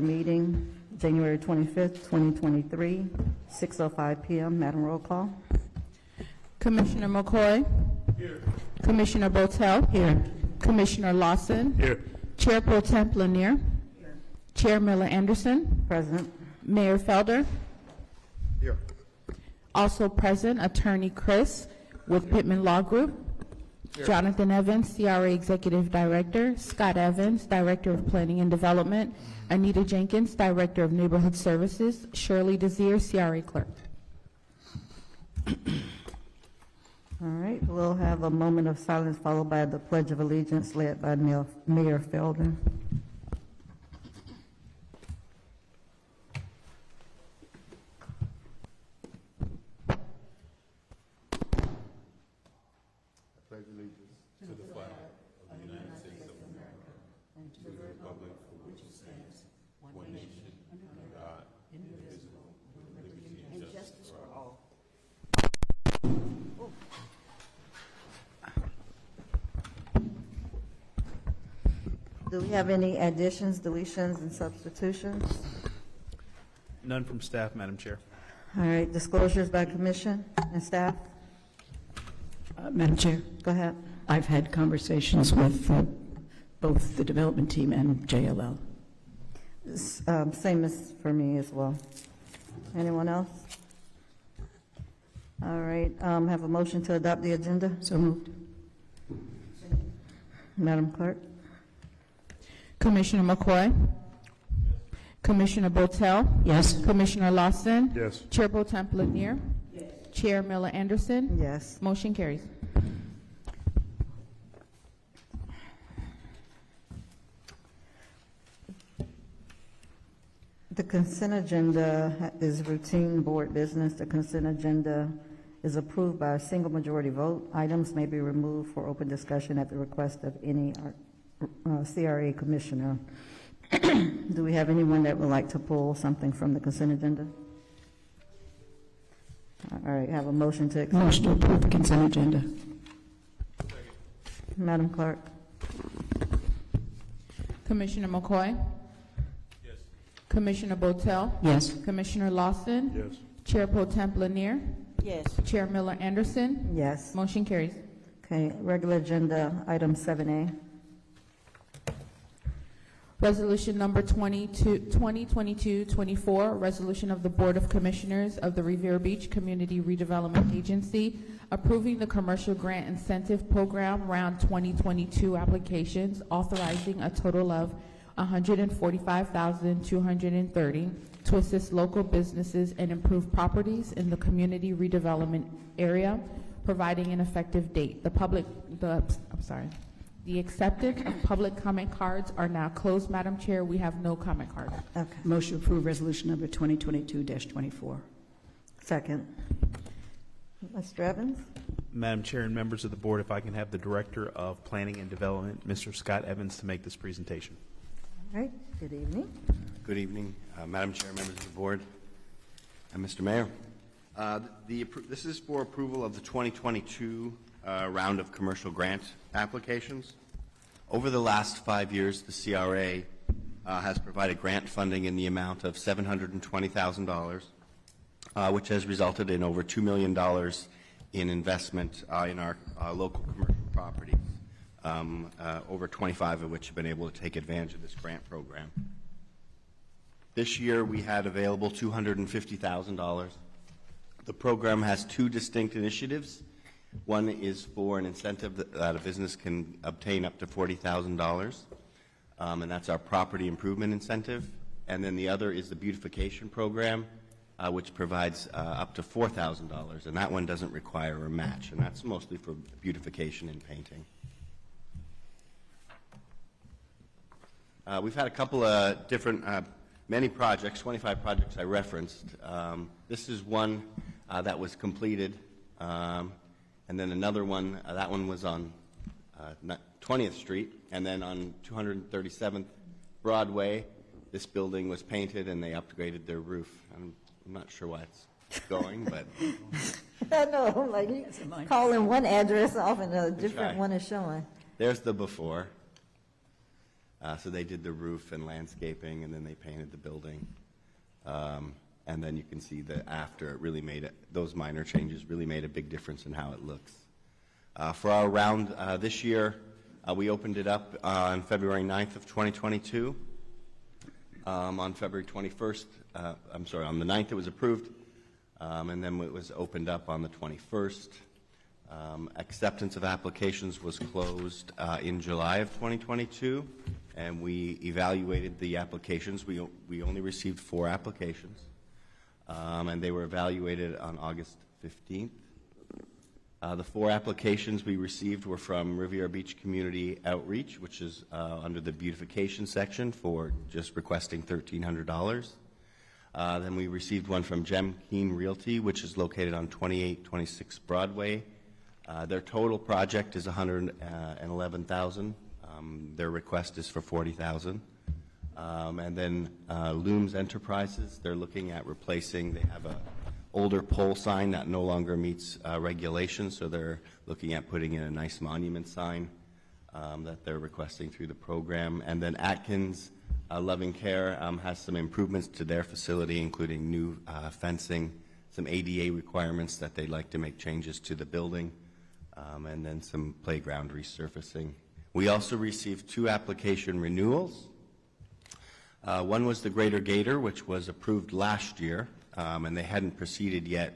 Meeting January 25th, 2023, 6:05 p.m. Madam, roll call. Commissioner McCoy? Here. Commissioner Botel? Here. Commissioner Lawson? Here. Chair Pro Temp Lanier? Here. Chair Miller Anderson? Present. Mayor Felder? Here. Also present, Attorney Chris with Pittman Law Group. Here. Jonathan Evans, CRA Executive Director. Scott Evans, Director of Planning and Development. Anita Jenkins, Director of Neighborhood Services. Shirley Desir, CRA Clerk. All right, we'll have a moment of silence followed by the Pledge of Allegiance led by Mayor Felder. I pledge allegiance to the flag of the United States of America and to the republic for which it stands, one nation, under God, indivisible, with liberty and justice for all. Do we have any additions, deletions, and substitutions? None from staff, Madam Chair. All right, disclosures by commission and staff. Madam Chair, Go ahead. I've had conversations with both the development team and JLL. Same as for me as well. Anyone else? All right, have a motion to adopt the agenda. So moved. Madam Clerk. Commissioner McCoy? Commissioner Botel? Yes. Commissioner Lawson? Yes. Chair Pro Temp Lanier? Chair Miller Anderson? Yes. Motion carries. The consent agenda is routine board business. The consent agenda is approved by a single majority vote. Items may be removed for open discussion at the request of any CRA commissioner. Do we have anyone that would like to pull something from the consent agenda? All right, have a motion to accept. Motion to approve the consent agenda. Madam Clerk. Commissioner McCoy? Yes. Commissioner Botel? Yes. Commissioner Lawson? Yes. Chair Pro Temp Lanier? Yes. Chair Miller Anderson? Yes. Motion carries. Okay, regular agenda, item 7A. Resolution number 2022-24, resolution of the Board of Commissioners of the Revere Beach Community Redevelopment Agency approving the Commercial Grant Incentive Program Round 2022 applications, authorizing a total of $145,230 to assist local businesses and improve properties in the community redevelopment area, providing an effective date. The acceptance of public comment cards are now closed, Madam Chair. We have no comment cards. Okay. Motion to approve resolution number 2022-24. Second. Mr. Evans? Madam Chair and members of the board, if I can have the Director of Planning and Development, Mr. Scott Evans, to make this presentation. All right, good evening. Good evening, Madam Chair, members of the board, and Mr. Mayor. This is for approval of the 2022 round of commercial grant applications. Over the last 5 years, the CRA has provided grant funding in the amount of $720,000, which has resulted in over $2 million in investment in our local commercial properties, over 25 of which have been able to take advantage of this grant program. This year, we had available $250,000. The program has two distinct initiatives. One is for an incentive that a business can obtain up to $40,000, and that's our property improvement incentive. And then the other is the beautification program, which provides up to $4,000, and that one doesn't require a match, and that's mostly for beautification and painting. We've had a couple of different, many projects, 25 projects I referenced. This is one that was completed. And then another one, that one was on 20th Street, and then on 237th Broadway, this building was painted and they upgraded their roof. I'm not sure why it's going, but... I know, like calling one address off and a different right. one is showing. There's the before. So they did the roof and landscaping, and then they painted the building. And then you can see that after it really made it, those minor changes really made a big difference in how it looks. For our round this year, we opened it up on February 9th of 2022. On February 21st, on the 9th it was approved, and then it was opened up on the 21st. Acceptance of applications was closed in July of 2022, and we evaluated the applications. We only received 4 applications, and they were evaluated on August 15th. The 4 applications we received were from Riviera Beach Community Outreach, which is under the beautification section for just requesting $1,300. Then we received one from Gem Keen Realty, which is located on 2826 Broadway. Their total project is $111,000. Their request is for $40,000. And then Looms Enterprises, they're looking at replacing, they have a older pole sign that no longer meets regulations, so they're looking at putting in a nice monument sign that they're requesting through the program. And then Atkins Loving Care has some improvements to their facility, including new fencing, some ADA requirements that they'd like to make changes to the building, and then some playground resurfacing. We also received 2 application renewals. One was the Greater Gator, which was approved last year, and they hadn't proceeded yet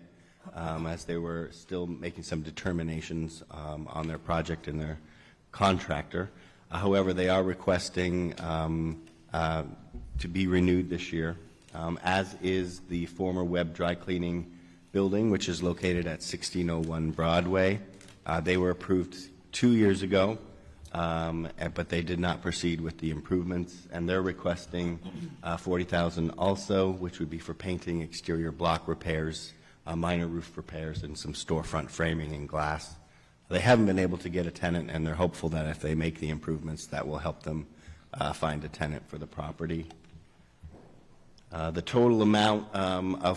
as they were still making some determinations on their project and their contractor. However, they are requesting to be renewed this year, as is the former Webb Dry Cleaning building, which is located at 1601 Broadway. They were approved 2 years ago, but they did not proceed with the improvements, and they're requesting $40,000 also, which would be for painting, exterior block repairs, minor roof repairs, and some storefront framing and glass. They haven't been able to get a tenant, and they're hopeful that if they make the improvements, that will help them find a tenant for the property. The total amount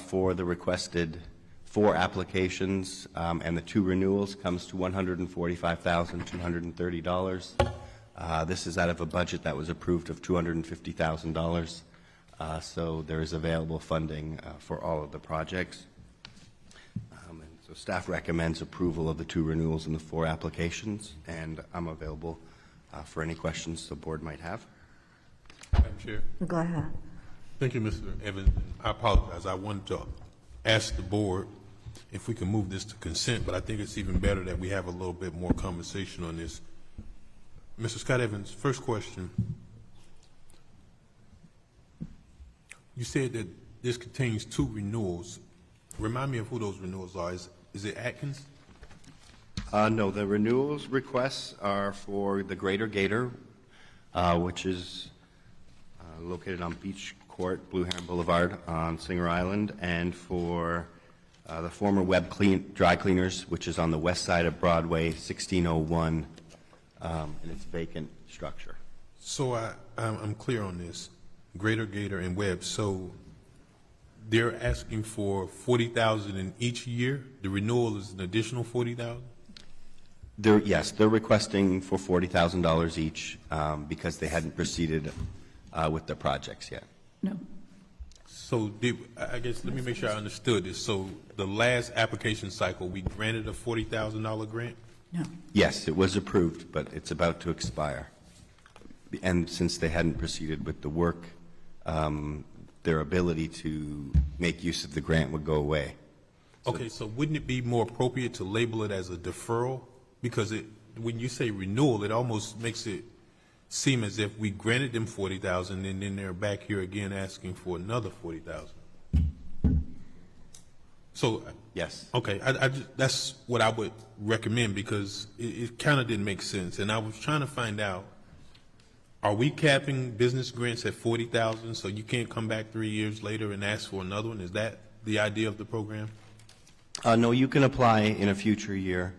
for the requested 4 applications and the 2 renewals comes to $145,230. This is out of a budget that was approved of $250,000. So there is available funding for all of the projects. And so staff recommends approval of the 2 renewals and the 4 applications, and I'm available for any questions the board might have. Madam Chair. Go ahead. Thank you, Mr. Evans. I apologize. I wanted to ask the board if we can move this to consent, but I think it's even better that we have a little bit more conversation on this. Mr. Scott Evans, first question. You said that this contains 2 renewals. Remind me of who those renewals are. Is it Atkins? No, the renewals requests are for the Greater Gator, which is located on Beach Court, Blue Heron Boulevard on Singer Island, and for the former Webb Dry Cleaners, which is on the west side of Broadway, 1601, and it's vacant structure. So I'm clear on this. Greater Gator and Webb. So they're asking for $40,000 in each year. The renewal is an additional $40,000. Yes, they're requesting for $40,000 each because they hadn't proceeded with the projects yet. No. So I guess let me make sure I understood this. So the last application cycle, we granted a $40,000 grant? No. Yes, it was approved, but it's about to expire. And since they hadn't proceeded with the work, their ability to make use of the grant would go away. Okay, so wouldn't it be more appropriate to label it as a deferral? Because when you say renewal, it almost makes it seem as if we granted them $40,000 and then they're back here again asking for another $40,000. So Yes. okay, that's what I would recommend, because it kind of didn't make sense, and I was trying to find out: are we capping business grants at $40,000 so you can't come back 3 years later and ask for another one? Is that the idea of the program? No, you can apply in a future year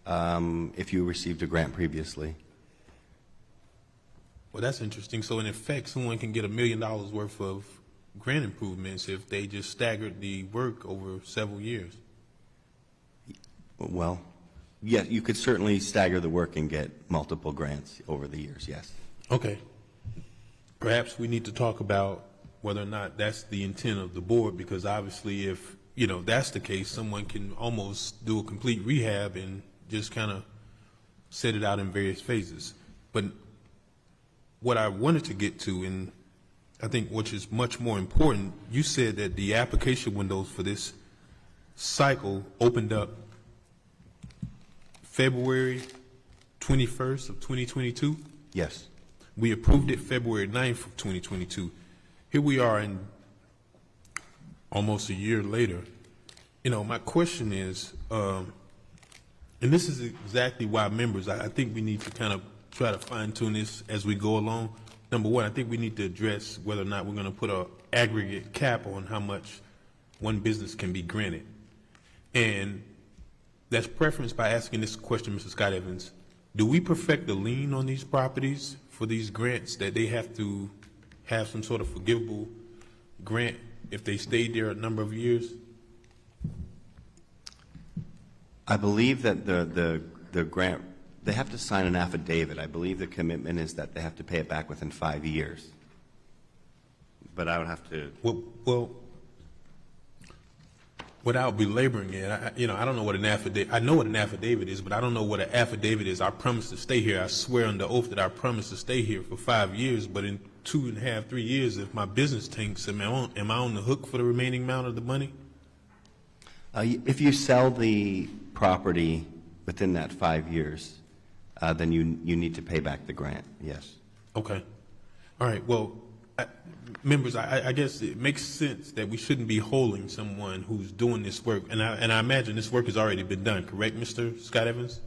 if you received a grant previously. Well, that's interesting. So in effect, someone can get $1 million worth of grant improvements if they just staggered the work over several years. Well, yeah, you could certainly stagger the work and get multiple grants over the years, yes. Okay. perhaps we need to talk about whether or not that's the intent of the board, because obviously if, that's the case, someone can almost do a complete rehab and just kind of set it out in various phases. But what I wanted to get to, and I think which is much more important, you said that the application windows for this cycle opened up February 21st of 2022. Yes. We approved it February 9th of 2022. Here we are in almost a year later. My question is, and this is exactly why members, I think we need to kind of try to fine tune this as we go along. Number one, I think we need to address whether or not we're going to put an aggregate cap on how much one business can be granted. And that's preferenced by asking this question, Mr. Scott Evans. Do we perfect the lien on these properties for these grants that they have to have some sort of forgivable grant if they stayed there a number of years? I believe that the grant, they have to sign an affidavit. I believe the commitment is that they have to pay it back within 5 years. But I would have to. Well, without belaboring it, I don't know what an affidavit. I know what an affidavit is, but I don't know what an affidavit is. I promise to stay here. I swear under oath that I promise to stay here for 5 years. But in 2.5, 3 years, if my business tanks, am I on the hook for the remaining amount of the money? If you sell the property within that 5 years, then you need to pay back the grant. Yes. Okay. All right. Well, members, I guess it makes sense that we shouldn't be holding someone who's doing this work, and I imagine this work has already been done. Correct, Mr. Scott Evans?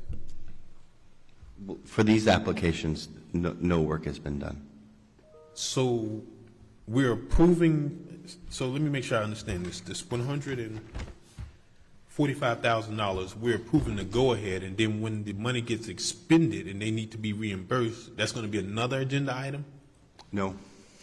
For these applications, no work has been done. So we're approving. So let me make sure I understand this. This $145,000, we're approving the go-ahead, and then when the money gets expended and they need to be reimbursed, that's going to be another agenda item? No.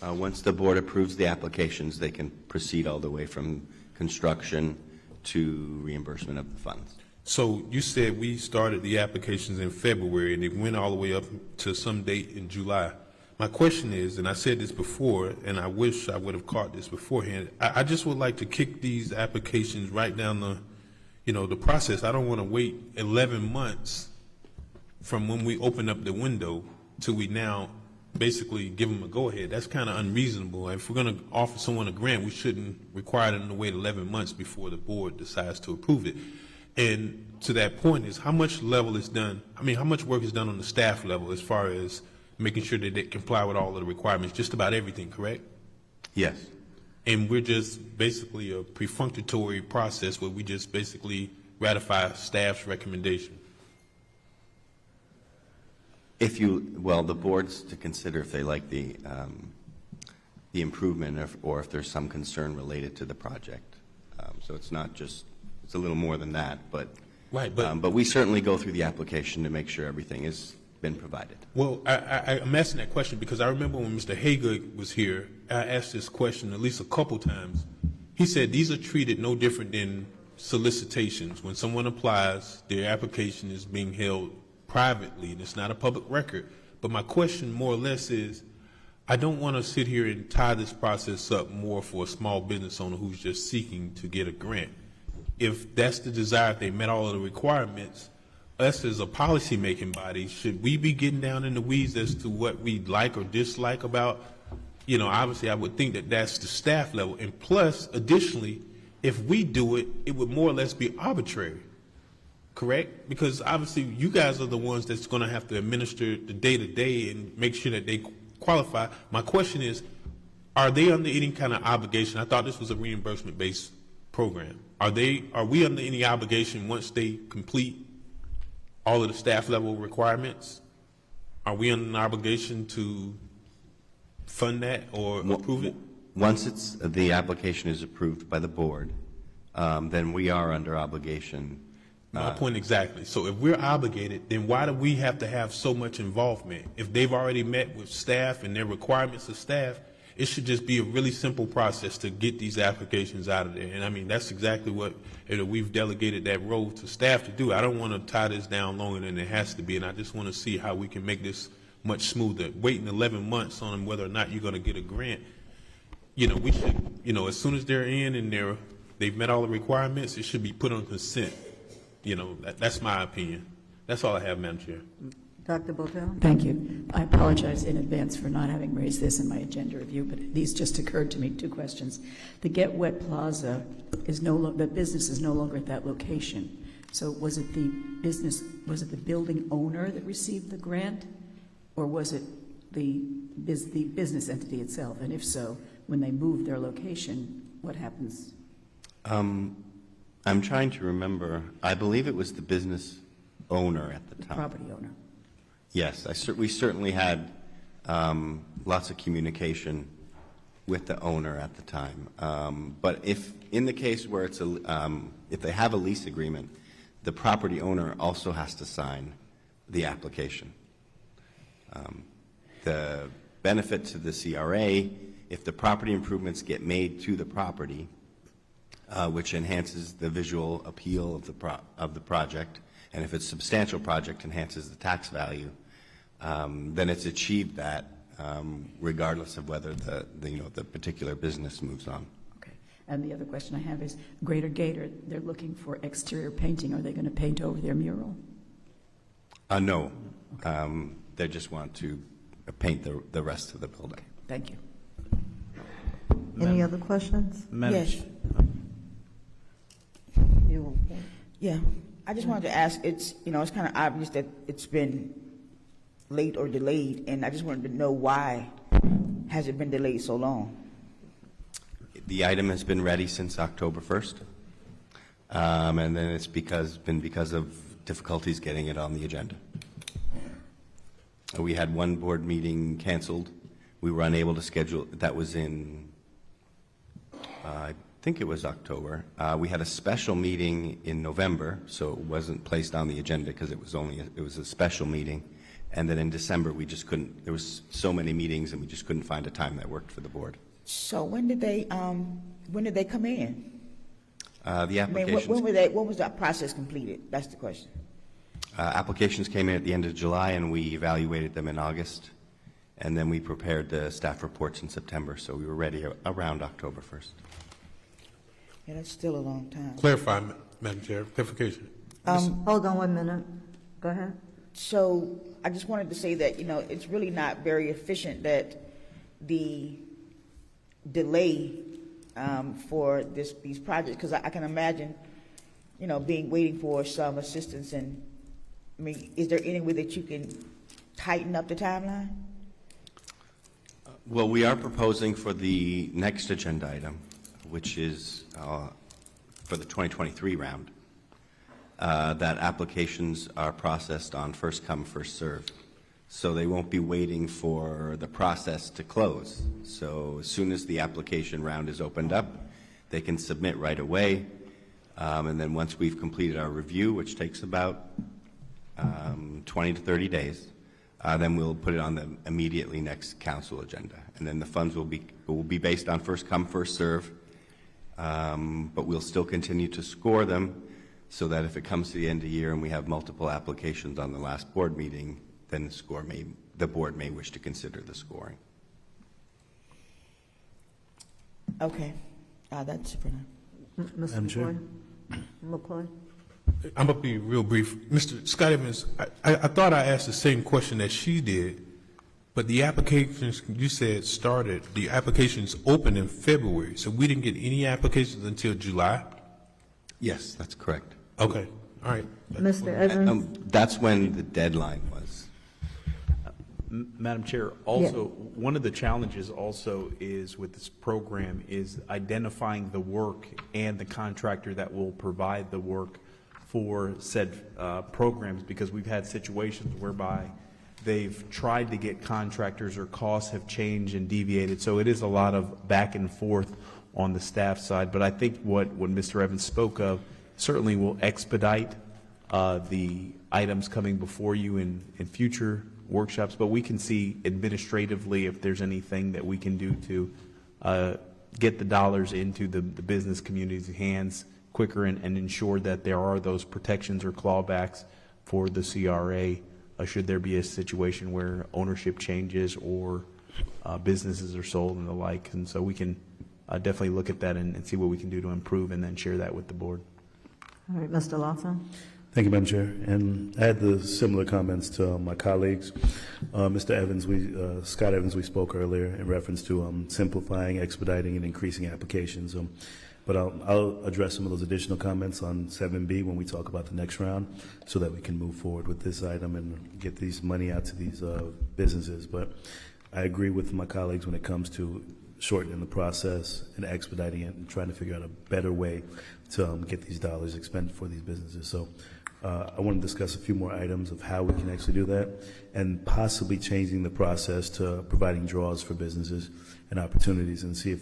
Once the board approves the applications, they can proceed all the way from construction to reimbursement of the funds. So you said we started the applications in February and it went all the way up to some date in July. My question is, and I said this before, and I wish I would have caught this beforehand, I just would like to kick these applications right down the process. I don't want to wait 11 months from when we open up the window till we now basically give them a go-ahead. That's kind of unreasonable. If we're going to offer someone a grant, we shouldn't require them to wait 11 months before the board decides to approve it. And to that point is how much level is done, how much work is done on the staff level as far as making sure that they comply with all of the requirements, just about everything, correct? Yes. And we're just basically a perfunctory process where we just basically ratify staff's recommendation. The board's to consider if they like the improvement or if there's some concern related to the project. So it's not just, it's a little more than that, but right. But we certainly go through the application to make sure everything has been provided. Well, I'm asking that question because I remember when Mr. Hager was here, I asked this question at least a couple times. He said these are treated no different than solicitations. When someone applies, their application is being held privately, and it's not a public record. But my question more or less is, I don't want to sit here and tie this process up more for a small business owner who's just seeking to get a grant. If that's the desire, if they met all of the requirements, us as a policy-making body, should we be getting down in the weeds as to what we like or dislike about, obviously I would think that that's the staff level. And plus, additionally, if we do it, it would more or less be arbitrary. Correct? Because obviously you guys are the ones that's going to have to administer the day-to-day and make sure that they qualify. My question is, are they under any kind of obligation? I thought this was a reimbursement-based program. Are we under any obligation once they complete all of the staff level requirements? Are we under an obligation to fund that or approve it? Once the application is approved by the board, then we are under obligation. My point exactly. So if we're obligated, then why do we have to have so much involvement? If they've already met with staff and their requirements of staff, it should just be a really simple process to get these applications out of there. And that's exactly what we've delegated that role to staff to do. I don't want to tie this down longer than it has to be, and I just want to see how we can make this much smoother. Waiting 11 months on whether or not you're going to get a grant, you know, we should, you know, as soon as they're in and they've met all the requirements, it should be put on consent. You know, that's my opinion. That's all I have, Madam Chair. Dr. Botel? Thank you. I apologize in advance for not having raised this in my agenda review, but these just occurred to me. 2 questions. The Get Wet Plaza is the business is no longer at that location. So was it the building owner that received the grant, or was it the business entity itself? And if so, when they moved their location, what happens? I'm trying to remember. I believe it was the business owner at the time. Property owner. Yes, we certainly had lots of communication with the owner at the time. But if in the case where it's if they have a lease agreement, the property owner also has to sign the application. The benefit to the CRA, if the property improvements get made to the property, which enhances the visual appeal of the project, and if it's a substantial project, enhances the tax value, then it's achieved that regardless of whether the particular business moves on. Okay. And the other question I have is, Greater Gator, they're looking for exterior painting. Are they going to paint over their mural? No. Okay. They just want to paint the rest of the building. Thank you. Any other questions? Yes. You, Yeah, I just wanted to ask, it's kind of obvious that it's been late or delayed, and I just wanted to know why has it been delayed so long? The item has been ready since October 1st, and then it's because of difficulties getting it on the agenda. We had one board meeting canceled. We were unable to schedule. That was in, I think it was October. We had a special meeting in November, so it wasn't placed on the agenda because it was a special meeting. And then in December, we just couldn't. There was so many meetings, and we just couldn't find a time that worked for the board. So when did they come in? The I mean, applications. when was that process completed? That's the question. Applications came in at the end of July, and we evaluated them in August, and then we prepared the staff reports in September, so we were ready around October 1st. Yeah, that's still a long time. Clarify, Madam Chair, clarification. hold on 1 minute. Go ahead. So I just wanted to say that, it's really not very efficient that the delay for these projects, because I can imagine, waiting for some assistance. And I mean, is there any way that you can tighten up the timeline? Well, we are proposing for the next agenda item, which is for the 2023 round, that applications are processed on first come, first served. So they won't be waiting for the process to close. So as soon as the application round is opened up, they can submit right away. And then once we've completed our review, which takes about 20 to 30 days, then we'll put it on the immediately next council agenda. And then the funds will be based on first come, first serve. But we'll still continue to score them so that if it comes to the end of the year and we have multiple applications on the last board meeting, then the board may wish to consider the scoring. Okay, that's it for now. Mr. McCoy? I'm going to be real brief. Mr. Scott Evans, I thought I asked the same question that she did, but the applications you said started, the applications opened in February, so we didn't get any applications until July? Yes, that's correct. Okay, all right. Mr. Evans? That's when the deadline was. Madam Chair, also, one of the challenges also is with this program is identifying the work and the contractor that will provide the work for said programs, because we've had situations whereby they've tried to get contractors or costs have changed and deviated. So it is a lot of back and forth on the staff side. But I think what Mr. Evans spoke of certainly will expedite the items coming before you in future workshops, but we can see administratively if there's anything that we can do to get the dollars into the business community's hands quicker and ensure that there are those protections or clawbacks for the CRA should there be a situation where ownership changes or businesses are sold and the like. And so we can definitely look at that and see what we can do to improve and then share that with the board. All right, Mr. Lawson? Thank you, Madam Chair. And I had the similar comments to my colleagues. Mr. Evans, Scott Evans, we spoke earlier in reference to simplifying, expediting, and increasing applications. But I'll address some of those additional comments on 7B when we talk about the next round so that we can move forward with this item and get these money out to these businesses. But I agree with my colleagues when it comes to shortening the process and expediting it and trying to figure out a better way to get these dollars expended for these businesses. So I want to discuss a few more items of how we can actually do that and possibly changing the process to providing draws for businesses and opportunities and see if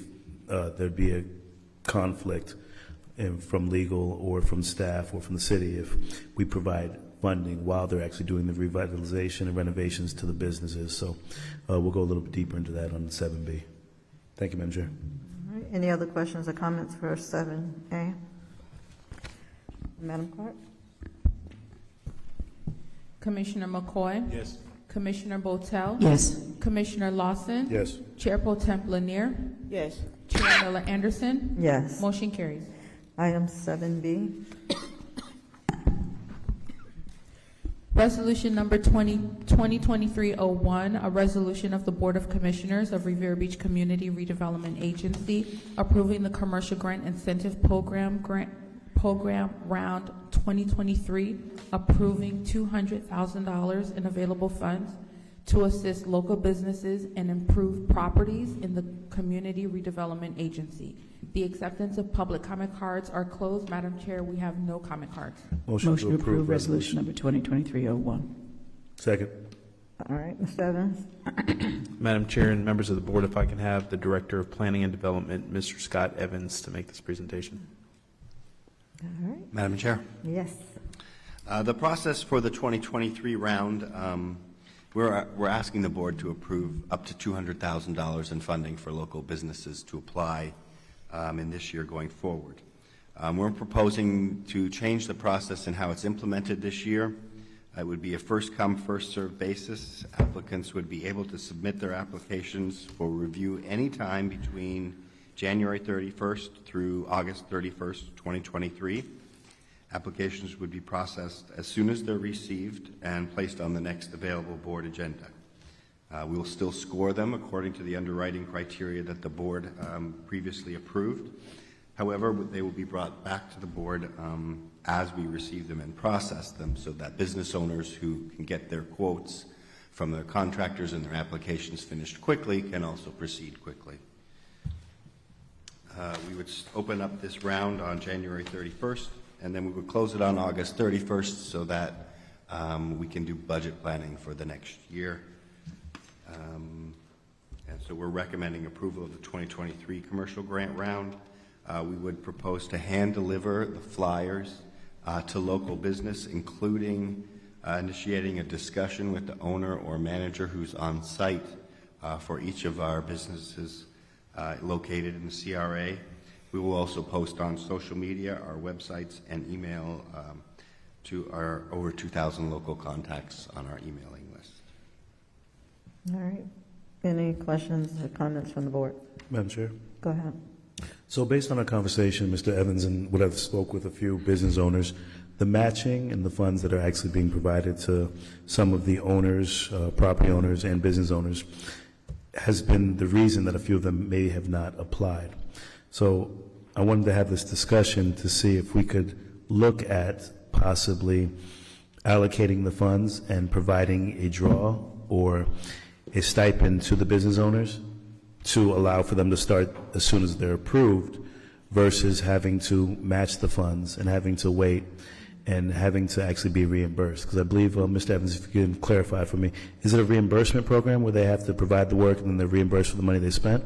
there'd be a conflict from legal or from staff or from the city if we provide funding while they're actually doing the revitalization and renovations to the businesses. So we'll go a little bit deeper into that on 7B. Thank you, Madam Chair. All right, any other questions or comments for 7A? Madam Clerk? Commissioner McCoy? Yes. Commissioner Botel? Yes. Commissioner Lawson? Yes. Chair Pro Temp Lanier? Yes. Chair Miller Anderson? Yes. Motion carries. Item 7B. Resolution number 2023-01, a resolution of the Board of Commissioners of Revere Beach Community Redevelopment Agency approving the Commercial Grant Incentive Program Round 2023, approving $200,000 in available funds to assist local businesses and improve properties in the Community Redevelopment Agency. The acceptance of public comment cards are closed. Madam Chair, we have no comment cards. Motion to approve resolution number 2023-01. Second. All right, Mr. Evans? Madam Chair and members of the board, if I can have the Director of Planning and Development, Mr. Scott Evans, to make this presentation. All right. Madam Chair. Yes. The process for the 2023 round, we're asking the board to approve up to $200,000 in funding for local businesses to apply in this year going forward. We're proposing to change the process and how it's implemented this year. It would be a first-come, first-served basis. Applicants would be able to submit their applications for review anytime between January 31st through August 31st, 2023. Applications would be processed as soon as they're received and placed on the next available board agenda. We will still score them according to the underwriting criteria that the board previously approved. However, they will be brought back to the board as we receive them and process them so that business owners who can get their quotes from their contractors and their applications finished quickly can also proceed quickly. We would open up this round on January 31st, and then we would close it on August 31st so that we can do budget planning for the next year. And so we're recommending approval of the 2023 commercial grant round. We would propose to hand deliver the flyers to local business, including initiating a discussion with the owner or manager who's on site for each of our businesses located in the CRA. We will also post on social media, our websites, and email to our over 2,000 local contacts on our emailing list. All right. Any questions or comments from the board? Madam Chair. Go ahead. So based on our conversation, Mr. Evans, and what I've spoke with a few business owners, the matching and the funds that are actually being provided to some of the owners, property owners and business owners has been the reason that a few of them may have not applied. So I wanted to have this discussion to see if we could look at possibly allocating the funds and providing a draw or a stipend to the business owners to allow for them to start as soon as they're approved versus having to match the funds and having to wait and having to actually be reimbursed. Because I believe, Mr. Evans, if you can clarify for me, is it a reimbursement program where they have to provide the work and then they're reimbursed for the money they spent?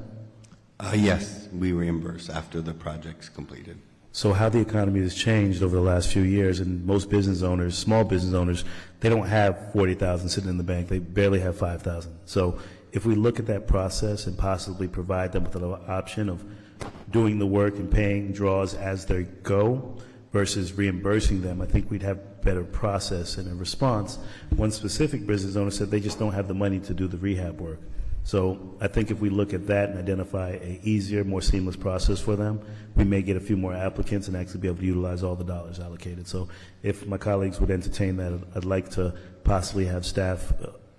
Yes, we reimburse after the project's completed. So how the economy has changed over the last few years, and most business owners, small business owners, they don't have 40,000 sitting in the bank. They barely have 5,000. So if we look at that process and possibly provide them with an option of doing the work and paying draws as they go versus reimbursing them, I think we'd have better process and a response. One specific business owner said they just don't have the money to do the rehab work. So I think if we look at that and identify a easier, more seamless process for them, we may get a few more applicants and actually be able to utilize all the dollars allocated. So if my colleagues would entertain that, I'd like to possibly have staff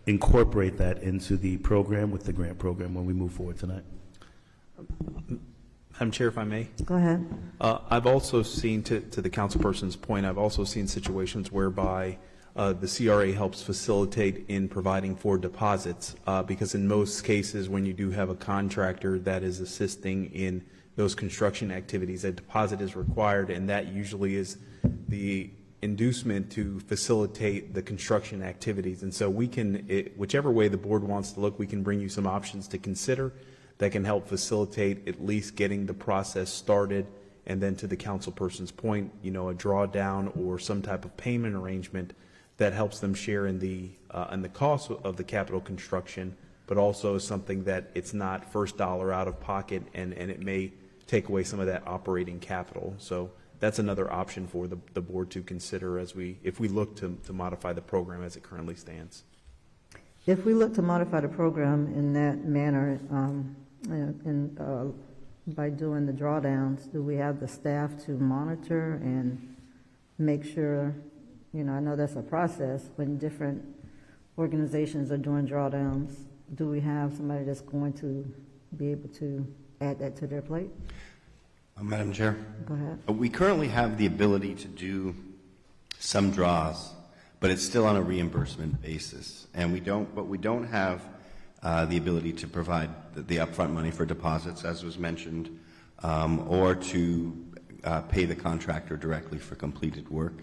incorporate that into the program with the grant program when we move forward tonight. Madam Chair, if I may. Go ahead. I've also seen, to the councilperson's point, I've also seen situations whereby the CRA helps facilitate in providing for deposits, because in most cases, when you do have a contractor that is assisting in those construction activities, a deposit is required, and that usually is the inducement to facilitate the construction activities. And so we can, whichever way the board wants to look, we can bring you some options to consider that can help facilitate at least getting the process started, and then to the councilperson's point, a drawdown or some type of payment arrangement that helps them share in the cost of the capital construction, but also something that it's not first dollar out of pocket, and it may take away some of that operating capital. So that's another option for the board to consider if we look to modify the program as it currently stands. If we look to modify the program in that manner, by doing the drawdowns, do we have the staff to monitor and make sure, I know that's a process when different organizations are doing drawdowns. Do we have somebody that's going to be able to add that to their plate? Madam Chair? Go ahead. We currently have the ability to do some draws, but it's still on a reimbursement basis. And we don't have the ability to provide the upfront money for deposits, as was mentioned, or to pay the contractor directly for completed work.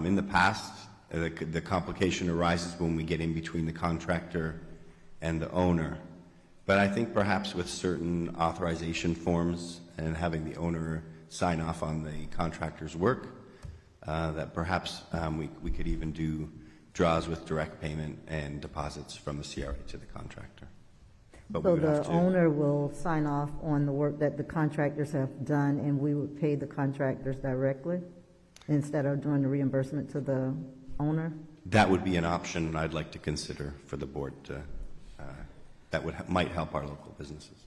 In the past, the complication arises when we get in between the contractor and the owner. But I think perhaps with certain authorization forms and having the owner sign off on the contractor's work, that perhaps we could even do draws with direct payment and deposits from the CRA to the contractor. But So we would have the to, owner will sign off on the work that the contractors have done, and we would pay the contractors directly instead of doing the reimbursement to the owner? that would be an option I'd like to consider for the board to, that might help our local businesses.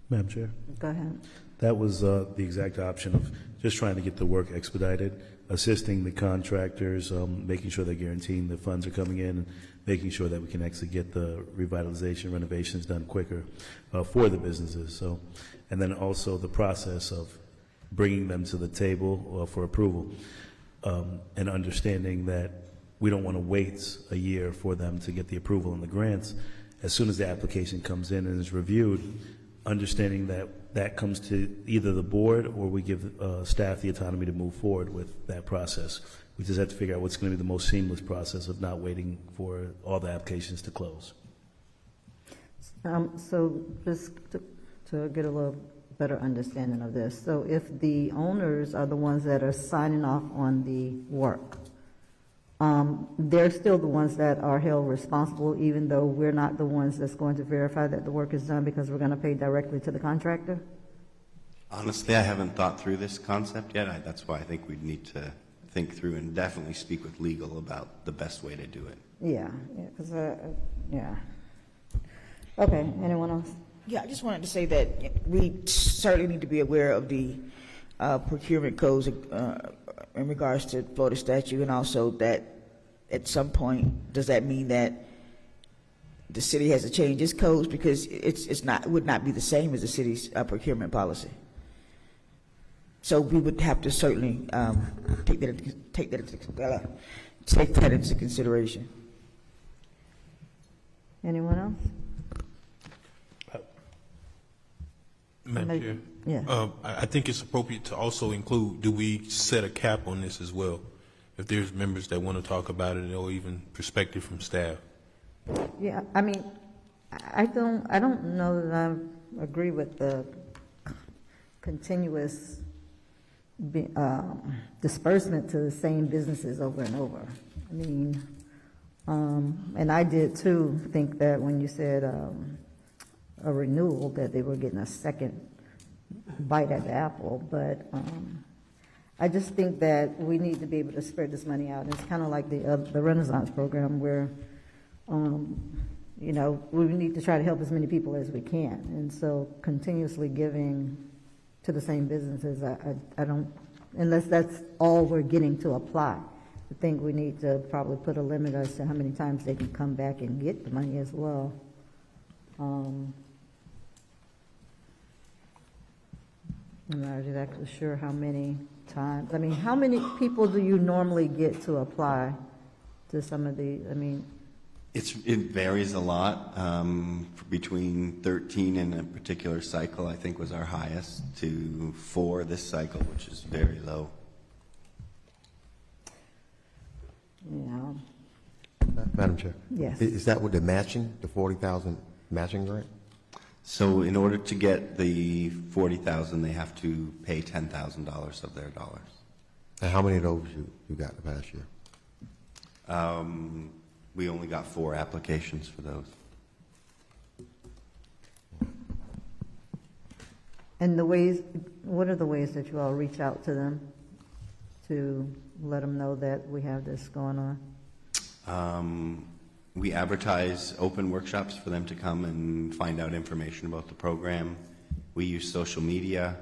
Madam Chair? Go ahead. That was the exact option of just trying to get the work expedited, assisting the contractors, making sure they're guaranteeing the funds are coming in, and making sure that we can actually get the revitalization renovations done quicker for the businesses. So, and then also the process of bringing them to the table for approval, and understanding that we don't want to wait a year for them to get the approval and the grants. As soon as the application comes in and is reviewed, understanding that that comes to either the board or we give staff the autonomy to move forward with that process. We just have to figure out what's going to be the most seamless process of not waiting for all the applications to close. So just to get a little better understanding of this, so if the owners are the ones that are signing off on the work, they're still the ones that are held responsible, even though we're not the ones that's going to verify that the work is done, because we're going to pay directly to the contractor? Honestly, I haven't thought through this concept yet. That's why I think we'd need to think through and definitely speak with legal about the best way to do it. Yeah, because, yeah. Okay, anyone else? Yeah, I just wanted to say that we certainly need to be aware of the procurement codes in regards to Florida statute, and also that at some point, does that mean that the city has to change its codes, because it would not be the same as the city's procurement policy. So we would have to certainly take that into consideration. Anyone else? Madam Chair, Yeah. I think it's appropriate to also include, do we set a cap on this as well? If there's members that want to talk about it, or even perspective from staff. Yeah, I mean, I don't know that I agree with the continuous disbursement to the same businesses over and over. I mean, and I did too think that when you said a renewal, that they were getting a second bite at the apple, but I just think that we need to be able to spread this money out. It's kind of like the Renaissance program where, you know, we need to try to help as many people as we can. And so continuously giving to the same businesses, I don't, unless that's all we're getting to apply. I think we need to probably put a limit as to how many times they can come back and get the money as well. I'm not exactly sure how many times. I mean, how many people do you normally get to apply to some of the, I mean? It varies a lot, between 13 in a particular cycle, I think was our highest, to 4 this cycle, which is very low. Yeah. Madam Chair? Yes. Is that with the matching, the 40,000 matching grant? So in order to get the 40,000, they have to pay $10,000 of their dollars. And how many of those you got the past year? We only got 4 applications for those. And the ways, what are the ways that you all reach out to them to let them know that we have this going on? We advertise open workshops for them to come and find out information about the program. We use social media.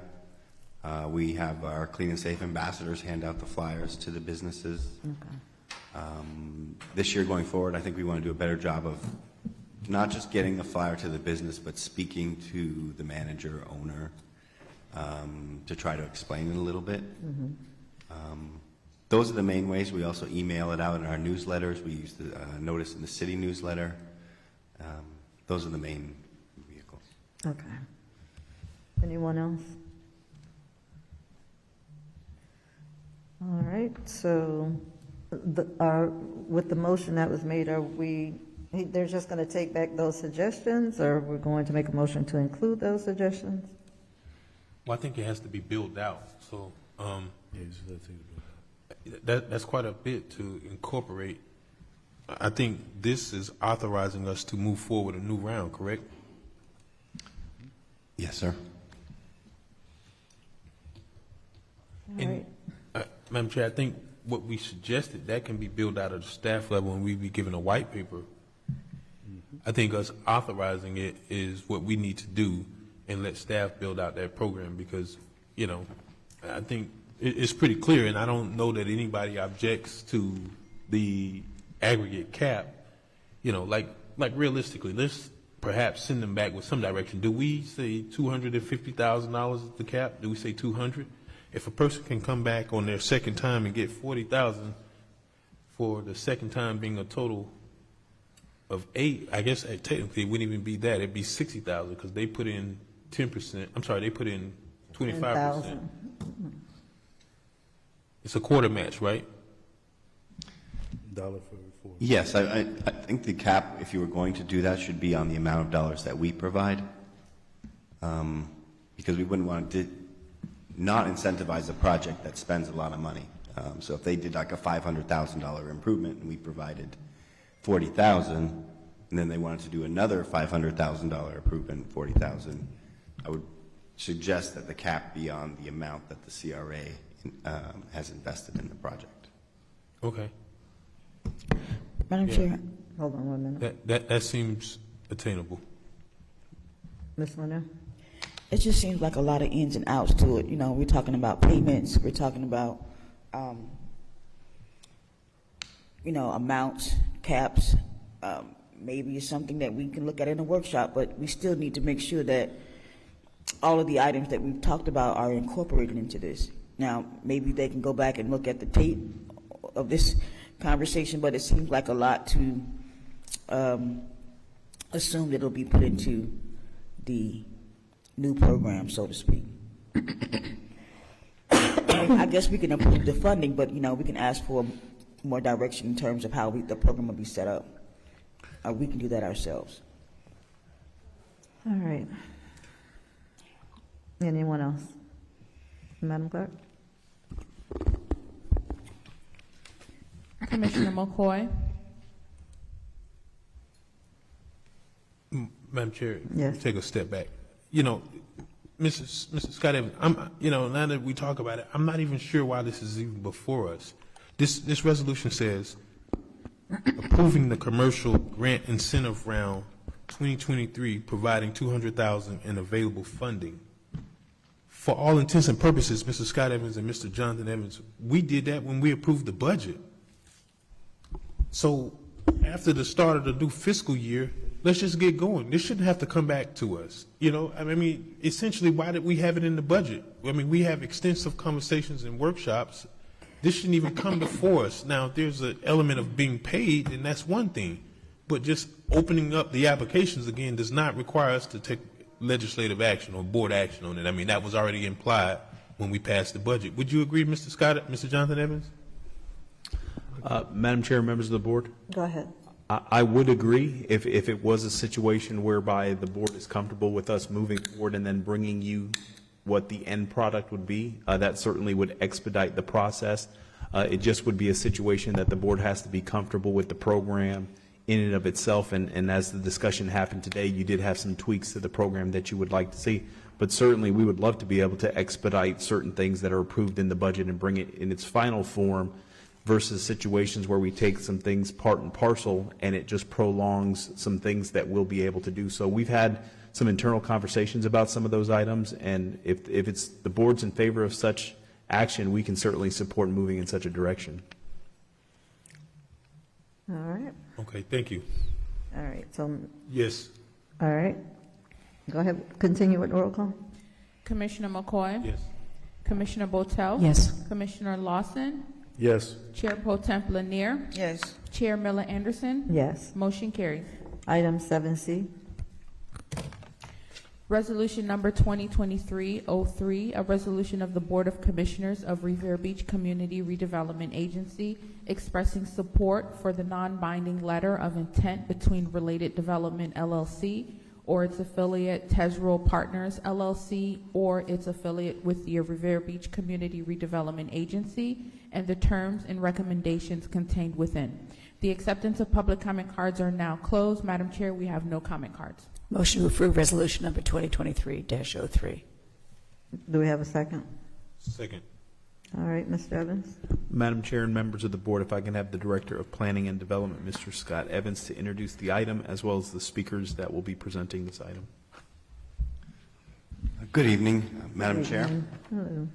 We have our Clean and Safe ambassadors hand out the flyers to the businesses. Okay. This year going forward, I think we want to do a better job of not just getting the flyer to the business, but speaking to the manager, owner, to try to explain it a little bit. Those are the main ways. We also email it out in our newsletters. We use the notice in the city newsletter. Those are the main vehicles. Okay. Anyone else? All right, so with the motion that was made, they're just going to take back those suggestions, or we're going to make a motion to include those suggestions? Well, I think it has to be built out, so Yeah, so that's it. that's quite a bit to incorporate. I think this is authorizing us to move forward a new round, correct? Yes, sir. All And, right. Madam Chair, I think what we suggested, that can be built out at the staff level and we be given a white paper. I think us authorizing it is what we need to do and let staff build out that program because, you know, I think it's pretty clear, and I don't know that anybody objects to the aggregate cap. You know, like realistically, let's perhaps send them back with some direction. Do we say $250,000 is the cap? Do we say 200? If a person can come back on their second time and get 40,000 for the second time being a total of 8, I guess technically it wouldn't even be that. It'd be 60,000 because they put in 10%. I'm sorry, they put in 25%. 10,000. It's a quarter match, right? $1 for 4. Yes, I think the cap, if you were going to do that, should be on the amount of dollars that we provide, because we wouldn't want to not incentivize a project that spends a lot of money. So if they did like a $500,000 improvement and we provided 40,000, and then they wanted to do another $500,000 improvement, 40,000, I would suggest that the cap be on the amount that the CRA has invested in the project. Okay. Madam Yeah. Chair, Hold on 1 minute. That seems attainable. Ms. Linnell? it just seems like a lot of ins and outs to it. You know, we're talking about payments, we're talking about, you know, amounts, caps. Maybe it's something that we can look at in a workshop, but we still need to make sure that all of the items that we've talked about are incorporated into this. Now, maybe they can go back and look at the tape of this conversation, but it seems like a lot to assume that it'll be put into the new program, so to speak. I guess we can approve the funding, but, you know, we can ask for more direction in terms of how the program will be set up. We can do that ourselves. All right. Anyone else? Madam Clerk? Commissioner McCoy? Madam Chair, Yes. take a step back. You know, Mr. Scott Evans, now that we talk about it, I'm not even sure why this is even before us. This resolution says approving the commercial grant incentive round 2023, providing $200,000 in available funding. For all intents and purposes, Mr. Scott Evans and Mr. Jonathan Evans, we did that when we approved the budget. So after the start of the new fiscal year, let's just get going. This shouldn't have to come back to us. Essentially, why did we have it in the budget? We have extensive conversations and workshops. This shouldn't even come before us. Now, if there's an element of being paid, then that's one thing. But just opening up the applications again does not require us to take legislative action or board action on it. That was already implied when we passed the budget. Would you agree, Mr. Scott, Mr. Jonathan Evans? Madam Chair, members of the board, Go ahead. I would agree if it was a situation whereby the board is comfortable with us moving forward and then bringing you what the end product would be. That certainly would expedite the process. It just would be a situation that the board has to be comfortable with the program in and of itself. And as the discussion happened today, you did have some tweaks to the program that you would like to see. But certainly we would love to be able to expedite certain things that are approved in the budget and bring it in its final form versus situations where we take some things part and parcel and it just prolongs some things that we'll be able to do. So we've had some internal conversations about some of those items, and if it's the board's in favor of such action, we can certainly support moving in such a direction. All right. Okay, thank you. All right. So, Yes. all right. Go ahead. Continue with roll call. Commissioner McCoy? Yes. Commissioner Botel? Yes. Commissioner Lawson? Yes. Chair Pro Temp Lanier? Yes. Chair Miller Anderson? Yes. Motion carries. Item 7C. Resolution number 2023-03, a resolution of the Board of Commissioners of Revere Beach Community Redevelopment Agency expressing support for the non-binding letter of intent between Related Development LLC or its affiliate Tesrol Partners LLC or its affiliate with the Revere Beach Community Redevelopment Agency and the terms and recommendations contained within. The acceptance of public comment cards are now closed. Madam Chair, we have no comment cards. Motion to approve resolution number 2023-03. Do we have a second? Second. All right, Mr. Evans. Madam Chair and members of the board, if I can have the Director of Planning and Development, Mr. Scott Evans, to introduce the item as well as the speakers that will be presenting this item. Good evening, Madam Chair. Hello.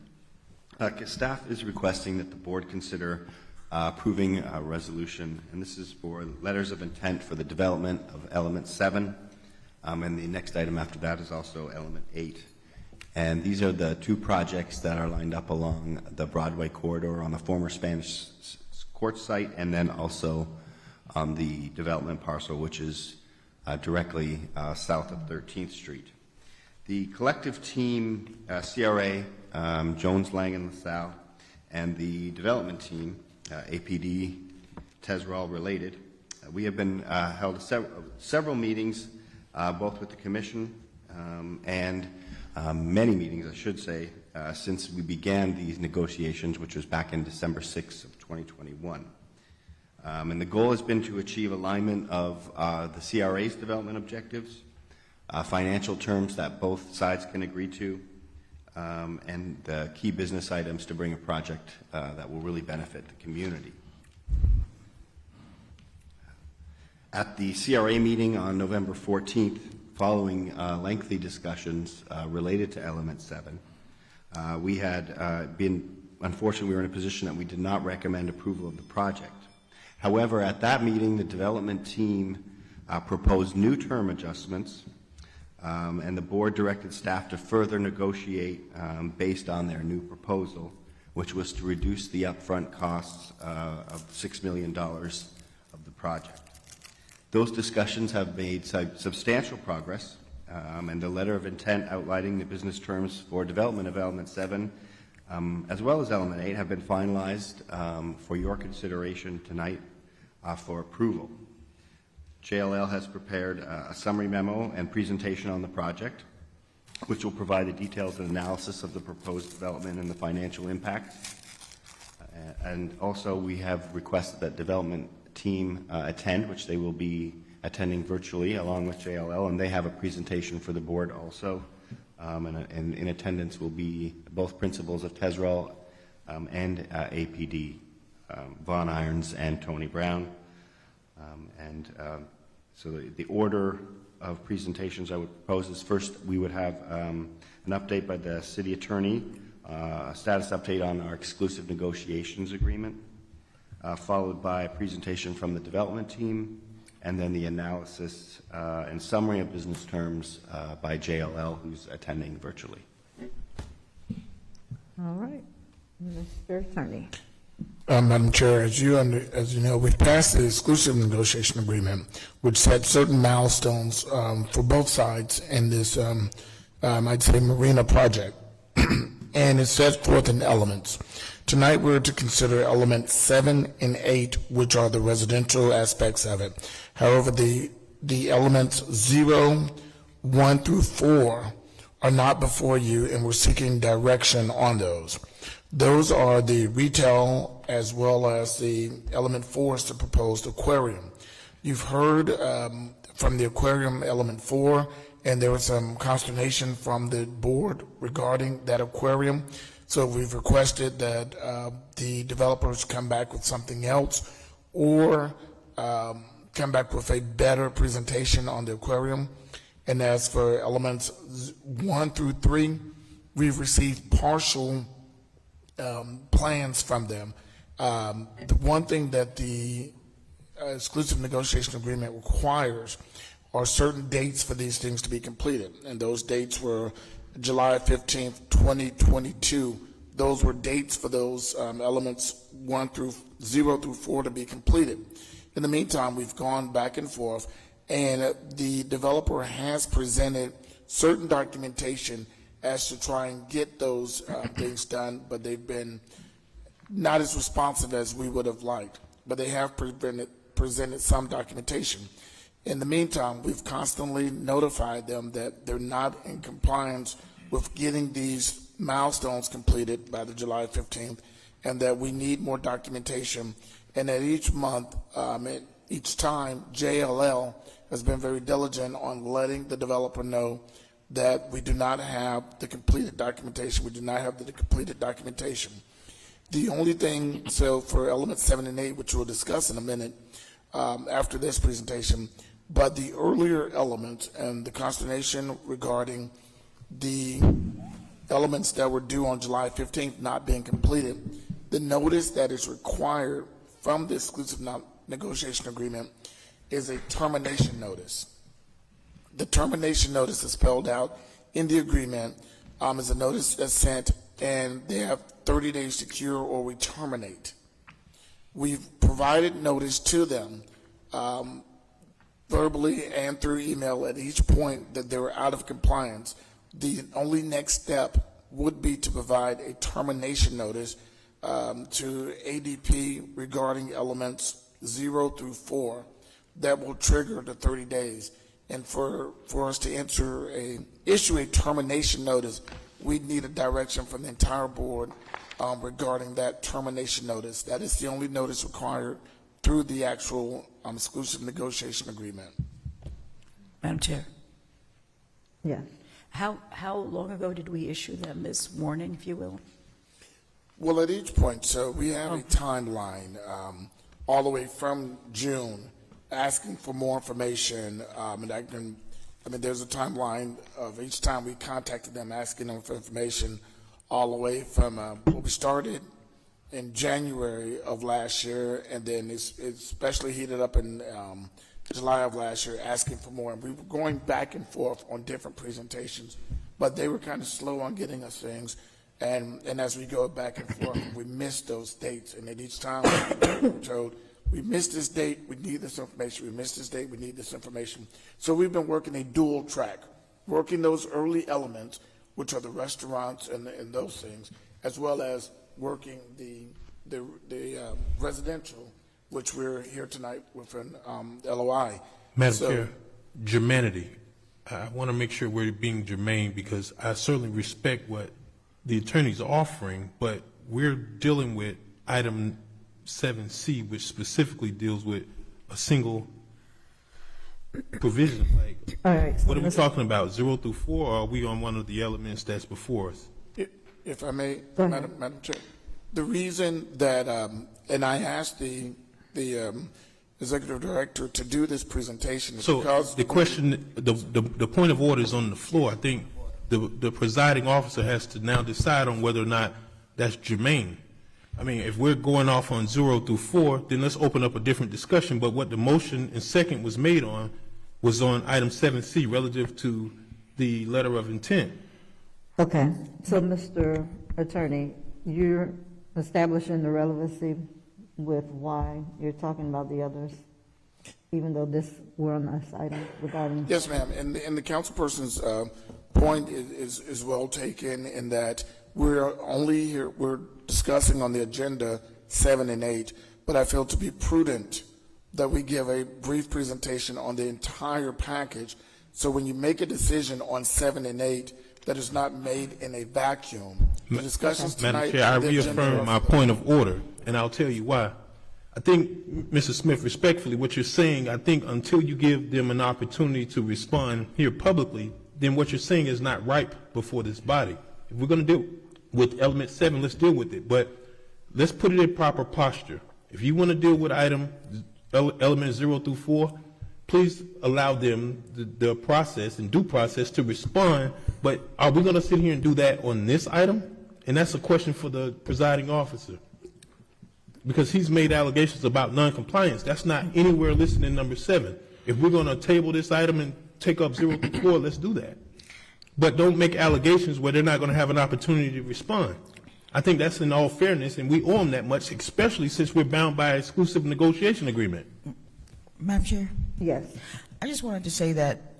Staff is requesting that the board consider approving a resolution, and this is for letters of intent for the development of element 7, and the next item after that is also element 8. And these are the two projects that are lined up along the Broadway corridor on the former Spanish Court site, and then also on the development parcel, which is directly south of 13th Street. The collective team, CRA, Jones, Lang, and LaSalle, and the development team, APD, Tesrol related, we have been held several meetings, both with the Commission and many meetings, I should say, since we began these negotiations, which was back in December 6th of 2021. And the goal has been to achieve alignment of the CRA's development objectives, financial terms that both sides can agree to, and the key business items to bring a project that will really benefit the community. At the CRA meeting on November 14th, following lengthy discussions related to Element 7, we had unfortunately, we were in a position that we did not recommend approval of the project. However, at that meeting, the development team proposed new term adjustments, and the board directed staff to further negotiate based on their new proposal, which was to reduce the upfront costs of $6 million of the project. Those discussions have made substantial progress, and the letter of intent outlining the business terms for development of Element 7, as well as Element 8, have been finalized for your consideration tonight for approval. JLL has prepared a summary memo and presentation on the project, which will provide the details and analysis of the proposed development and the financial impact. And also, we have requested that development team attend, which they will be attending virtually along with JLL, and they have a presentation for the board also and in attendance will be both principals of TESREL and APD, Vaughn Irons and Tony Brown. So the order of presentations I would propose is first we would have an update by the city attorney, a status update on our exclusive negotiations agreement, followed by a presentation from the development team, and then the analysis and summary of business terms by JLL, who's attending virtually. All right. Mr. Attorney. Madam Chair, as you know, we've passed the exclusive negotiation agreement, which set certain milestones for both sides in this, I'd say, Marina project, and it sets forth in elements. Tonight, we're to consider elements 7 and 8, which are the residential aspects of it. However, the elements 0, 1 through 4 are not before you, and we're seeking direction on those. Those are the retail as well as the element 4 is the proposed aquarium. You've heard from the aquarium element 4, and there was some consternation from the board regarding that aquarium. So we've requested that the developers come back with something else or come back with a better presentation on the aquarium. And as for elements 1 through 3, we've received partial plans from them. The one thing that the exclusive negotiation agreement requires are certain dates for these things to be completed, and those dates were July 15th, 2022. Those were dates for those elements 0 through 4 to be completed. In the meantime, we've gone back and forth, and the developer has presented certain documentation as to try and get those things done, but they've been not as responsive as we would have liked, but they have presented some documentation. In the meantime, we've constantly notified them that they're not in compliance with getting these milestones completed by the July 15th, and that we need more documentation, and that each month, each time, JLL has been very diligent on letting the developer know that we do not have the completed documentation. We do not have the completed documentation. The only thing, so for elements 7 and 8, which we'll discuss in a minute after this presentation, but the earlier elements and the consternation regarding the elements that were due on July 15th not being completed, the notice that is required from the exclusive negotiation agreement is a termination notice. The termination notice is spelled out in the agreement as a notice that's sent, and they have 30 days to cure or we terminate. We've provided notice to them verbally and through email at each point that they were out of compliance. The only next step would be to provide a termination notice to ADP regarding elements 0 through 4 that will trigger the 30 days. And for us to issue a termination notice, we need a direction from the entire board regarding that termination notice. That is the only notice required through the actual exclusive negotiation agreement. Madam Chair, Yes. how long ago did we issue them this warning, if you will? Well, at each point, so we have a timeline all the way from June asking for more information, and there's a timeline of each time we contacted them asking them for information, all the way from what we started in January of last year, and then it's especially heated up in July of last year asking for more. And we were going back and forth on different presentations, but they were kind of slow on getting us things. And as we go back and forth, we missed those dates, and at each time we were told, we missed this date, we need this information. We missed this date, we need this information. So we've been working a dual track, working those early elements, which are the restaurants and those things, as well as working the residential, which we're here tonight with an LOI. Madam Chair, germanity. I want to make sure we're being germane, because I certainly respect what the attorney's offering, but we're dealing with item 7C, which specifically deals with a single provision. Like, All right. so What are we Mr. talking about, 0 through 4, or are we on one of the elements that's before us? If I may, Go ahead. Madam Chair, the reason that, and I asked the executive director to do this presentation is So because the question, the point of order is on the floor. I think the presiding officer has to now decide on whether or not that's germane. I mean, if we're going off on 0 through 4, then let's open up a different discussion. But what the motion and second was made on was on item 7C relative to the letter of intent. Okay, so Mr. Attorney, you're establishing the relevancy with why you're talking about the others, even though we're on this item regarding. Yes, ma'am. And the councilperson's point is well taken in that we're discussing on the agenda 7 and 8, but I feel to be prudent that we give a brief presentation on the entire package. So when you make a decision on 7 and 8, that is not made in a vacuum. The discussions Madam tonight. Chair, I the agenda- reaffirm my point of order, and I'll tell you why. I think, Mr. Smith, respectfully, what you're saying, I think until you give them an opportunity to respond here publicly, then what you're saying is not ripe before this body. If we're going to deal with element 7, let's deal with it. But let's put it in proper posture. If you want to deal with element 0 through 4, please allow them the process and due process to respond. But are we going to sit here and do that on this item? And that's a question for the presiding officer, because he's made allegations about noncompliance. That's not anywhere listed in number 7. If we're going to table this item and take up 0 through 4, let's do that. But don't make allegations where they're not going to have an opportunity to respond. I think that's in all fairness, and we owe them that much, especially since we're bound by an exclusive negotiation agreement. Madam Chair, Yes, I just wanted to say that,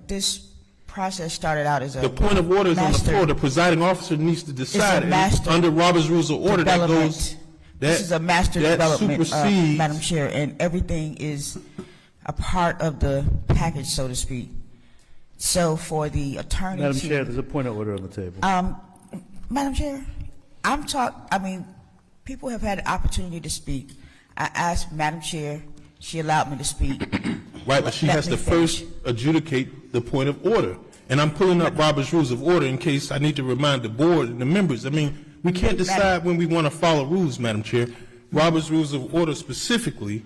this process started out as a. The point of order is on the master- floor. The presiding officer needs to decide. And master under Robert's Rules of Order, that development. goes. This is a master that development, supersedes- Madam Chair, and everything is a part of the package, so to speak. So for the attorney Madam to. Chair, there's a point of order on the table. Madam Chair, people have had an opportunity to speak. I asked Madam Chair, she allowed me to speak. Right, but she Let has me to first finish. adjudicate the point of order. And I'm pulling up Robert's Rules of Order in case I need to remind the board and the members. I mean, we can't decide when we want to follow rules, Madam Chair. Robert's Rules of Order specifically,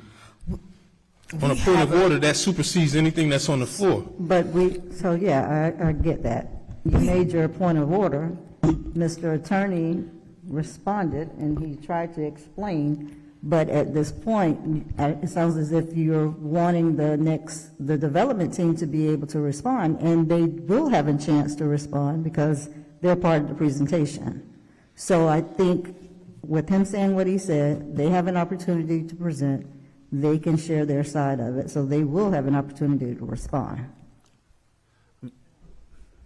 on a point of order, that supersedes anything that's on the floor. but I get that. You made your point of order. Mr. Attorney responded, and he tried to explain, but at this point, it sounds as if you're wanting the development team to be able to respond, and they will have a chance to respond because they're part of the presentation. So I think with him saying what he said, they have an opportunity to present, they can share their side of it, so they will have an opportunity to respond.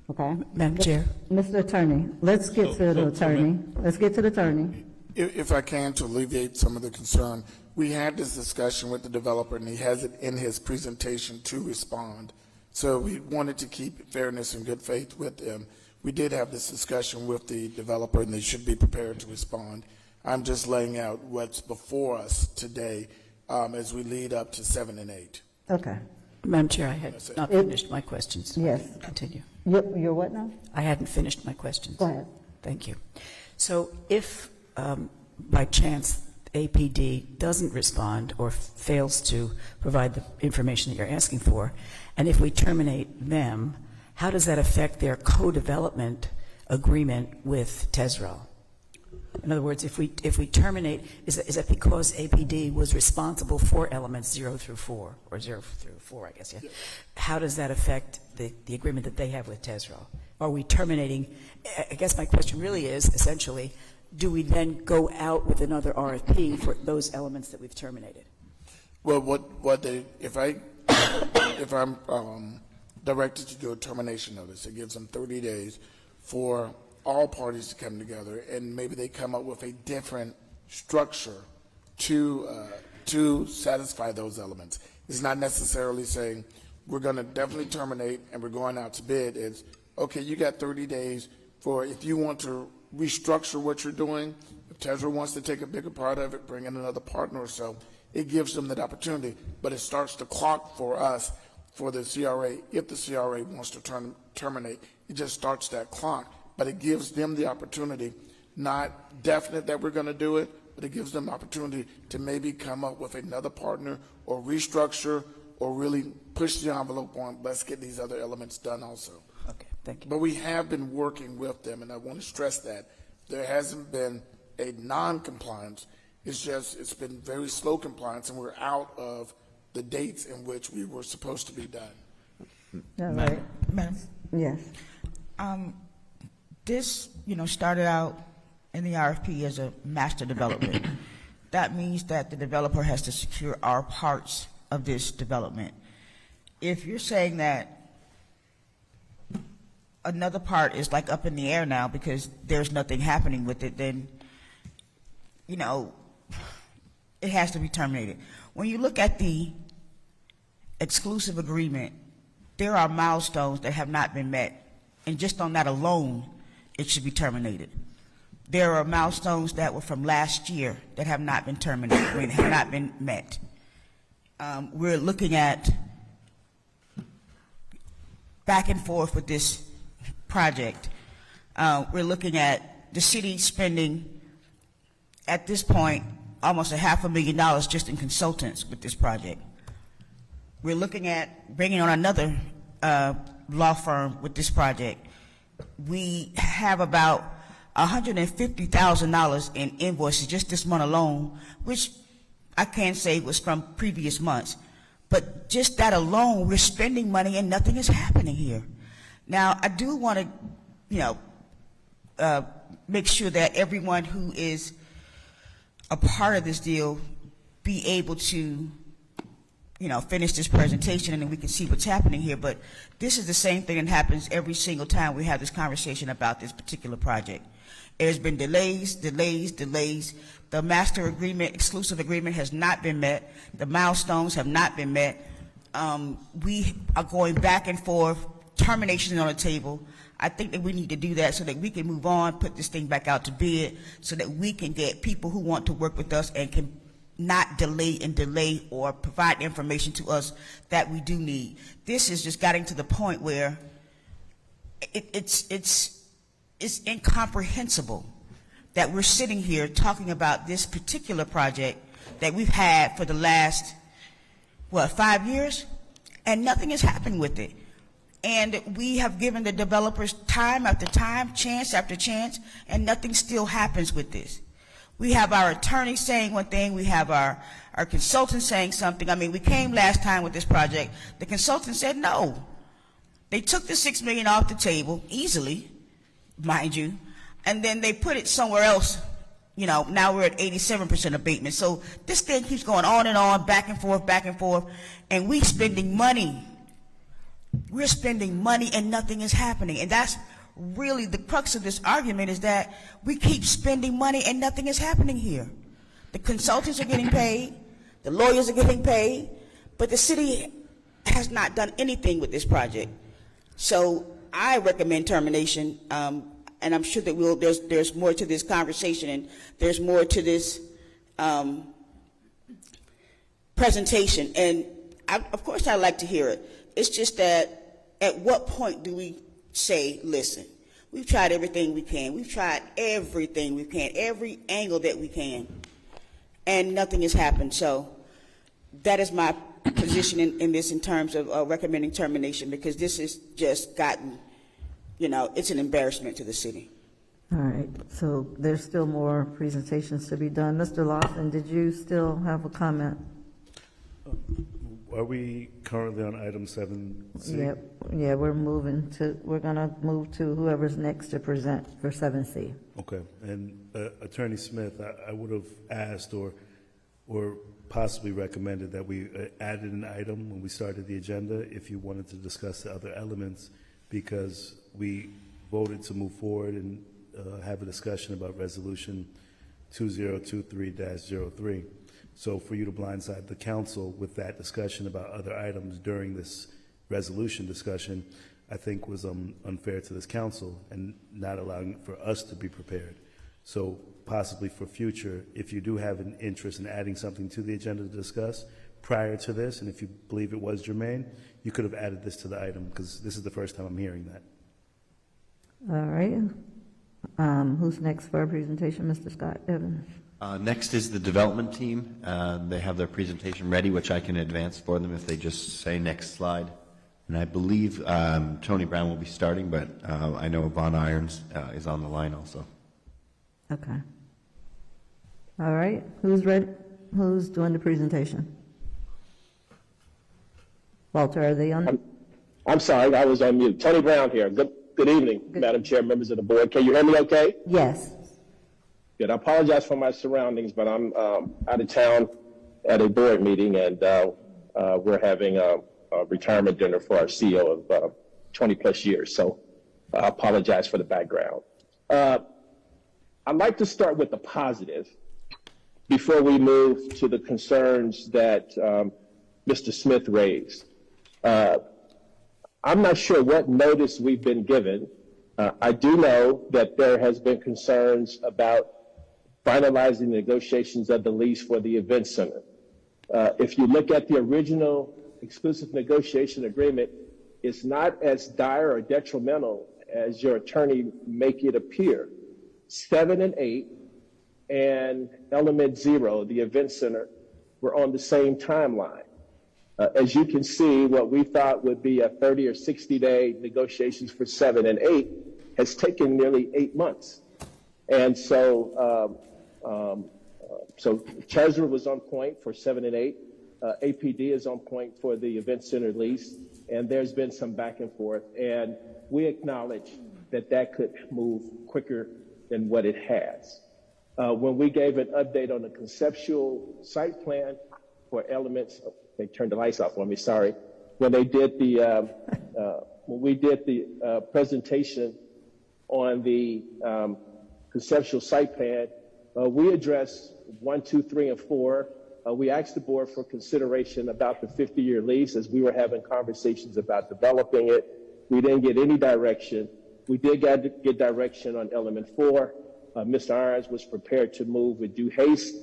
Okay? Madam Chair. Mr. Attorney, let's get to the attorney. Let's get to the attorney. If I can, to alleviate some of the concern, we had this discussion with the developer, and he has it in his presentation to respond. So we wanted to keep fairness and good faith with them. We did have this discussion with the developer, and they should be prepared to respond. I'm just laying out what's before us today as we lead up to 7 and 8. Okay. Madam Chair, I had not finished my questions. Yes. Continue. You're what now? I hadn't finished my questions. Go ahead. Thank you. So if, by chance, APD doesn't respond or fails to provide the information that you're asking for, and if we terminate them, how does that affect their co-development agreement with Tezrel? In other words, if we terminate, is that because APD was responsible for elements 0 through 4, or 0 through 4, I guess, yeah? How does that affect the agreement that they have with Tezrel? Are we terminating? I guess my question really is, essentially, do we then go out with another RFP for those elements that we've terminated? Well, if I'm directed to do a termination notice, it gives them 30 days for all parties to come together, and maybe they come up with a different structure to satisfy those elements. It's not necessarily saying we're going to definitely terminate and we're going out to bid. It's, okay, you got 30 days for if you want to restructure what you're doing. If Tezrel wants to take a bigger part of it, bring in another partner or so, it gives them that opportunity. But it starts the clock for us for the CRA. If the CRA wants to terminate, it just starts that clock, but it gives them the opportunity, not definite that we're going to do it, but it gives them opportunity to maybe come up with another partner or restructure or really push the envelope on, let's get these other elements done also. Okay, thank you. But we have been working with them, and I want to stress that. There hasn't been a non-compliance. It's just, it's been very slow compliance, and we're out of the dates in which we were supposed to be done. All right, Madam, yes. this, started out in the RFP as a master development. That means that the developer has to secure our parts of this development. If you're saying that another part is like up in the air now because there's nothing happening with it, then, it has to be terminated. When you look at the exclusive agreement, there are milestones that have not been met, and just on that alone, it should be terminated. There are milestones that were from last year that have not been terminated, have not been met. We're looking at back and forth with this project. We're looking at the city spending, at this point, almost $500,000 just in consultants with this project. We're looking at bringing on another law firm with this project. We have about $150,000 in invoices just this month alone, which I can't say was from previous months. But just that alone, we're spending money and nothing is happening here. Now, I do want to make sure that everyone who is a part of this deal be able to, finish this presentation and then we can see what's happening here. But this is the same thing that happens every single time we have this conversation about this particular project. There's been delays. The master agreement, exclusive agreement has not been met. The milestones have not been met. We are going back and forth, termination on the table. I think that we need to do that so that we can move on, put this thing back out to bid, so that we can get people who want to work with us and can not delay or provide information to us that we do need. This is just getting to the point where it's incomprehensible that we're sitting here talking about this particular project that we've had for the last, 5 years, and nothing has happened with it. And we have given the developers time after time, chance after chance, and nothing still happens with this. We have our attorney saying one thing, we have our consultant saying something. I mean, we came last time with this project, the consultant said no. They took the $6 million off the table, easily, mind you, and then they put it somewhere else. Now we're at 87% abatement. So this thing keeps going on and on, back and forth, and we're spending money. We're spending money and nothing is happening. And that's really the crux of this argument, is that we keep spending money and nothing is happening here. The consultants are getting paid, the lawyers are getting paid, but the city has not done anything with this project. So I recommend termination, and I'm sure that there's more to this conversation and there's more to this presentation. And of course I'd like to hear it. It's just that at what point do we say, listen, we've tried everything we can. We've tried everything we can, every angle that we can, and nothing has happened. So that is my position in this, in terms of recommending termination, because this has just gotten, it's an embarrassment to the city. All right, so there's still more presentations to be done. Mr. Lawson, did you still have a comment? Are we currently on item 7C? Yeah, we're gonna move to whoever's next to present for 7C. Okay, and Attorney Smith, I would have asked or possibly recommended that we added an item when we started the agenda if you wanted to discuss the other elements, because we voted to move forward and have a discussion about Resolution 2023-03. So for you to blindside the council with that discussion about other items during this resolution discussion, I think was unfair to this council and not allowing for us to be prepared. So possibly for future, if you do have an interest in adding something to the agenda to discuss, prior to this, and if you believe it was germane, you could have added this to the item, because this is the first time I'm hearing that. All right. Who's next for our presentation? Mr. Scott Evans. Next is the development team. They have their presentation ready, which I can advance for them if they just say next slide. And I believe Tony Brown will be starting, but I know Von Irons is on the line also. Okay. All right. Who's ready? Who's doing the presentation? Walter, are they on? I'm sorry, I was on mute. Tony Brown here. Good evening, Madam Chair, members of the board. Can you hear me okay? Yes. Good. I apologize for my surroundings, but I'm out of town at a board meeting, and we're having a retirement dinner for our CEO of 20 plus years. So I apologize for the background. I'd like to start with the positive before we move to the concerns that Mr. Smith raised. I'm not sure what notice we've been given. I do know that there has been concerns about finalizing negotiations of the lease for the event center. If you look at the original exclusive negotiation agreement, it's not as dire or detrimental as your attorney make it appear. 7 and 8 and element 0, the event center, were on the same timeline. As you can see, what we thought would be a 30 or 60-day negotiations for 7 and 8 has taken nearly 8 months. And so Treasurer was on point for 7 and 8. APD is on point for the event center lease, and there's been some back and forth. And we acknowledge that that could move quicker than what it has. When we gave an update on the conceptual site plan for elements, they turned the lights off on me, sorry. When they did the, when we did the presentation on the conceptual site plan, we addressed 1, 2, 3, and 4. We asked the board for consideration about the 50-year lease as we were having conversations about developing it. We didn't get any direction. We did get direction on element 4. Mr. Irons was prepared to move with due haste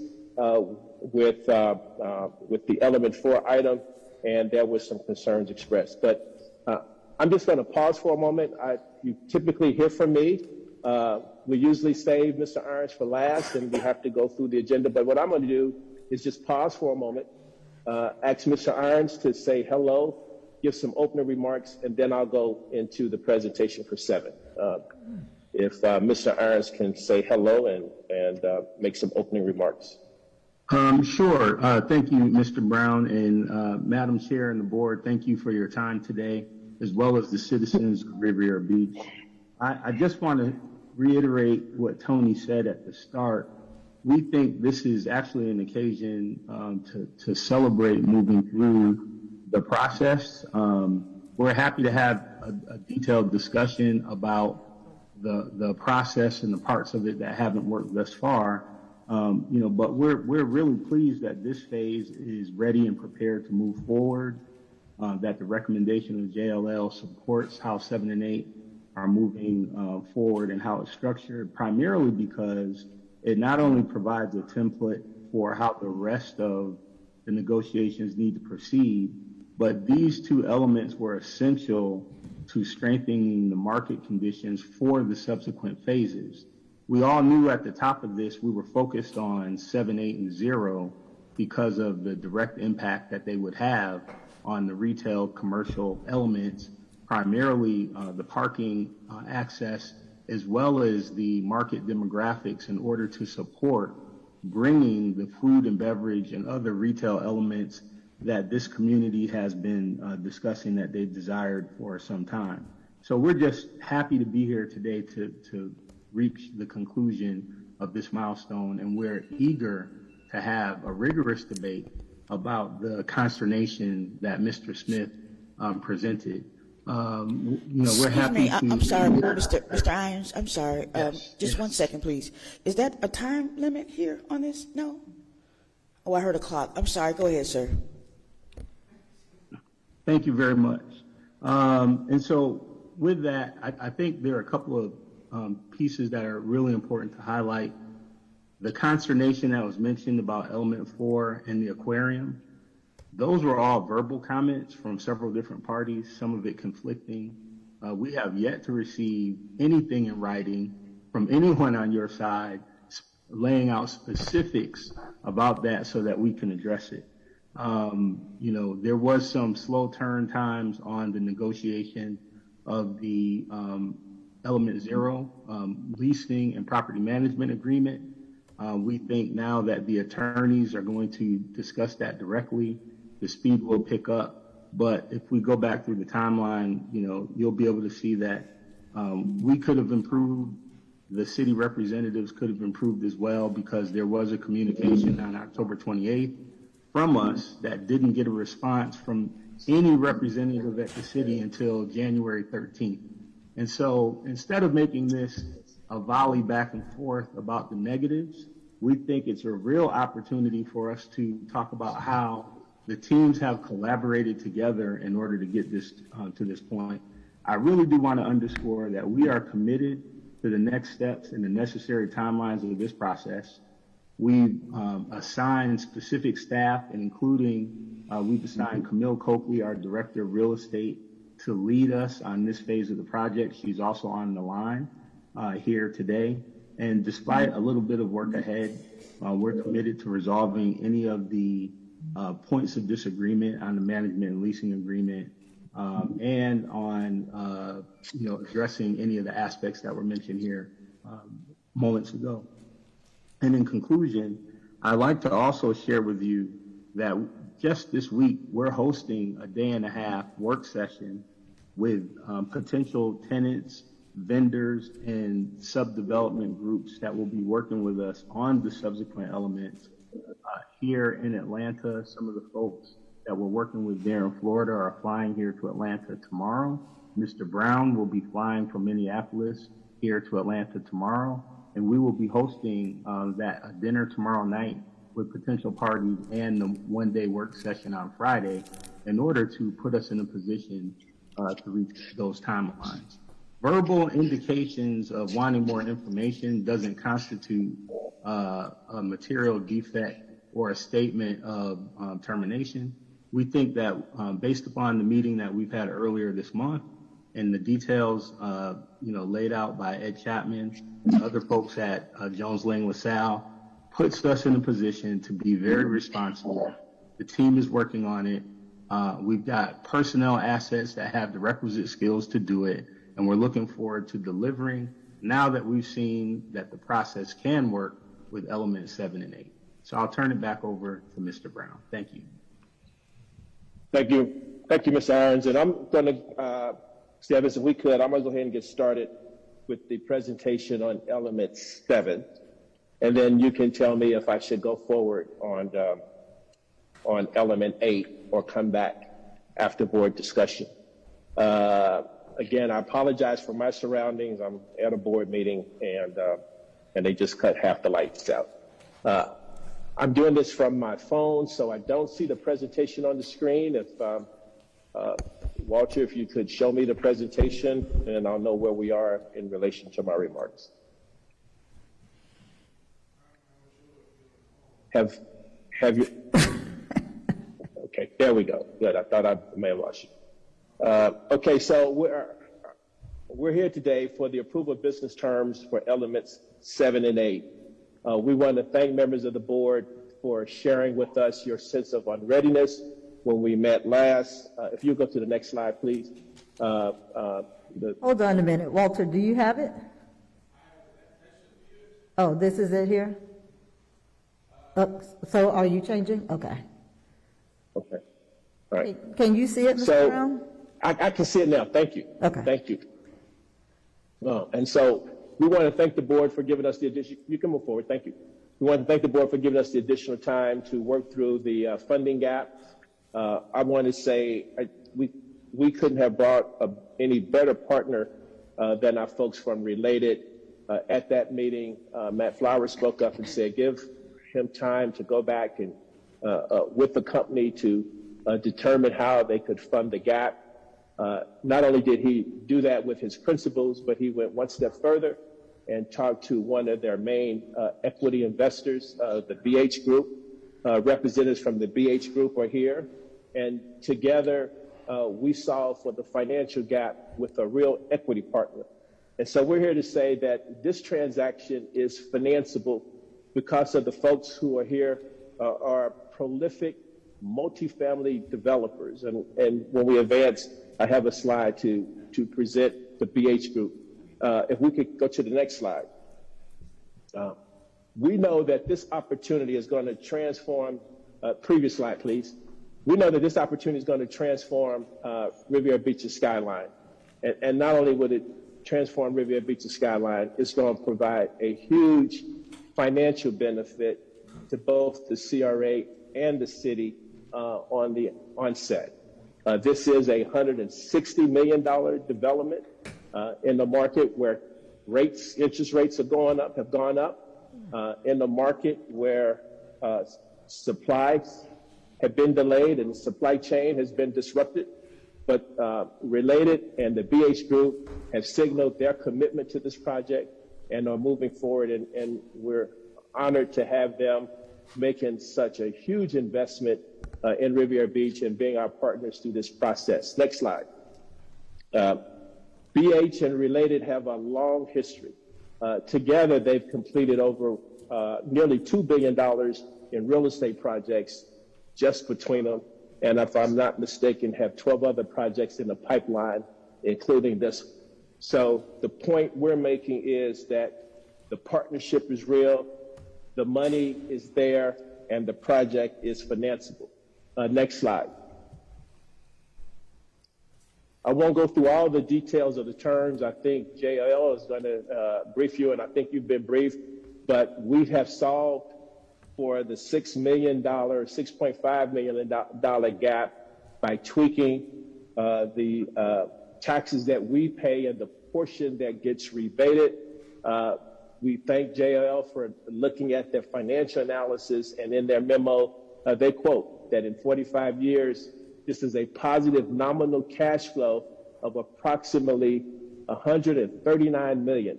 with the element 4 item, and there was some concerns expressed. But I'm just going to pause for a moment. You typically hear from me. We usually save Mr. Irons for last, and we have to go through the agenda. But what I'm going to do is just pause for a moment, ask Mr. Irons to say hello, give some opening remarks, and then I'll go into the presentation for 7. If Mr. Irons can say hello and make some opening remarks. Sure. Thank you, Mr. Brown, and Madam Chair and the board, thank you for your time today, as well as the citizens of Riviera Beach. I just want to reiterate what Tony said at the start. We think this is actually an occasion to celebrate moving through the process. We're happy to have a detailed discussion about the process and the parts of it that haven't worked thus far. But we're really pleased that this phase is ready and prepared to move forward, that the recommendation of JLL supports how 7 and 8 are moving forward and how it's structured, primarily because it not only provides a template for how the rest of the negotiations need to proceed, but these 2 elements were essential to strengthening the market conditions for the subsequent phases. We all knew at the top of this we were focused on 7, 8, and 0 because of the direct impact that they would have on the retail commercial elements, primarily the parking access, as well as the market demographics in order to support bringing the food and beverage and other retail elements that this community has been discussing that they've desired for some time. So we're just happy to be here today to reach the conclusion of this milestone, and we're eager to have a rigorous debate about the consternation that Mr. Smith presented. We're happy to... I'm sorry, Mr. Irons, I'm sorry. Yes, just 1 second, please. Is that a time limit here on this? No? Oh, I heard a clock. I'm sorry. Go ahead, sir. Thank you very much. And so with that, I think there are a couple of pieces that are really important to highlight. The consternation that was mentioned about element 4 and the aquarium. Those were all verbal comments from several different parties, some of it conflicting. We have yet to receive anything in writing from anyone on your side laying out specifics about that so that we can address it. There was some slow turn times on the negotiation of the Element Zero leasing and property management agreement. We think now that the attorneys are going to discuss that directly, the speed will pick up. But if we go back through the timeline, you'll be able to see that we could have improved. The city representatives could have improved as well, because there was a communication on October 28th from us that didn't get a response from any representative at the city until January 13th. And so instead of making this a volley back and forth about the negatives, we think it's a real opportunity for us to talk about how the teams have collaborated together in order to get this to this point. I really do want to underscore that we are committed to the next steps and the necessary timelines of this process. We've assigned specific staff, and including we've assigned Camille Coakley, our Director of Real Estate, to lead us on this phase of the project. She's also on the line here today. And despite a little bit of work ahead, we're committed to resolving any of the points of disagreement on the management and leasing agreement, and on addressing any of the aspects that were mentioned here moments ago. And in conclusion, I'd like to also share with you that just this week we're hosting a day-and-a-half work session with potential tenants, vendors, and sub-development groups that will be working with us on the subsequent elements here in Atlanta. Some of the folks that we're working with there in Florida are flying here to Atlanta tomorrow. Mr. Brown will be flying from Minneapolis here to Atlanta tomorrow, and we will be hosting a dinner tomorrow night with potential parties and the one-day work session on Friday in order to put us in a position to reach those timelines. Verbal indications of wanting more information doesn't constitute a material defect or a statement of termination. We think that based upon the meeting that we've had earlier this month and the details laid out by Ed Chapman and other folks at Jones Lang LaSalle, puts us in a position to be very responsible. The team is working on it. We've got personnel assets that have the requisite skills to do it, and we're looking forward to delivering now that we've seen that the process can work with elements 7 and 8. So I'll turn it back over to Mr. Brown. Thank you. Thank you. Thank you, Mr. Irons. And I'm going to, Mr. Evans, if we could, I'm going to go ahead and get started with the presentation on element 7. And then you can tell me if I should go forward on element 8 or come back after board discussion. Again, I apologize for my surroundings. I'm at a board meeting and they just cut half the lights out. I'm doing this from my phone, so I don't see the presentation on the screen. If Walter, if you could show me the presentation, and I'll know where we are in relation to my remarks. Have you? Okay, there we go. Good. I thought I may have lost you. Okay, so we're here today for the approval of business terms for elements 7 and 8. We want to thank members of the board for sharing with us your sense of unreadiness when we met last. If you go to the next slide, please. Hold on a minute. Walter, do you have it? Oh, this is it here? So are you changing? Okay. Okay. All right. Can you see it, Mr. Brown? I can see it now. Thank you. Okay. Thank you. And so we want to thank the board for giving us the addition. You can move forward. Thank you. We want to thank the board for giving us the additional time to work through the funding gap. I want to say we couldn't have brought any better partner than our folks from Related. At that meeting, Matt Flowers spoke up and said, give him time to go back and with the company to determine how they could fund the gap. Not only did he do that with his principals, but he went one step further and talked to one of their main equity investors, the BH Group. Representatives from the BH Group are here. And together, we solve for the financial gap with a real equity partner. And so we're here to say that this transaction is financeable because of the folks who are here are prolific multifamily developers. And when we advance, I have a slide to present the BH Group. If we could go to the next slide. We know that this opportunity is going to transform, previous slide, please. We know that this opportunity is going to transform Riviera Beach's skyline. And not only would it transform Riviera Beach's skyline, it's going to provide a huge financial benefit to both the CRA and the city on the onset. This is a $160 million development in the market where interest rates have gone up, in the market where supplies have been delayed and the supply chain has been disrupted. But Related and the BH Group have signaled their commitment to this project and are moving forward, and we're honored to have them making such a huge investment in Riviera Beach and being our partners through this process. Next slide. BH and Related have a long history. Together, they've completed over nearly $2 billion in real estate projects just between them. And if I'm not mistaken, have 12 other projects in the pipeline, including this. So the point we're making is that the partnership is real, the money is there, and the project is financeable. Next slide. I won't go through all the details of the terms. I think JL is going to brief you, and I think you've been briefed. But we have solved for the $6.5 million gap by tweaking the taxes that we pay and the portion that gets rebated. We thank JL for looking at their financial analysis, and in their memo, they quote that in 45 years, this is a positive nominal cash flow of approximately $139 million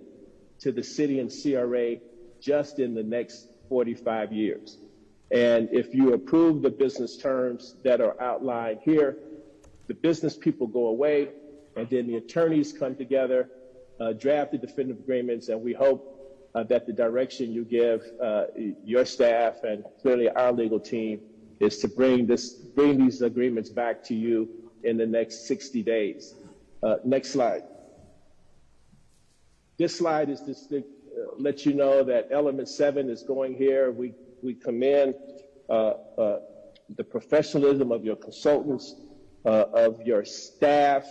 to the city and CRA just in the next 45 years. And if you approve the business terms that are outlined here, the business people go away, and then the attorneys come together, draft the definitive agreements, and we hope that the direction you give your staff and clearly our legal team is to bring these agreements back to you in the next 60 days. Next slide. This slide is just to let you know that element 7 is going here. We commend the professionalism of your consultants, of your staff,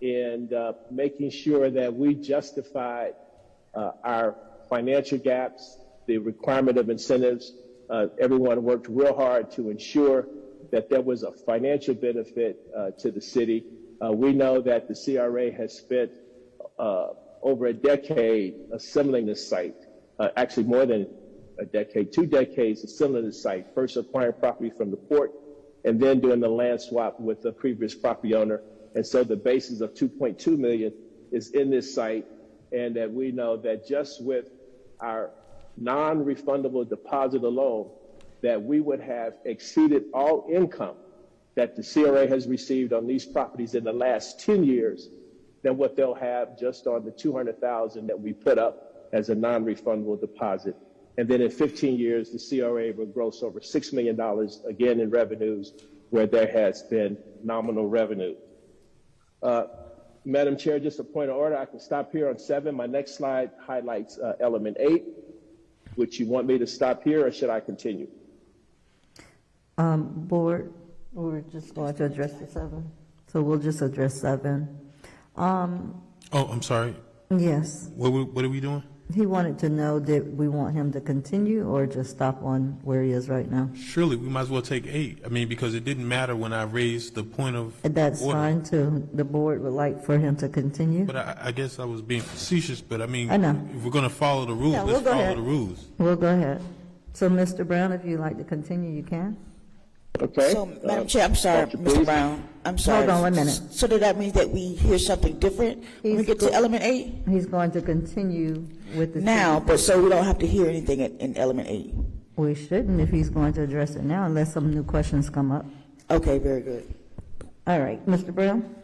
and making sure that we justified our financial gaps, the requirement of incentives. Everyone worked real hard to ensure that there was a financial benefit to the city. We know that the CRA has spent over a decade assembling this site, actually more than a decade, 2 decades assembling the site, first acquiring property from the port and then doing the land swap with the previous property owner. And so the basis of $2.2 million is in this site, and that we know that just with our non-refundable deposit alone, that we would have exceeded all income that the CRA has received on these properties in the last 10 years than what they'll have just on the $200,000 that we put up as a non-refundable deposit. And then in 15 years, the CRA will gross over $6 million, again in revenues, where there has been nominal revenue. Madam Chair, just a point of order. I can stop here on 7. My next slide highlights element 8. Would you want me to stop here, or should I continue? Board, we're just going to address the 7. So we'll just address 7. I'm sorry. Yes. What are we doing? He wanted to know that we want him to continue or just stop on where he is right now. Surely, we might as well take 8. I mean, because it didn't matter when I raised the point of That's order. fine too. The board would like for him to continue. But I guess I was being facetious, but I mean, I know. if we're going to follow the rules, Yeah, let's we'll go follow ahead. the rules. We'll go ahead. So, Mr. Brown, if you'd like to continue, you can. Okay. So, Madam Chair, I'm sorry, Dr. Mr. Please. Brown, I'm sorry. Hold on 1 minute. So that means that we hear something different when we He's get to go- element 8? He's going to continue with the. Now, but so we don't have to hear anything in element 8? We shouldn't if he's going to address it now unless some new questions come up. Okay, very good. All right, Mr. Brown?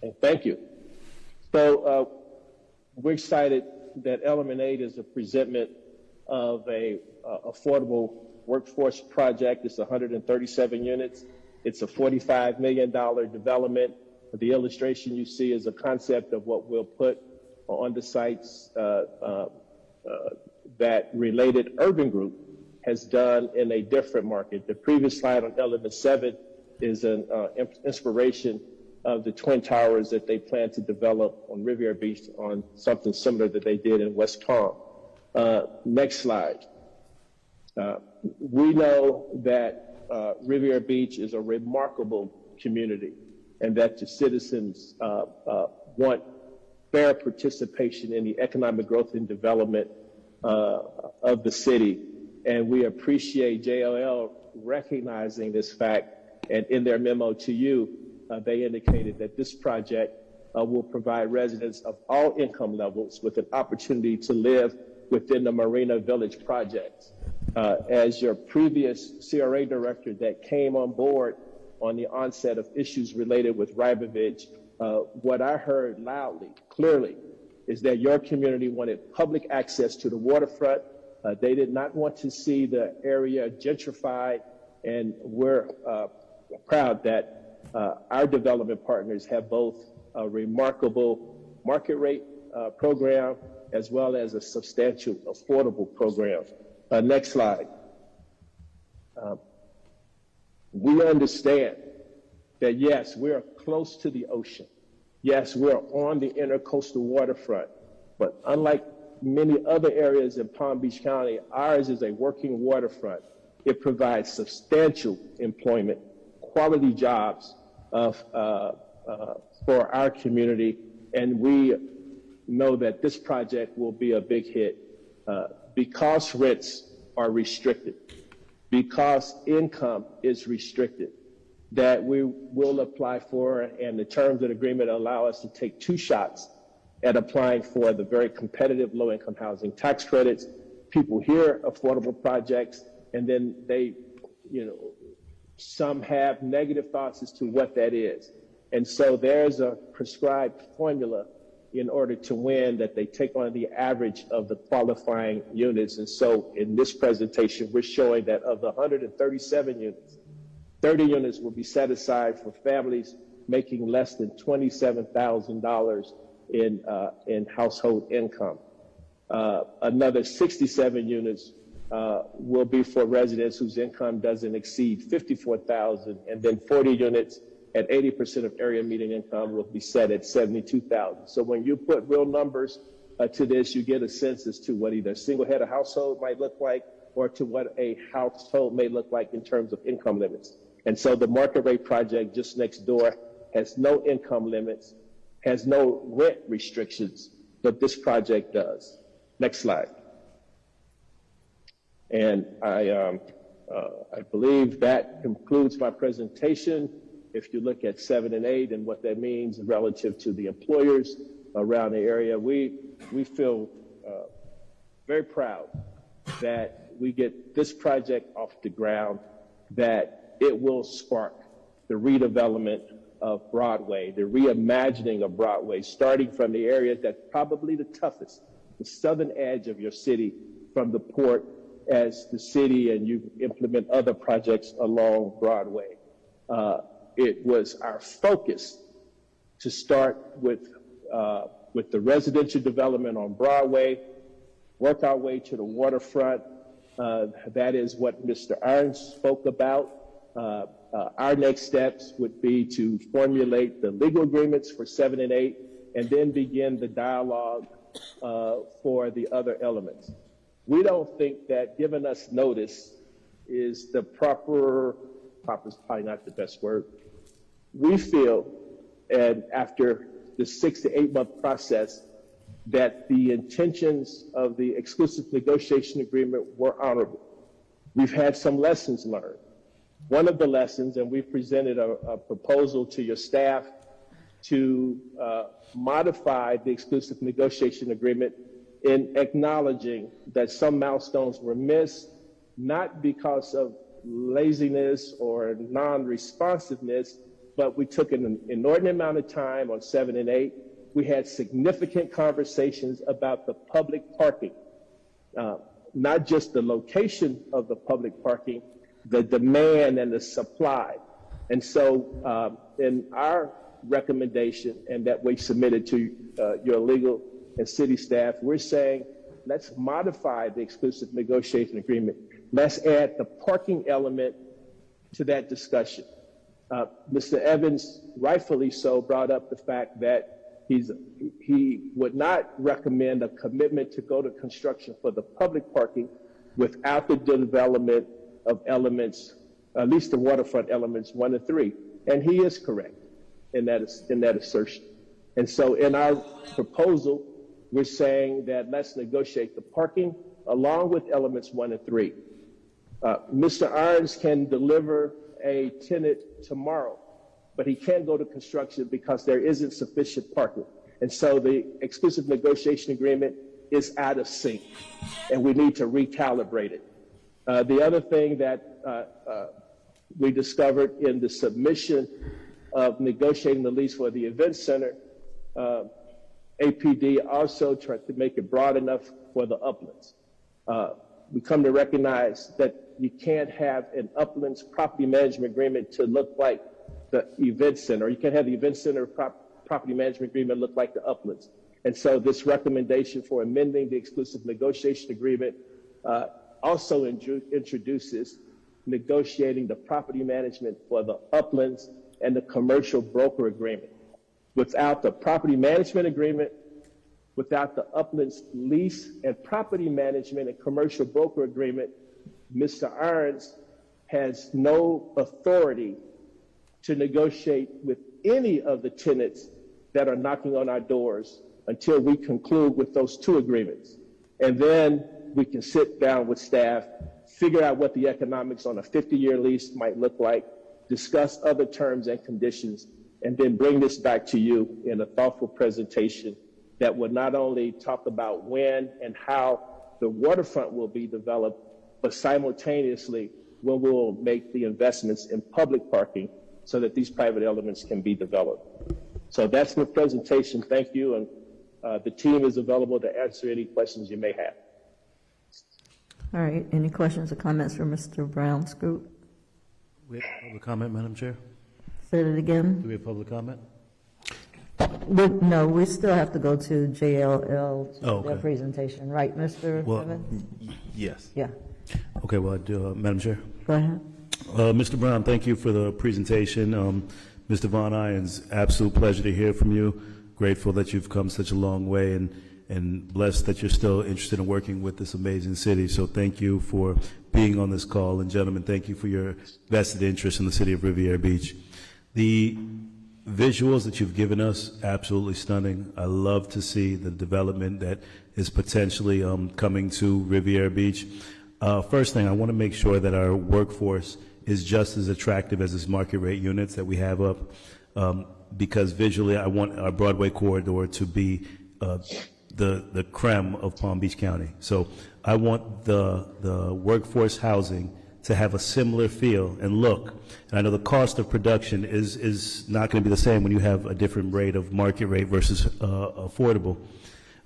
And thank you. So we're excited that Element 8 is a presentment of a affordable workforce project. It's 137 units. It's a $45 million development. The illustration you see is a concept of what we'll put on the sites that Related Urban Group has done in a different market. The previous slide on Element 7 is an inspiration of the Twin Towers that they plan to develop on Riviera Beach on something similar that they did in West Palm. Next slide. We know that Riviera Beach is a remarkable community and that the citizens want fair participation in the economic growth and development of the city. And we appreciate JLL recognizing this fact, and in their memo to you, they indicated that this project will provide residents of all income levels with an opportunity to live within the Marina Village project. As your previous CRA director that came on board on the onset of issues related with Rybovich, what I heard loudly, clearly, is that your community wanted public access to the waterfront. They did not want to see the area gentrified, and we're proud that our development partners have both a remarkable market rate program as well as a substantial affordable program. Next slide. We understand that, yes, we're close to the ocean. Yes, we're on the intercoastal waterfront, but unlike many other areas in Palm Beach County, ours is a working waterfront. It provides substantial employment, quality jobs for our community, and we know that this project will be a big hit because rents are restricted, because income is restricted, that we will apply for, and the terms of the agreement allow us to take 2 shots at applying for the very competitive low-income housing tax credits. People hear affordable projects, and then they, some have negative thoughts as to what that is. And so there's a prescribed formula in order to win that they take on the average of the qualifying units. And so in this presentation, we're showing that of the 137 units, 30 units will be set aside for families making less than $27,000 in household income. Another 67 units will be for residents whose income doesn't exceed $54,000, and then 40 units at 80% of area median income will be set at $72,000. So when you put real numbers to this, you get a sense as to what either a single-head household might look like or to what a household may look like in terms of income limits. And so the market rate project just next door has no income limits, has no rent restrictions, but this project does. Next slide. And I believe that concludes my presentation. If you look at 7 and 8 and what that means relative to the employers around the area, we feel very proud that we get this project off the ground, that it will spark the redevelopment of Broadway, the reimagining of Broadway, starting from the area that's probably the toughest, the southern edge of your city, from the port as the city, and you implement other projects along Broadway. It was our focus to start with the residential development on Broadway, work our way to the waterfront. That is what Mr. Irons spoke about. Our next steps would be to formulate the legal agreements for 7 and 8, and then begin the dialogue for the other elements. We don't think that giving us notice is the proper is probably not the best word. We feel, and after the 6 to 8 month process, that the intentions of the exclusive negotiation agreement were honorable. We've had some lessons learned. One of the lessons, and we presented a proposal to your staff to modify the exclusive negotiation agreement in acknowledging that some milestones were missed, not because of laziness or non-responsiveness, but we took an inordinate amount of time on 7 and 8. We had significant conversations about the public parking, not just the location of the public parking, the demand and the supply. And so in our recommendation, and that we submitted to your legal and city staff, we're saying, let's modify the exclusive negotiation agreement. Let's add the parking element to that discussion. Mr. Evans, rightfully so, brought up the fact that he would not recommend a commitment to go to construction for the public parking without the development of elements, at least the waterfront elements 1 and 3. And he is correct in that assertion. And so in our proposal, we're saying that let's negotiate the parking along with elements 1 and 3. Mr. Irons can deliver a tenant tomorrow, but he can't go to construction because there isn't sufficient parking. And so the exclusive negotiation agreement is out of sync, and we need to recalibrate it. The other thing that we discovered in the submission of negotiating the lease for the event center, APD also tried to make it broad enough for the uplands. We come to recognize that you can't have an uplands property management agreement to look like the event center. You can't have the event center property management agreement look like the uplands. And so this recommendation for amending the exclusive negotiation agreement also introduces negotiating the property management for the uplands and the commercial broker agreement. Without the property management agreement, without the uplands lease and property management and commercial broker agreement, Mr. Irons has no authority to negotiate with any of the tenants that are knocking on our doors until we conclude with those 2 agreements. And then we can sit down with staff, figure out what the economics on a 50-year lease might look like, discuss other terms and conditions, and then bring this back to you in a thoughtful presentation that will not only talk about when and how the waterfront will be developed, but simultaneously when we will make the investments in public parking so that these private elements can be developed. So that's the presentation. Thank you. And the team is available to answer any questions you may have. All right, any questions or comments from Mr. Brown's group? We have public comment, Madam Chair? Say it again. Do we have public comment? No, we still have to go to JLL, Oh, their okay. presentation, right, Mr. Well, Evans? Yes. Yeah, Okay, well, I do, Madam Chair. go ahead. Mr. Brown, thank you for the presentation. Mr. Von Irons, absolute pleasure to hear from you. Grateful that you've come such a long way and blessed that you're still interested in working with this amazing city. So thank you for being on this call. And gentlemen, thank you for your vested interest in the city of Riviera Beach. The visuals that you've given us, absolutely stunning. I love to see the development that is potentially coming to Riviera Beach. First thing, I want to make sure that our workforce is just as attractive as this market rate units that we have up, because visually I want our Broadway corridor to be the creme of Palm Beach County. So I want the workforce housing to have a similar feel and look. And I know the cost of production is not going to be the same when you have a different rate of market rate versus affordable.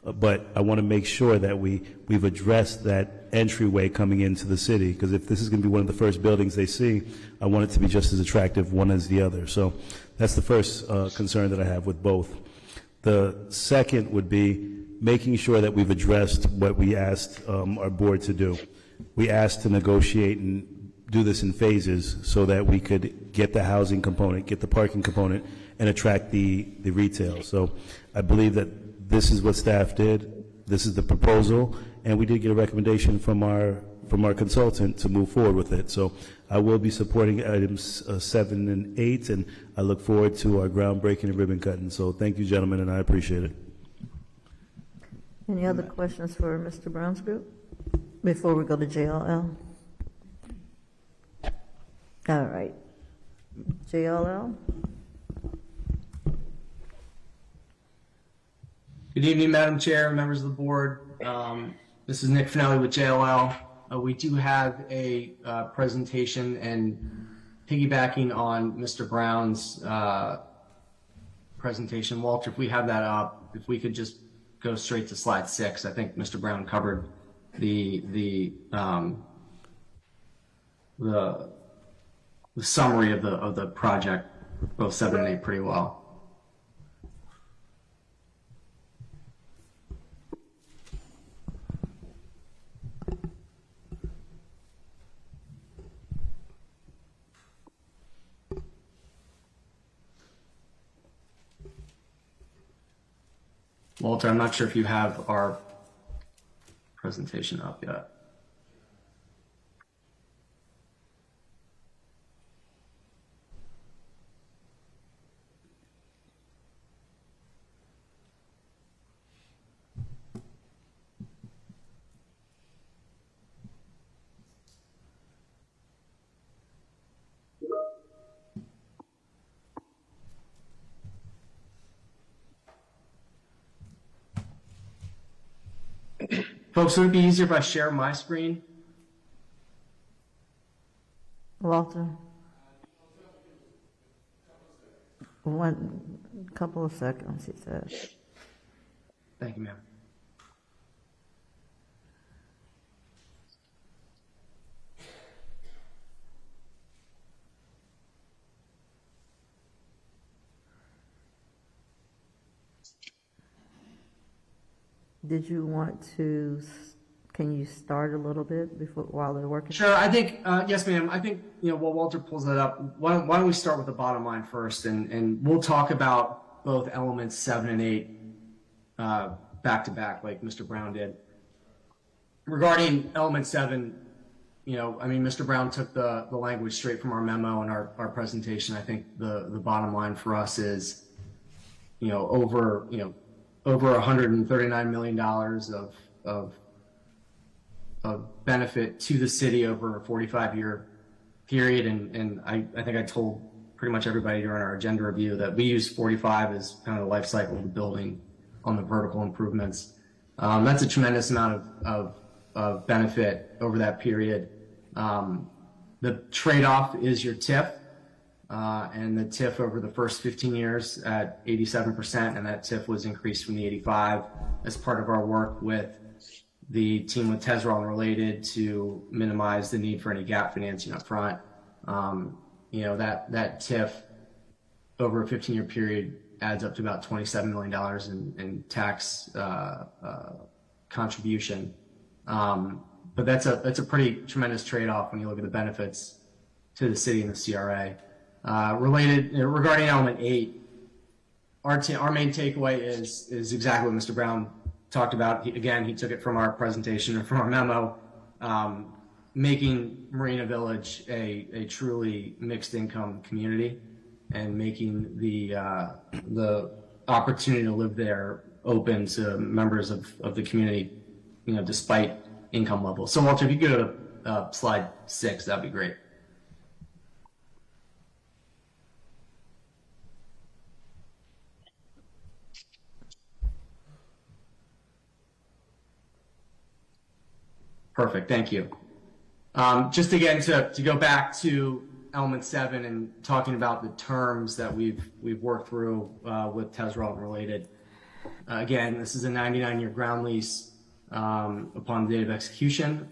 But I want to make sure that we've addressed that entryway coming into the city, because if this is going to be one of the first buildings they see, I want it to be just as attractive one as the other. So that's the first concern that I have with both. The second would be making sure that we've addressed what we asked our board to do. We asked to negotiate and do this in phases so that we could get the housing component, get the parking component, and attract the retail. So I believe that this is what staff did. This is the proposal, and we did get a recommendation from our consultant to move forward with it. So I will be supporting items 7 and 8, and I look forward to our groundbreaking and ribbon cutting. So thank you, gentlemen, and I appreciate it. Any other questions for Mr. Brown's group before we go to JLL? All right. JLL? Good evening, Madam Chair, members of the board. This is Nick Finelli with JLL. we do have a presentation, and piggybacking on Mr. Brown's presentation, Walter, if we have that up, if we could just go straight to slide 6. I think Mr. Brown covered the summary of the project, both 7 and 8, pretty well. Walter, I'm not sure if you have our presentation up yet. Folks, would it be easier if I share my screen? Walter? One couple of seconds, he says. Thank you, ma'am. Did you want to, can you start a little bit before, while they're working? Sure, I think, yes, ma'am. I think, while Walter pulls that up, why don't we start with the bottom line first, and we'll talk about both elements 7 and 8 back to back, like Mr. Brown did. Regarding element 7, Mr. Brown took the language straight from our memo and our presentation. I think the bottom line for us is, over $139 million of benefit to the city over a 45-year period. And I think I told pretty much everybody during our agenda review that we use 45 as kind of the life cycle of the building on the vertical improvements. That's a tremendous amount of benefit over that period. The trade-off is your TIF. And the TIF over the first 15 years at 87%, and that TIF was increased from the 85 as part of our work with the team with Tesral and Related to minimize the need for any gap financing up front. That TIF over a 15-year period adds up to about $27 million in tax contribution. But that's a pretty tremendous trade-off when you look at the benefits to the city and the CRA. Regarding element 8, our main takeaway is exactly what Mr. Brown talked about. He took it from our presentation or from our memo, making Marina Village a truly mixed income community and making the opportunity to live there open to members of the community, despite income levels. So Walter, if you go to slide 6, that'd be great. Perfect, thank you. Just again to go back to element 7 and talking about the terms that we've worked through with Tesral and Related. Again, this is a 99-year ground lease upon the date of execution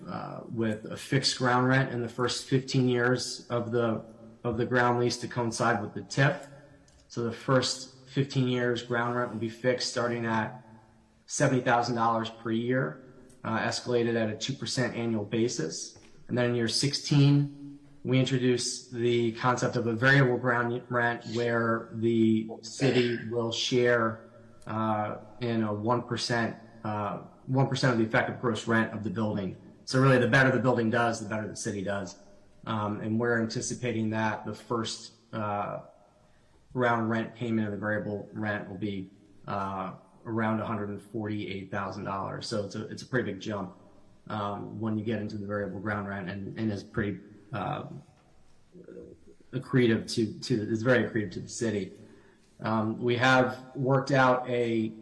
with a fixed ground rent in the first 15 years of the ground lease to coincide with the TIF. So the first 15 years ground rent will be fixed starting at $70,000 per year. Escalated at a 2% annual basis. And then in year 16, we introduced the concept of a variable ground rent where the city will share in a 1% of the effective gross rent of the building. So really the better the building does, the better the city does. And we're anticipating that the first round rent payment of the variable rent will be around $148,000. So it's a pretty big jump when you get into the variable ground rent, and is pretty accretive it's very accretive to the city. We have worked out a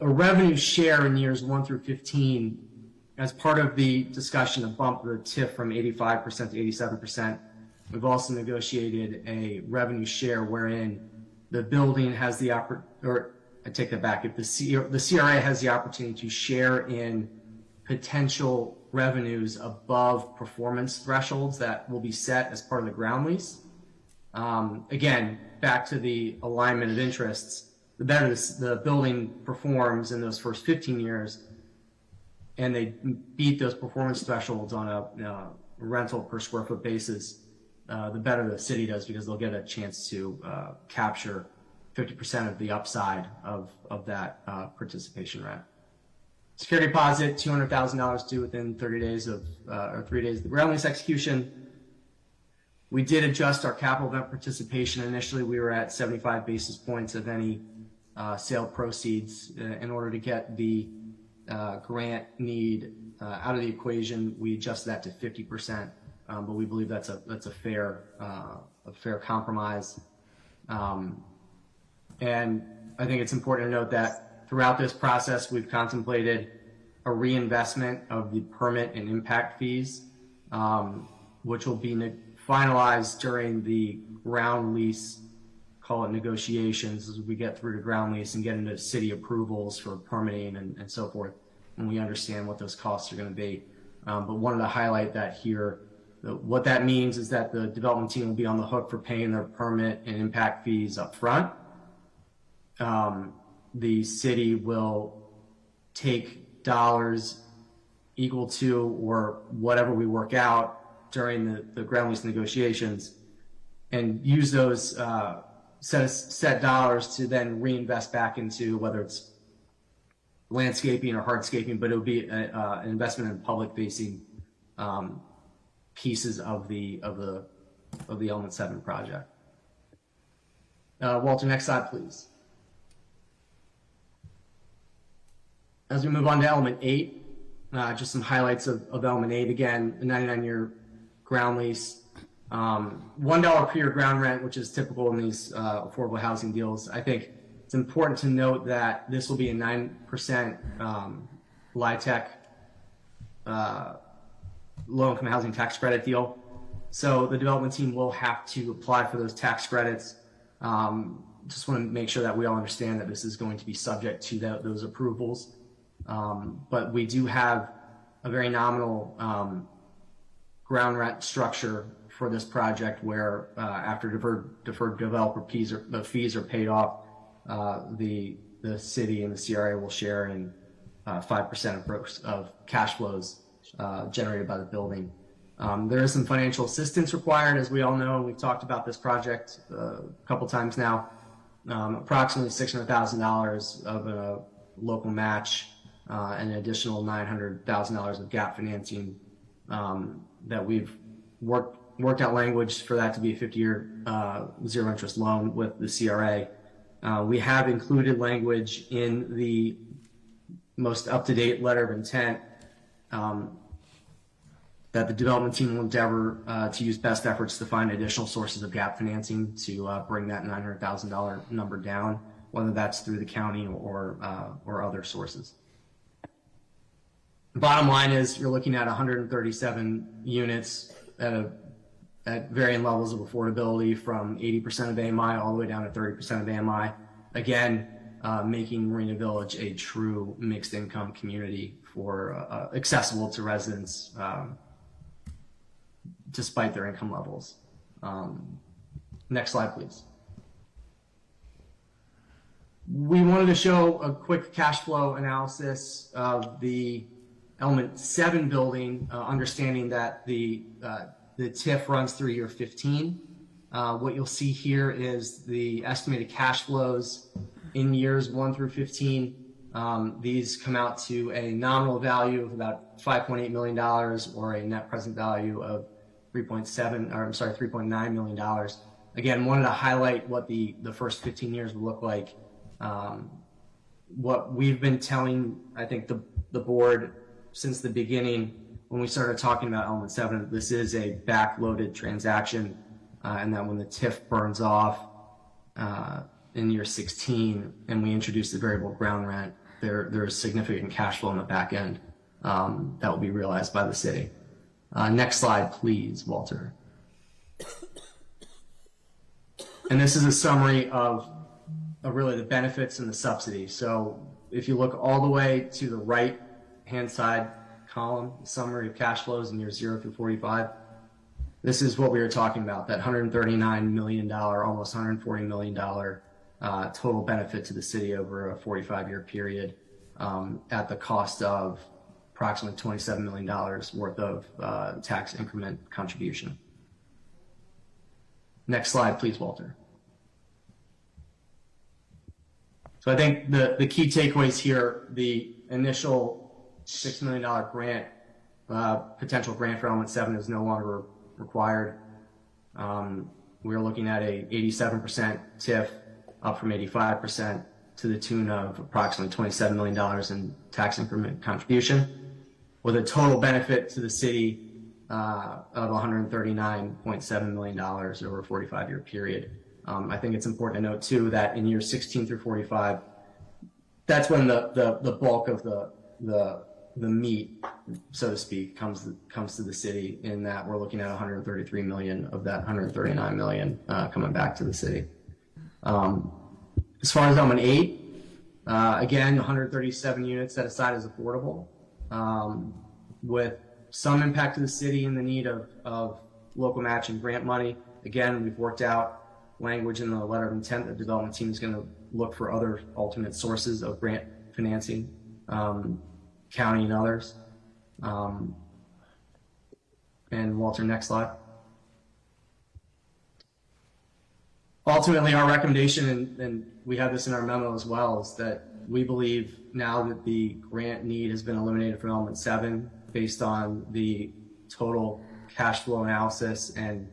revenue share in years 1 through 15 as part of the discussion to bump the TIF from 85% to 87%, we've also negotiated a revenue share wherein the building has the or I take that back. If the CRA has the opportunity to share in potential revenues above performance thresholds that will be set as part of the ground lease. Again, back to the alignment of interests, the better the building performs in those first 15 years, and they beat those performance thresholds on a rental per square foot basis, the better the city does, because they'll get a chance to capture 50% of the upside of that participation rent. Security deposit, $200,000 due within 30 days of, or 3 days of the ground lease execution. We did adjust our capital event participation. Initially, we were at 75 basis points of any sale proceeds. In order to get the grant need out of the equation, we adjusted that to 50%. But we believe that's a fair compromise. And I think it's important to note that throughout this process, we've contemplated a reinvestment of the permit and impact fees, which will be finalized during the ground lease, call it negotiations, as we get through the ground lease and get into city approvals for permitting and so forth, and we understand what those costs are going to be. But wanted to highlight that here. What that means is that the development team will be on the hook for paying their permit and impact fees up front. The city will take dollars equal to or whatever we work out during the ground lease negotiations and use those set dollars to then reinvest back into whether it's landscaping or hardscaping, but it would be an investment in public facing pieces of the Element 7 project. Walter, next slide, please. As we move on to Element 8, just some highlights of Element 8. Again, a 99-year ground lease, $1 per year ground rent, which is typical in these affordable housing deals. I think it's important to note that this will be a 9% LIHTC low-income housing tax credit deal. So the development team will have to apply for those tax credits. Just want to make sure that we all understand that this is going to be subject to those approvals. But we do have a very nominal ground rent structure for this project where after deferred developer fees are paid off, the city and the CRA will share in 5% of cash flows generated by the building. There is some financial assistance required, as we all know. We've talked about this project a couple times now. Approximately $600,000 of a local match and an additional $900,000 of gap financing that we've worked out language for that to be a 50-year zero interest loan with the CRA. We have included language in the most up-to-date letter of intent that the development team will endeavor to use best efforts to find additional sources of gap financing to bring that $900,000 number down, whether that's through the county or other sources. The bottom line is you're looking at 137 units at varying levels of affordability from 80% of AMI all the way down to 30% of AMI. Again, making Marina Village a true mixed income community for accessible to residents despite their income levels. Next slide, please. We wanted to show a quick cash flow analysis of the Element 7 building, understanding that the TIF runs through year 15. What you'll see here is the estimated cash flows in years 1 through 15. These come out to a nominal value of about $5.8 million or a net present value of $3.9 million. Again, wanted to highlight what the first 15 years will look like. What we've been telling, I think, the board since the beginning when we started talking about Element 7, this is a backloaded transaction, and that when the TIF burns off in year 16 and we introduce the variable ground rent, there is significant cash flow on the back end. that will be realized by the city. Next slide, please, Walter. And this is a summary of really the benefits and the subsidy. So if you look all the way to the right-hand side column, summary of cash flows in years 0 through 45, this is what we were talking about, that $139 million, almost $140 million total benefit to the city over a 45-year period at the cost of approximately $27 million worth of tax increment contribution. Next slide, please, Walter. So I think the key takeaways here, the initial $6 million grant, potential grant for Element 7 is no longer required. We're looking at a 87% TIF, up from 85%, to the tune of approximately $27 million in tax increment contribution, with a total benefit to the city of $139.7 million over a 45-year period. I think it's important to note too that in years 16 through 45, that's when the bulk of the meat, so to speak, comes to the city. In that we're looking at 133 million of that 139 million coming back to the city. As far as Element 8, again, 137 units set aside as affordable, with some impact to the city in the need of local match and grant money. Again, we've worked out language in the letter of intent. The development team is going to look for other alternate sources of grant financing, county and others. And Walter, next slide. Ultimately, our recommendation, and we have this in our memo as well, is that we believe now that the grant need has been eliminated from Element 7 based on the total cash flow analysis and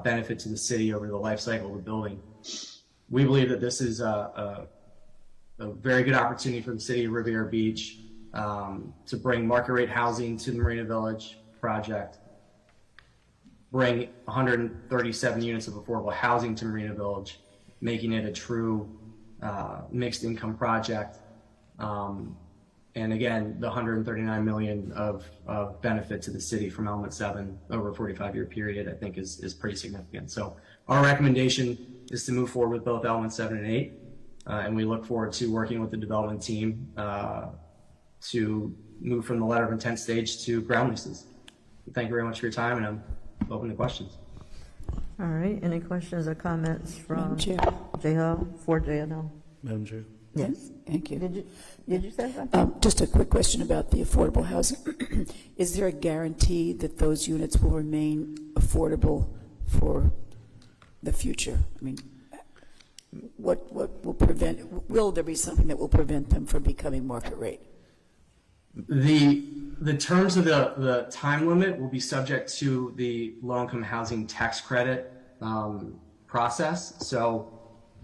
benefit to the city over the life cycle of the building. We believe that this is a very good opportunity for the city of Riviera Beach to bring market rate housing to the Marina Village project, bring 137 units of affordable housing to Marina Village, making it a true mixed income project. And again, the 139 million of benefit to the city from Element 7 over a 45-year period, I think is pretty significant. So our recommendation is to move forward with both Element 7 and 8. And we look forward to working with the development team to move from the letter of intent stage to ground leases. Thank you very much for your time, and I'm open to questions. All right, any questions or comments from Madam Chair. JL, for JNL? Madam Chair. Yes, thank you. Did you say something? Just a quick question about the affordable housing. Is there a guarantee that those units will remain affordable for the future? I mean, what will prevent, will there be something that will prevent them from becoming market rate? The terms of the time limit will be subject to the low-income housing tax credit process. So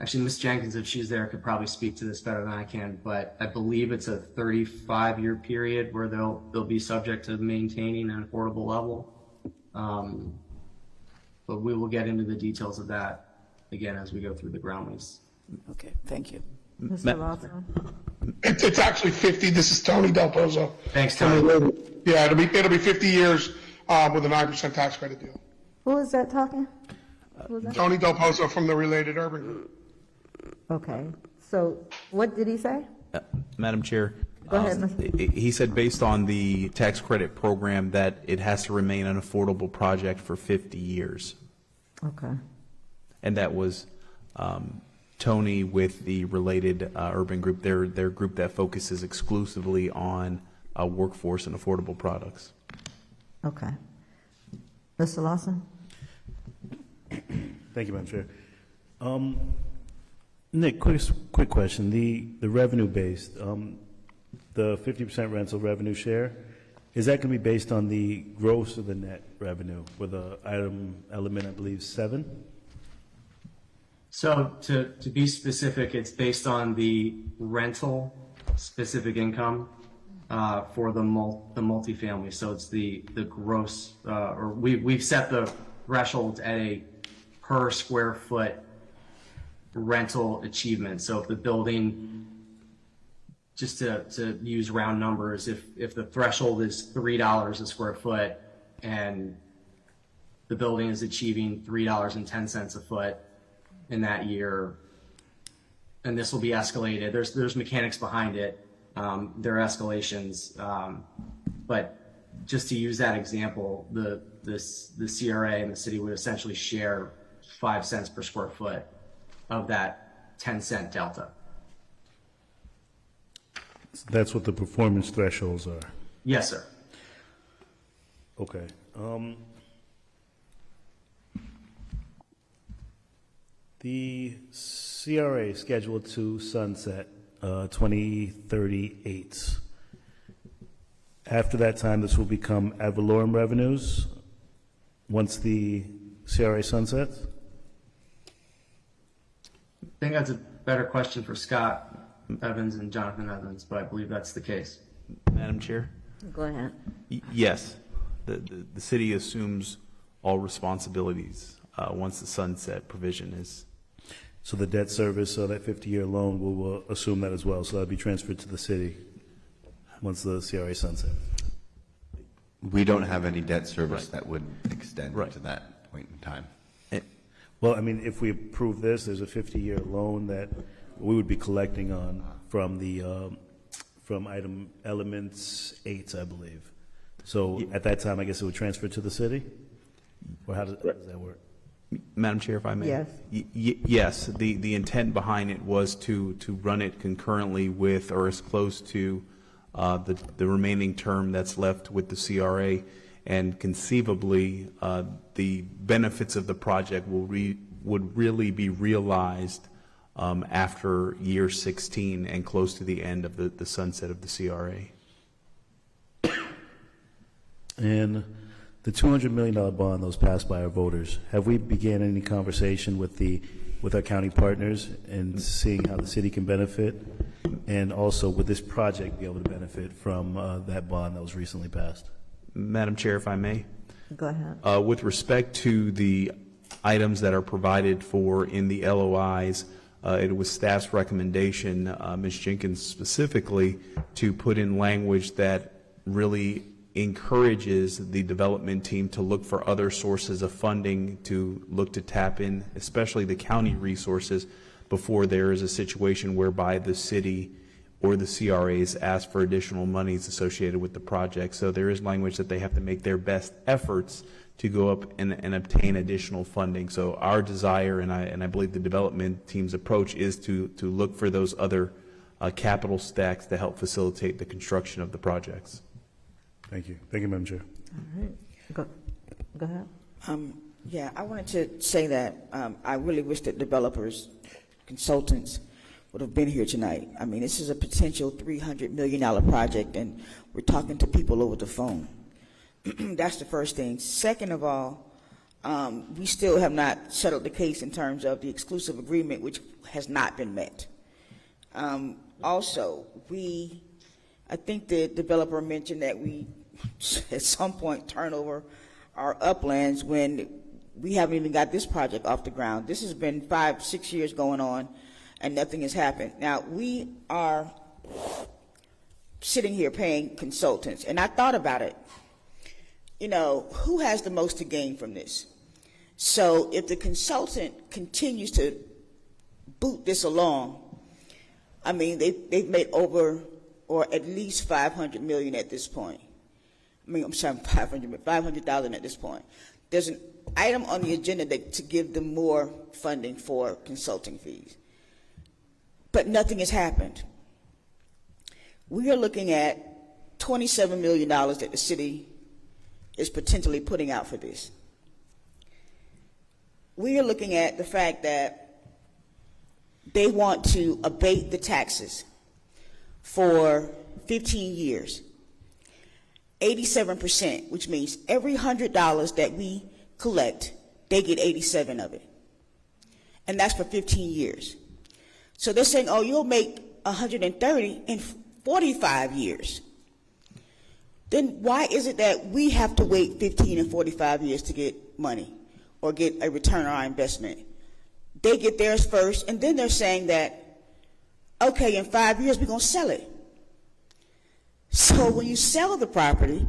actually, Ms. Jenkins, if she's there, could probably speak to this better than I can, but I believe it's a 35-year period where they'll be subject to maintaining an affordable level. But we will get into the details of that again as we go through the ground lease. Okay, thank you. Mr. Lawson? It's actually 50. This is Tony Del Pozo. Thanks, Tony. Yeah, it'll be 50 years with a 9% tax credit deal. Who is that talking? Who is that? Tony Del Pozo from the Related Urban Group. Okay, so what did he say? Madam Chair. Go ahead, Mr. He said based on the tax credit program that it has to remain an affordable project for 50 years. Okay. And that was Tony with the Related Urban Group, their group that focuses exclusively on workforce and affordable products. Okay. Mr. Lawson? Thank you, Madam Chair. Nick, quick question. The revenue-based, the 50% rental revenue share, is that going to be based on the gross or the net revenue with the element, I believe, 7? So to be specific, it's based on the rental specific income for the multifamily. So it's the gross, or we've set the threshold at a per square foot rental achievement. So if the building just to use round numbers, if the threshold is $3 a square foot and the building is achieving $3.10 a foot in that year, and this will be escalated. There's mechanics behind it. There are escalations, but just to use that example, the CRA and the city would essentially share 5 cents per square foot of that 10-cent delta. That's what the performance thresholds are. Yes, sir. Okay. The CRA is scheduled to sunset 2038. After that time, this will become ad valorem revenues once the CRA sunsets? I think that's a better question for Scott Evans and Jonathan Evans, but I believe that's the case. Madam Chair? Go ahead. Yes. The city assumes all responsibilities once the sunset provision is. So the debt service, that 50-year loan, will assume that as well. So that'll be transferred to the city once the CRA sunsets. We don't have any debt service that would extend to that point in time. Well, I mean, if we approve this, there's a 50-year loan that we would be collecting on from the from item elements 8, I believe. So at that time, I guess it would transfer to the city? Or how does that work? Madam Chair, if I may? Yes. Yes, the intent behind it was to run it concurrently with, or as close to, the remaining term that's left with the CRA, and conceivably, the benefits of the project would really be realized after year 16 and close to the end of the sunset of the CRA. And the $200 million bond that was passed by our voters, have we began any conversation with our county partners and seeing how the city can benefit? And also, would this project be able to benefit from that bond that was recently passed? Madam Chair, if I may? Go ahead. With respect to the items that are provided for in the LOIs, it was staff's recommendation, Ms. Jenkins specifically, to put in language that really encourages the development team to look for other sources of funding, to look to tap in, especially the county resources, before there is a situation whereby the city or the CRAs ask for additional monies associated with the project. So there is language that they have to make their best efforts to go up and obtain additional funding. So our desire, and I believe the development team's approach, is to look for those other capital stacks to help facilitate the construction of the projects. Thank you. Thank you, Madam Chair. All right. Go ahead. Yeah, I wanted to say that I really wish that developers, consultants would have been here tonight. I mean, this is a potential $300 million project, and we're talking to people over the phone. That's the first thing. Second of all, we still have not settled the case in terms of the exclusive agreement, which has not been met. Also, I think the developer mentioned that we at some point turn over our uplands when we haven't even got this project off the ground. This has been 5-6 years going on and nothing has happened. Now, we are sitting here paying consultants, and I thought about it. You know, who has the most to gain from this? So if the consultant continues to boot this along, I mean, they've made over, or at least $500 million at this point. I mean, I'm sorry, $500,000 at this point. There's an item on the agenda to give them more funding for consulting fees. But nothing has happened. We are looking at $27 million that the city is potentially putting out for this. We are looking at the fact that they want to abate the taxes for 15 years, 87%, which means every $100 that we collect, they get 87 of it. And that's for 15 years. So they're saying, oh, you'll make 130 in 45 years. Then why is it that we have to wait 15 and 45 years to get money or get a return on our investment? They get theirs first, and then they're saying that, okay, in 5 years, we're going to sell it. So when you sell the property,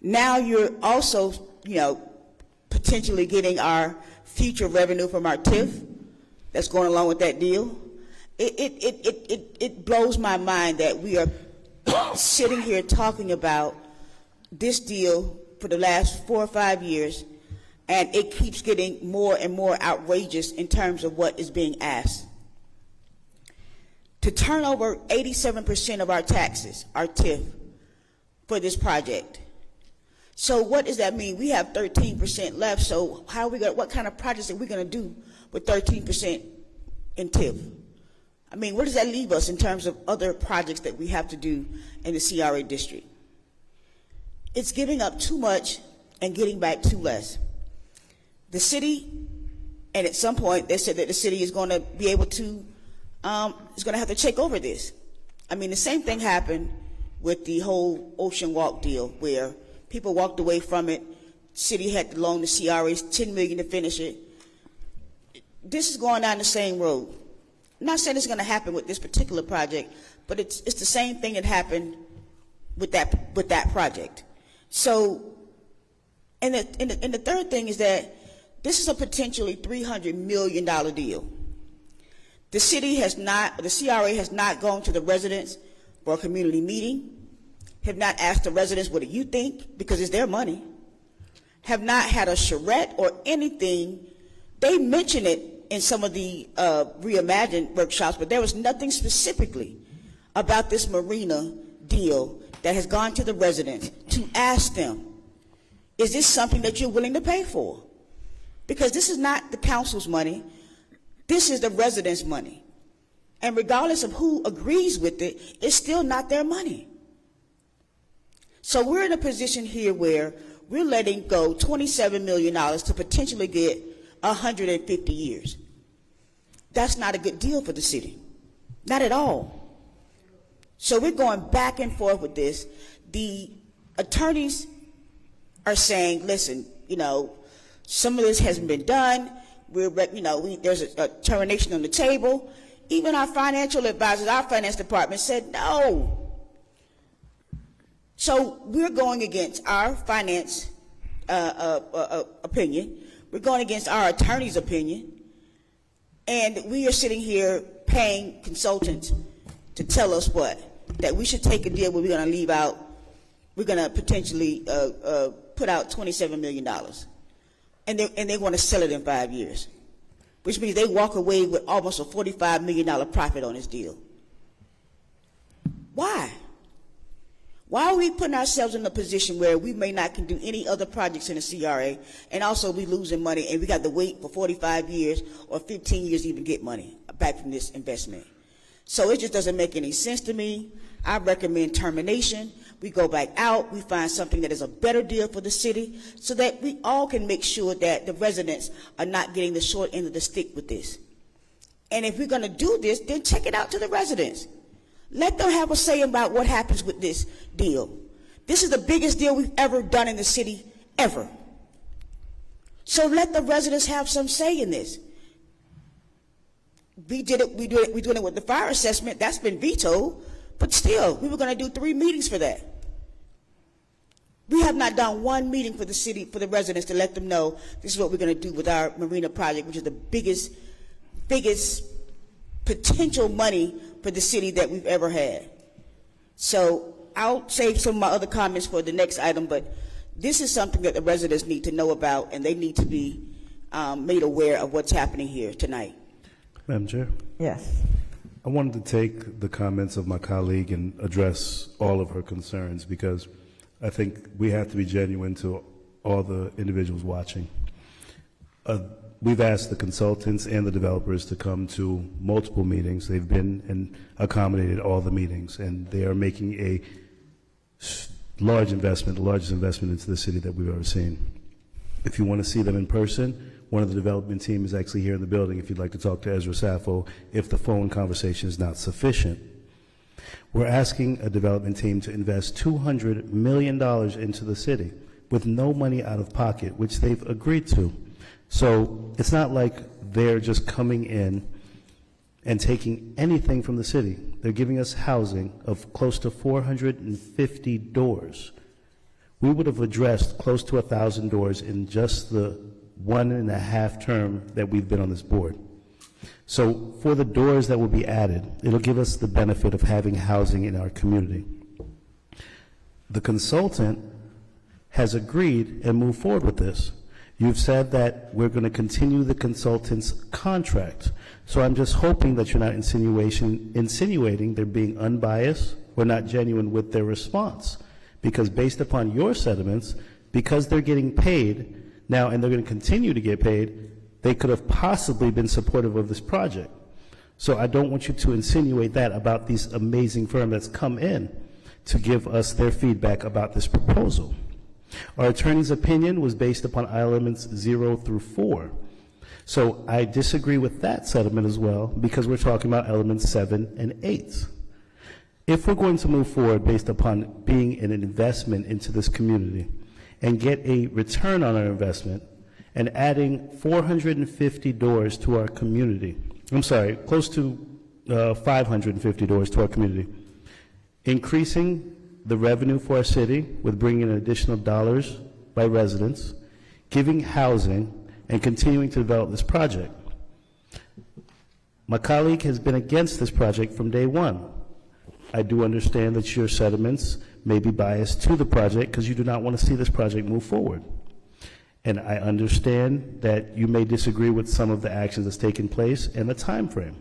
now you're also, potentially getting our future revenue from our TIF that's going along with that deal. It blows my mind that we are sitting here talking about this deal for the last 4 or 5 years, and it keeps getting more and more outrageous in terms of what is being asked. To turn over 87% of our taxes, our TIF, for this project. So what does that mean? We have 13% left, so what kind of projects are we going to do with 13% in TIF? I mean, where does that leave us in terms of other projects that we have to do in the CRA district? It's giving up too much and getting back too less. The city, and at some point they said that the city is going to be able to, is going to have to take over this. I mean, the same thing happened with the whole Ocean Walk deal, where people walked away from it. City had to loan the CRAs $10 million to finish it. This is going down the same road. I'm not saying it's going to happen with this particular project, but it's the same thing that happened with that project. So, and the third thing is that this is a potentially $300 million deal. The city has not, the CRA has not gone to the residents for a community meeting, have not asked the residents, what do you think? Because it's their money. Have not had a charrette or anything. They mentioned it in some of the reimagined workshops, but there was nothing specifically about this Marina deal that has gone to the residents to ask them, is this something that you're willing to pay for? Because this is not the council's money. This is the residents' money. And regardless of who agrees with it, it's still not their money. So we're in a position here where we're letting go $27 million to potentially get 150 years. That's not a good deal for the city. Not at all. So we're going back and forth with this. The attorneys are saying, listen, some of this hasn't been done. There's a termination on the table. Even our financial advisors, our finance department said no. So we're going against our finance opinion. We're going against our attorney's opinion. And we are sitting here paying consultants to tell us what? That we should take a deal where we're going to leave out, we're going to potentially put out $27 million. And they want to sell it in 5 years, which means they walk away with almost a $45 million profit on this deal. Why? Why are we putting ourselves in a position where we may not can do any other projects in the CRA, and also we losing money, and we got to wait for 45 years or 15 years to even get money back from this investment? So it just doesn't make any sense to me. I recommend termination. We go back out, we find something that is a better deal for the city so that we all can make sure that the residents are not getting the short end of the stick with this. And if we're going to do this, then check it out to the residents. Let them have a say about what happens with this deal. This is the biggest deal we've ever done in the city, ever. So let the residents have some say in this. We're doing it with the fire assessment. That's been vetoed. But still, we were going to do 3 meetings for that. We have not done 1 meeting for the city, for the residents, to let them know this is what we're going to do with our Marina project, which is the biggest potential money for the city that we've ever had. So I'll save some of my other comments for the next item, but this is something that the residents need to know about, and they need to be made aware of what's happening here tonight. Madam Chair? Yes. I wanted to take the comments of my colleague and address all of her concerns, because I think we have to be genuine to all the individuals watching. We've asked the consultants and the developers to come to multiple meetings. They've been and accommodated all the meetings, and they are making a large investment, the largest investment into the city that we've ever seen. If you want to see them in person, one of the development team is actually here in the building if you'd like to talk to Ezra Sappho if the phone conversation is not sufficient. We're asking a development team to invest $200 million into the city with no money out of pocket, which they've agreed to. So it's not like they're just coming in and taking anything from the city. They're giving us housing of close to 450 doors. We would have addressed close to 1,000 doors in just the 1.5 term that we've been on this board. So for the doors that will be added, it'll give us the benefit of having housing in our community. The consultant has agreed and moved forward with this. You've said that we're going to continue the consultant's contract. So I'm just hoping that you're not insinuating they're being unbiased or not genuine with their response. Because based upon your sentiments, because they're getting paid now and they're going to continue to get paid, they could have possibly been supportive of this project. So I don't want you to insinuate that about these amazing firm that's come in to give us their feedback about this proposal. Our attorney's opinion was based upon elements 0 through 4. So I disagree with that settlement as well, because we're talking about elements 7 and 8. If we're going to move forward based upon being an investment into this community and get a return on our investment and adding 450 doors to our community, I'm sorry, close to 550 doors to our community, increasing the revenue for our city with bringing in additional dollars by residents, giving housing, and continuing to develop this project. My colleague has been against this project from day one. I do understand that your sentiments may be biased to the project because you do not want to see this project move forward. And I understand that you may disagree with some of the actions that's taken place and the time frame.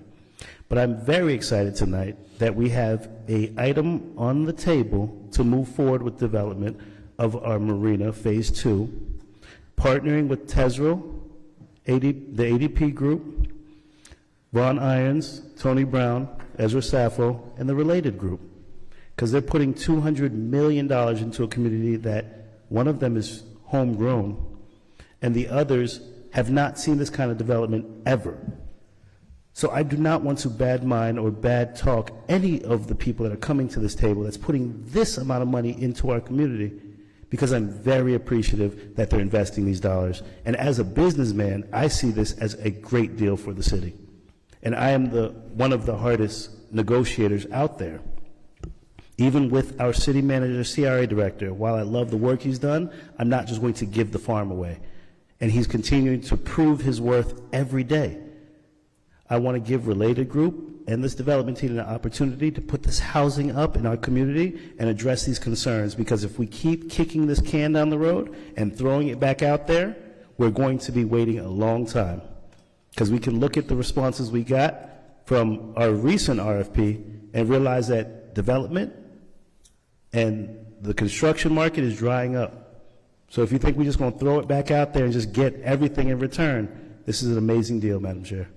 But I'm very excited tonight that we have an item on the table to move forward with development of our Marina Phase 2, partnering with TESRO, the ADP Group, Ron Irons, Tony Brown, Ezra Sappho, and the Related Group, because they're putting $200 million into a community that one of them is homegrown, and the others have not seen this kind of development ever. So I do not want to badmine or bad talk any of the people that are coming to this table that's putting this amount of money into our community, because I'm very appreciative that they're investing these dollars. And as a businessman, I see this as a great deal for the city. And I am one of the hardest negotiators out there. Even with our city manager, CRA director, while I love the work he's done, I'm not just going to give the farm away. And he's continuing to prove his worth every day. I want to give Related Group and this development team an opportunity to put this housing up in our community and address these concerns, because if we keep kicking this can down the road and throwing it back out there, we're going to be waiting a long time. Because we can look at the responses we got from our recent RFP and realize that development and the construction market is drying up. So if you think we're just going to throw it back out there and just get everything in return, this is an amazing deal, Madam Chair.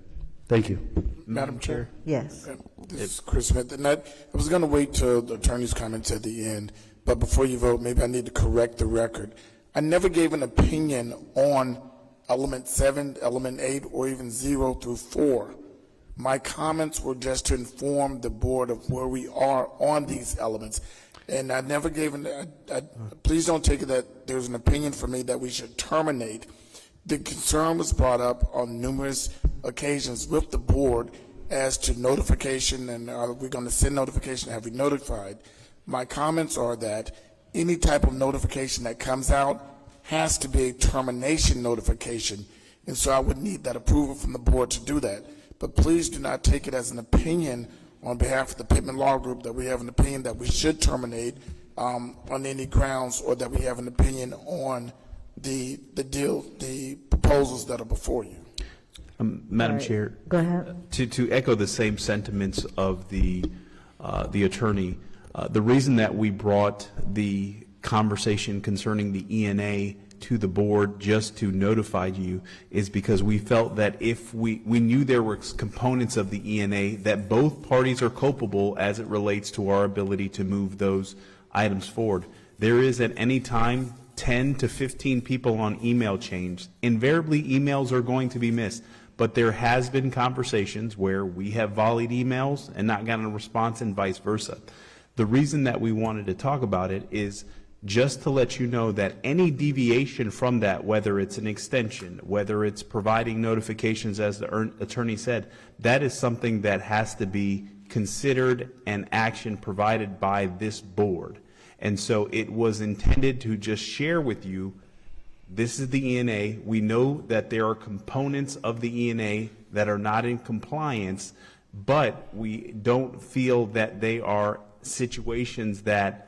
Thank you. Madam Chair. Yes. This is Chris Smith. And I was going to wait till the attorney's comments at the end, but before you vote, maybe I need to correct the record. I never gave an opinion on element 7, element 8, or even 0 through 4. My comments were just to inform the board of where we are on these elements. And I never gave please don't take it that there's an opinion for me that we should terminate. The concern was brought up on numerous occasions with the board as to notification, and are we going to send notification? Have we notified? My comments are that any type of notification that comes out has to be a termination notification, and so I would need that approval from the board to do that. But please do not take it as an opinion on behalf of the Pittman Law Group that we have an opinion that we should terminate on any grounds, or that we have an opinion on the proposals that are before you. Madam Chair, Go ahead. to echo the same sentiments of the attorney, the reason that we brought the conversation concerning the ENA to the board just to notify you is because we felt that if we knew there were components of the ENA that both parties are culpable as it relates to our ability to move those items forward. There is at any time 10 to 15 people on email chains. Invariably, emails are going to be missed. But there has been conversations where we have volleyed emails and not gotten a response, and vice versa. The reason that we wanted to talk about it is just to let you know that any deviation from that, whether it's an extension, whether it's providing notifications, as the attorney said, that is something that has to be considered and action provided by this board. And so it was intended to just share with you, this is the ENA. We know that there are components of the ENA that are not in compliance, but we don't feel that they are situations that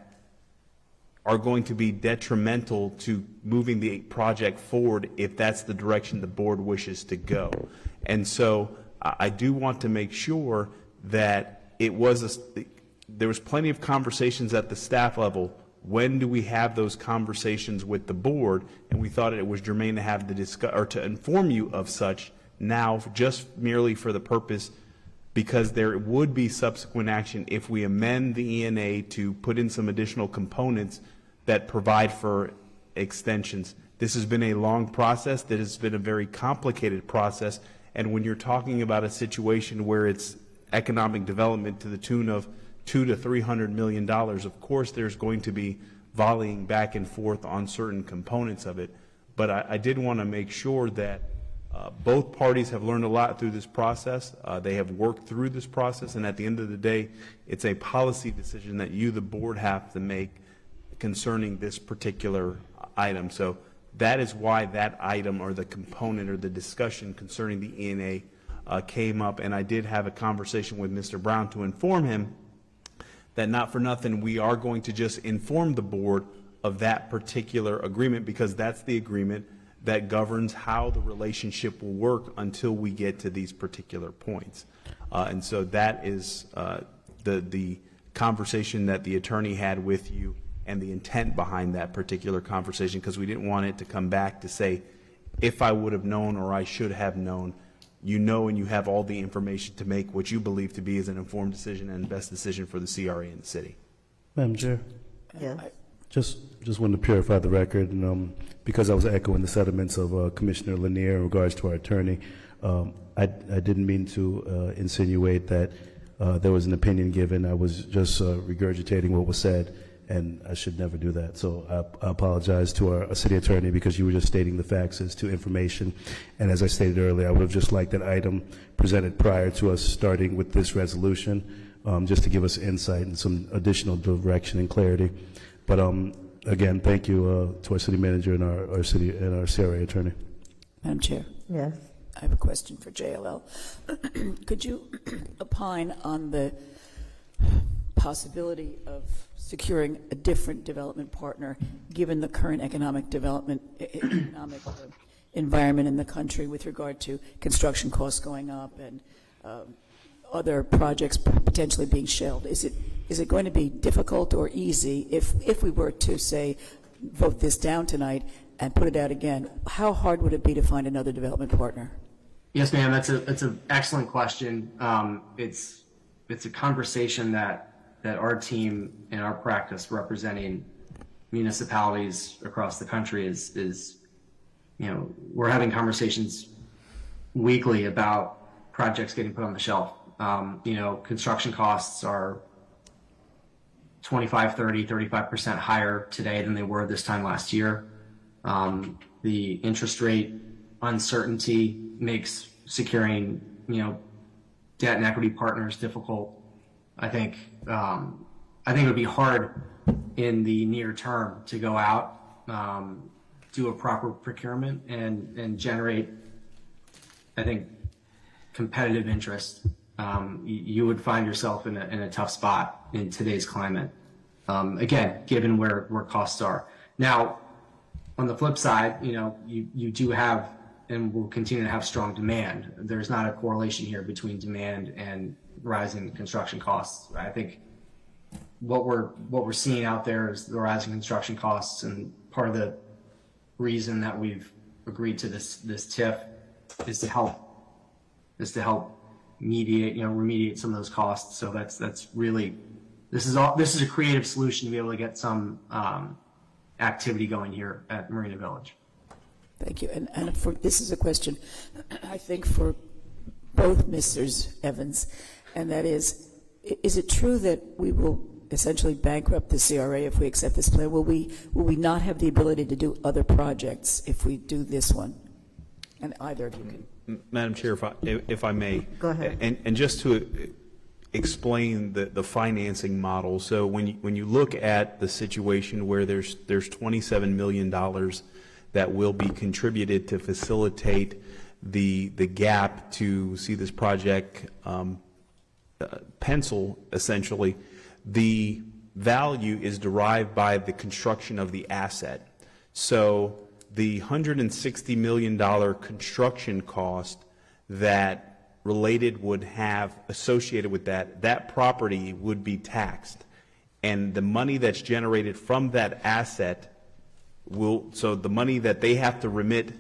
are going to be detrimental to moving the project forward if that's the direction the board wishes to go. And so I do want to make sure that there was plenty of conversations at the staff level. When do we have those conversations with the board? And we thought it was germane to have to inform you of such now, just merely for the purpose, because there would be subsequent action if we amend the ENA to put in some additional components that provide for extensions. This has been a long process. That has been a very complicated process. And when you're talking about a situation where it's economic development to the tune of $200 to $300 million, of course there's going to be volleying back and forth on certain components of it. But I did want to make sure that both parties have learned a lot through this process. They have worked through this process, and at the end of the day, it's a policy decision that you, the board, have to make concerning this particular item. So that is why that item, or the component, or the discussion concerning the ENA came up. And I did have a conversation with Mr. Brown to inform him that, not for nothing, we are going to just inform the board of that particular agreement, because that's the agreement that governs how the relationship will work until we get to these particular points. And so that is the conversation that the attorney had with you, and the intent behind that particular conversation, because we didn't want it to come back to say, if I would have known, or I should have known. You know, and you have all the information to make what you believe to be is an informed decision and best decision for the CRA in the city. Madam Chair, Yes. just wanted to purify the record, and because I was echoing the sentiments of Commissioner Lanier in regards to our attorney, I didn't mean to insinuate that there was an opinion given. I was just regurgitating what was said, and I should never do that. So I apologize to our city attorney, because you were just stating the facts as to information. And as I stated earlier, I would have just liked that item presented prior to us starting with this resolution, just to give us insight and some additional direction and clarity. But again, thank you to our city manager and our city and our CRA attorney. Madam Chair, Yes. I have a question for JLL. Could you opine on the possibility of securing a different development partner, given the current economic environment in the country, with regard to construction costs going up and other projects potentially being shelved? Is it going to be difficult or easy if we were to, say, vote this down tonight and put it out again? How hard would it be to find another development partner? Yes, ma'am. That's an excellent question. It's a conversation that our team and our practice representing municipalities across the country is we're having conversations weekly about projects getting put on the shelf. Construction costs are 25, 30, 35% higher today than they were this time last year. The interest rate uncertainty makes securing, debt and equity partners difficult. I think it would be hard in the near term to go out, do a proper procurement, and generate, I think, competitive interest. You would find yourself in a tough spot in today's climate. Again, given where costs are. Now, on the flip side, you do have and will continue to have strong demand. There's not a correlation here between demand and rising construction costs. I think what we're seeing out there is the rising construction costs, and part of the reason that we've agreed to this TIF is to help remediate some of those costs. So that's really this is a creative solution to be able to get some activity going here at Marina Village. Thank you. And this is a question, I think, for both Mrs. Evans, and that is it true that we will essentially bankrupt the CRA if we accept this plan? Will we not have the ability to do other projects if we do this one? And either of you can. Madam Chair, if I may. Go ahead. And just to explain the financing model. So when you look at the situation where there's $27 million that will be contributed to facilitate the gap to see this project pencil, essentially, the value is derived by the construction of the asset. So the $160 million construction cost that Related would have associated with that property would be taxed. And the money that's generated from that asset so the money that they have to remit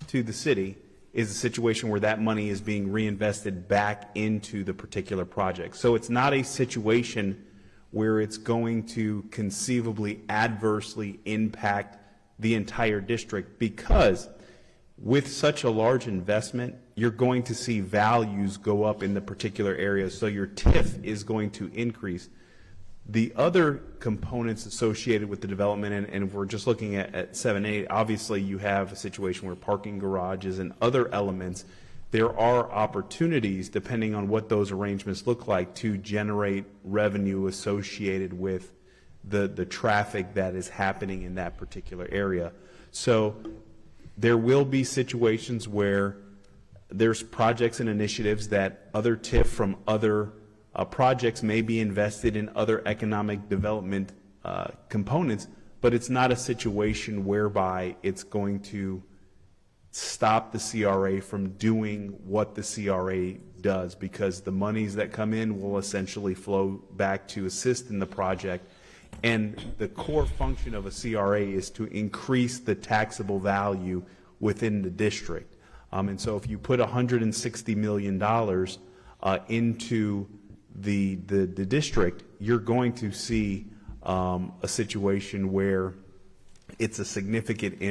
to the city is a situation where that money is being reinvested back into the particular project. So it's not a situation where it's going to conceivably adversely impact the entire district, because with such a large investment, you're going to see values go up in the particular area, so your TIF is going to increase. The other components associated with the development, and if we're just looking at 7A, obviously you have a situation where parking garages and other elements, there are opportunities, depending on what those arrangements look like, to generate revenue associated with the traffic that is happening in that particular area. So there will be situations where there's projects and initiatives that other TIF from other projects may be invested in other economic development components, but it's not a situation whereby it's going to stop the CRA from doing what the CRA does, because the monies that come in will essentially flow back to assist in the project. And the core function of a CRA is to increase the taxable value within the district. And so if you put $160 million into the district, you're going to see a situation where it's a significant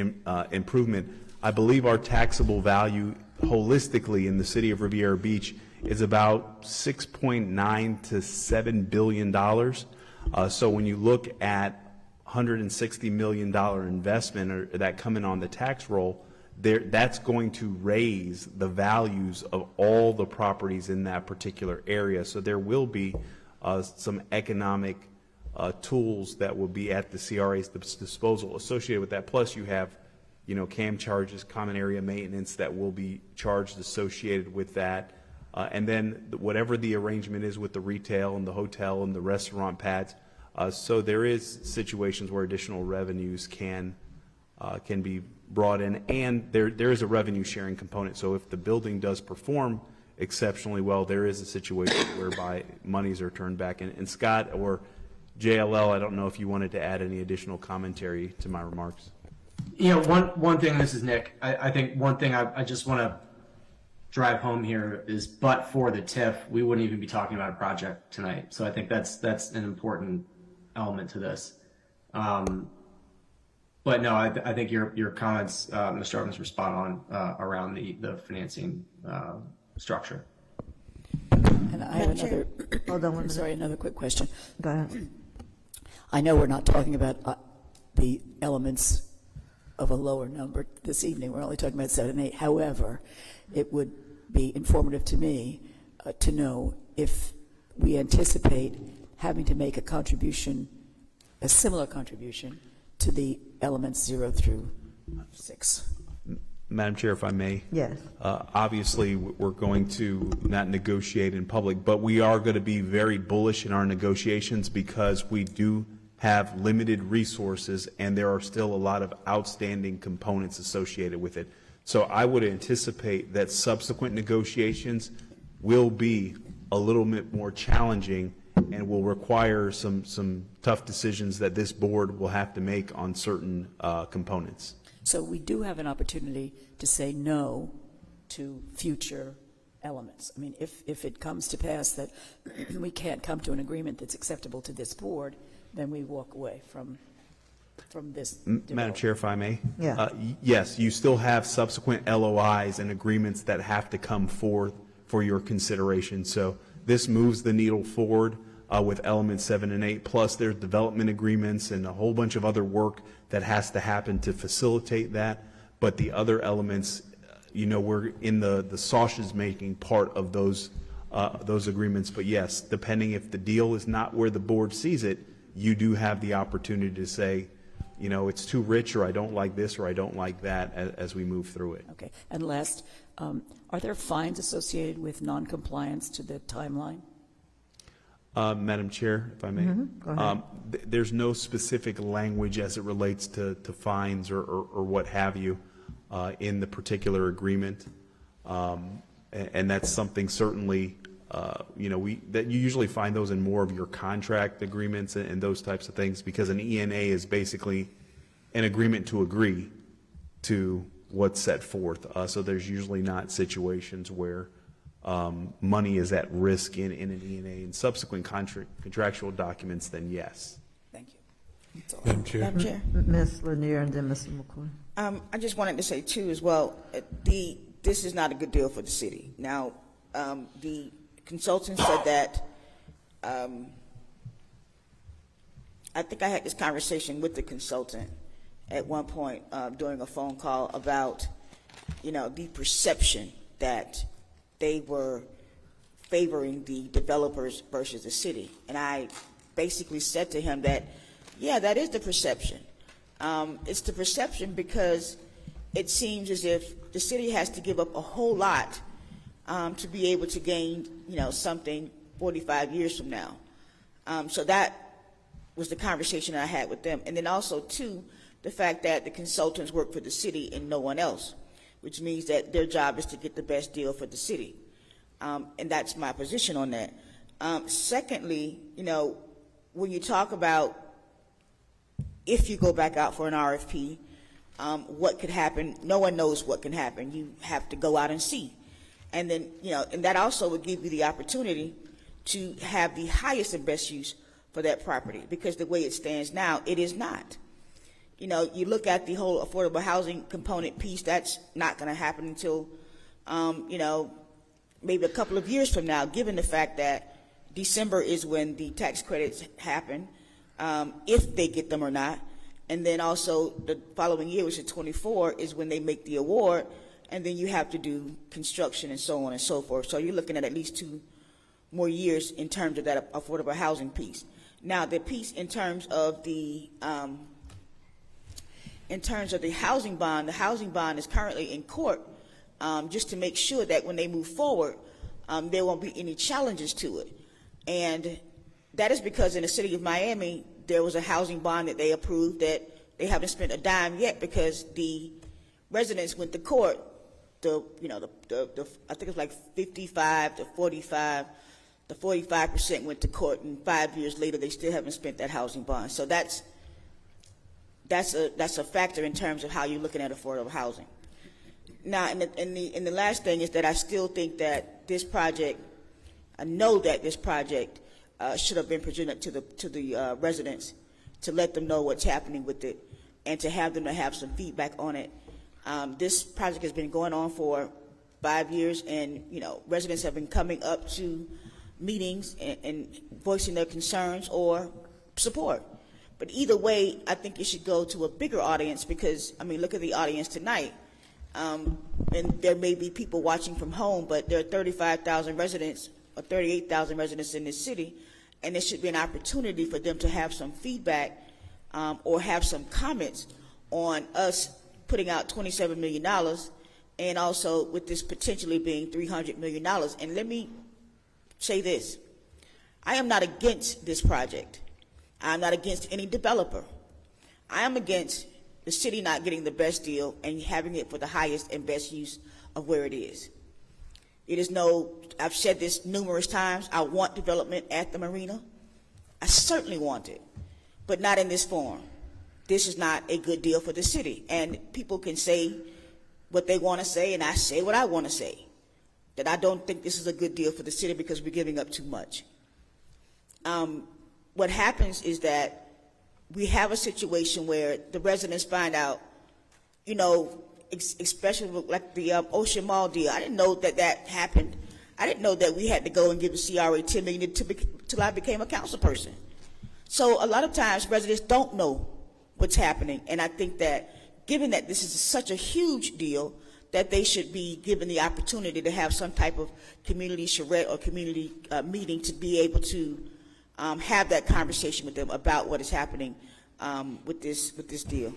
improvement. I believe our taxable value holistically in the city of Riviera Beach is about $6.9 to $7 billion. So when you look at $160 million investment that coming on the tax roll, that's going to raise the values of all the properties in that particular area. So there will be some economic tools that will be at the CRA's disposal associated with that. Plus you have, CAM charges, common area maintenance that will be charged associated with that. And then whatever the arrangement is with the retail and the hotel and the restaurant pads. So there is situations where additional revenues can be brought in, and there is a revenue sharing component. So if the building does perform exceptionally well, there is a situation whereby monies are turned back. And Scott or JLL, I don't know if you wanted to add any additional commentary to my remarks. One thing, this is Nick, I think one thing I just want to drive home here is, but for the TIF, we wouldn't even be talking about a project tonight. So I think that's an important element to this. But no, I think your comments, Mr. Evans, were spot on around the financing structure. And I have another, Hold on one minute. sorry, another quick question. Go ahead. I know we're not talking about the elements of a lower number this evening. We're only talking about 7 and 8. However, it would be informative to me to know if we anticipate having to make a similar contribution to the elements 0 through 6. Madam Chair, if I may. Yes. Obviously, we're going to not negotiate in public, but we are going to be very bullish in our negotiations because we do have limited resources and there are still a lot of outstanding components associated with it. So I would anticipate that subsequent negotiations will be a little bit more challenging and will require some tough decisions that this board will have to make on certain components. So we do have an opportunity to say no to future elements. I mean, if it comes to pass that we can't come to an agreement that's acceptable to this board, then we walk away from this. Madam Chair, if I may? Yeah. Yes, you still have subsequent LOIs and agreements that have to come forth for your consideration. So this moves the needle forward. with elements 7 and 8. Plus, there's development agreements and a whole bunch of other work that has to happen to facilitate that. But the other elements, we're in the sausage making part of those agreements. But yes, depending if the deal is not where the board sees it, you do have the opportunity to say, it's too rich, or I don't like this, or I don't like that, as we move through it. Okay. And last, are there fines associated with noncompliance to the timeline? Madam Chair, if I may. Go ahead. There's no specific language as it relates to fines or what have you in the particular agreement. And that's something certainly, that you usually find those in more of your contract agreements and those types of things, because an ENA is basically an agreement to agree to what's set forth. So there's usually not situations where money is at risk in an ENA. In subsequent contractual documents, then yes. Thank you. Madam Chair. Madam Chair. Ms. Lanier and then Mr. McCoy. I just wanted to say too as well, this is not a good deal for the city. Now, the consultant said that, I think I had this conversation with the consultant at one point during a phone call about, the perception that they were favoring the developers versus the city. And I basically said to him that, yeah, that is the perception. It's the perception because it seems as if the city has to give up a whole lot to be able to gain, something 45 years from now. So that was the conversation I had with them. And then also, too, the fact that the consultants work for the city and no one else, which means that their job is to get the best deal for the city. And that's my position on that. Secondly, when you talk about if you go back out for an RFP, what could happen, no one knows what can happen. You have to go out and see. And then, and that also would give you the opportunity to have the highest and best use for that property, because the way it stands now, it is not. You look at the whole affordable housing component piece, that's not going to happen until, maybe a couple of years from now, given the fact that December is when the tax credits happen, if they get them or not. And then also the following year, which is 24, is when they make the award, and then you have to do construction and so on and so forth. So you're looking at least 2 more years in terms of that affordable housing piece. Now, the piece in terms of the housing bond is currently in court, just to make sure that when they move forward, there won't be any challenges to it. And that is because in the city of Miami, there was a housing bond that they approved that they haven't spent a dime yet, because the residents went to court. I think it's like 55 to 45. The 45% went to court, and 5 years later, they still haven't spent that housing bond. So that's a factor in terms of how you're looking at affordable housing. Now, and the last thing is that I still think that this project, I know that this project should have been presented to the residents to let them know what's happening with it, and to have them to have some feedback on it. This project has been going on for 5 years, and residents have been coming up to meetings and voicing their concerns or support. But either way, I think it should go to a bigger audience, because look at the audience tonight. And there may be people watching from home, but there are 35,000 residents or 38,000 residents in this city, and there should be an opportunity for them to have some feedback or have some comments on us putting out $27 million, and also with this potentially being $300 million. And let me say this. I am not against this project. I'm not against any developer. I am against the city not getting the best deal and having it for the highest and best use of where it is. I've said this numerous times, I want development at the Marina. I certainly want it, but not in this form. This is not a good deal for the city. And people can say what they want to say, and I say what I want to say, that I don't think this is a good deal for the city because we're giving up too much. What happens is that we have a situation where the residents find out, especially like the Ocean Mall deal. I didn't know that happened. I didn't know that we had to go and give the CRA $10 million till I became a council person. So a lot of times residents don't know what's happening, and I think that given that this is such a huge deal, that they should be given the opportunity to have some type of community charrette or community meeting to be able to have that conversation with them about what is happening with this deal.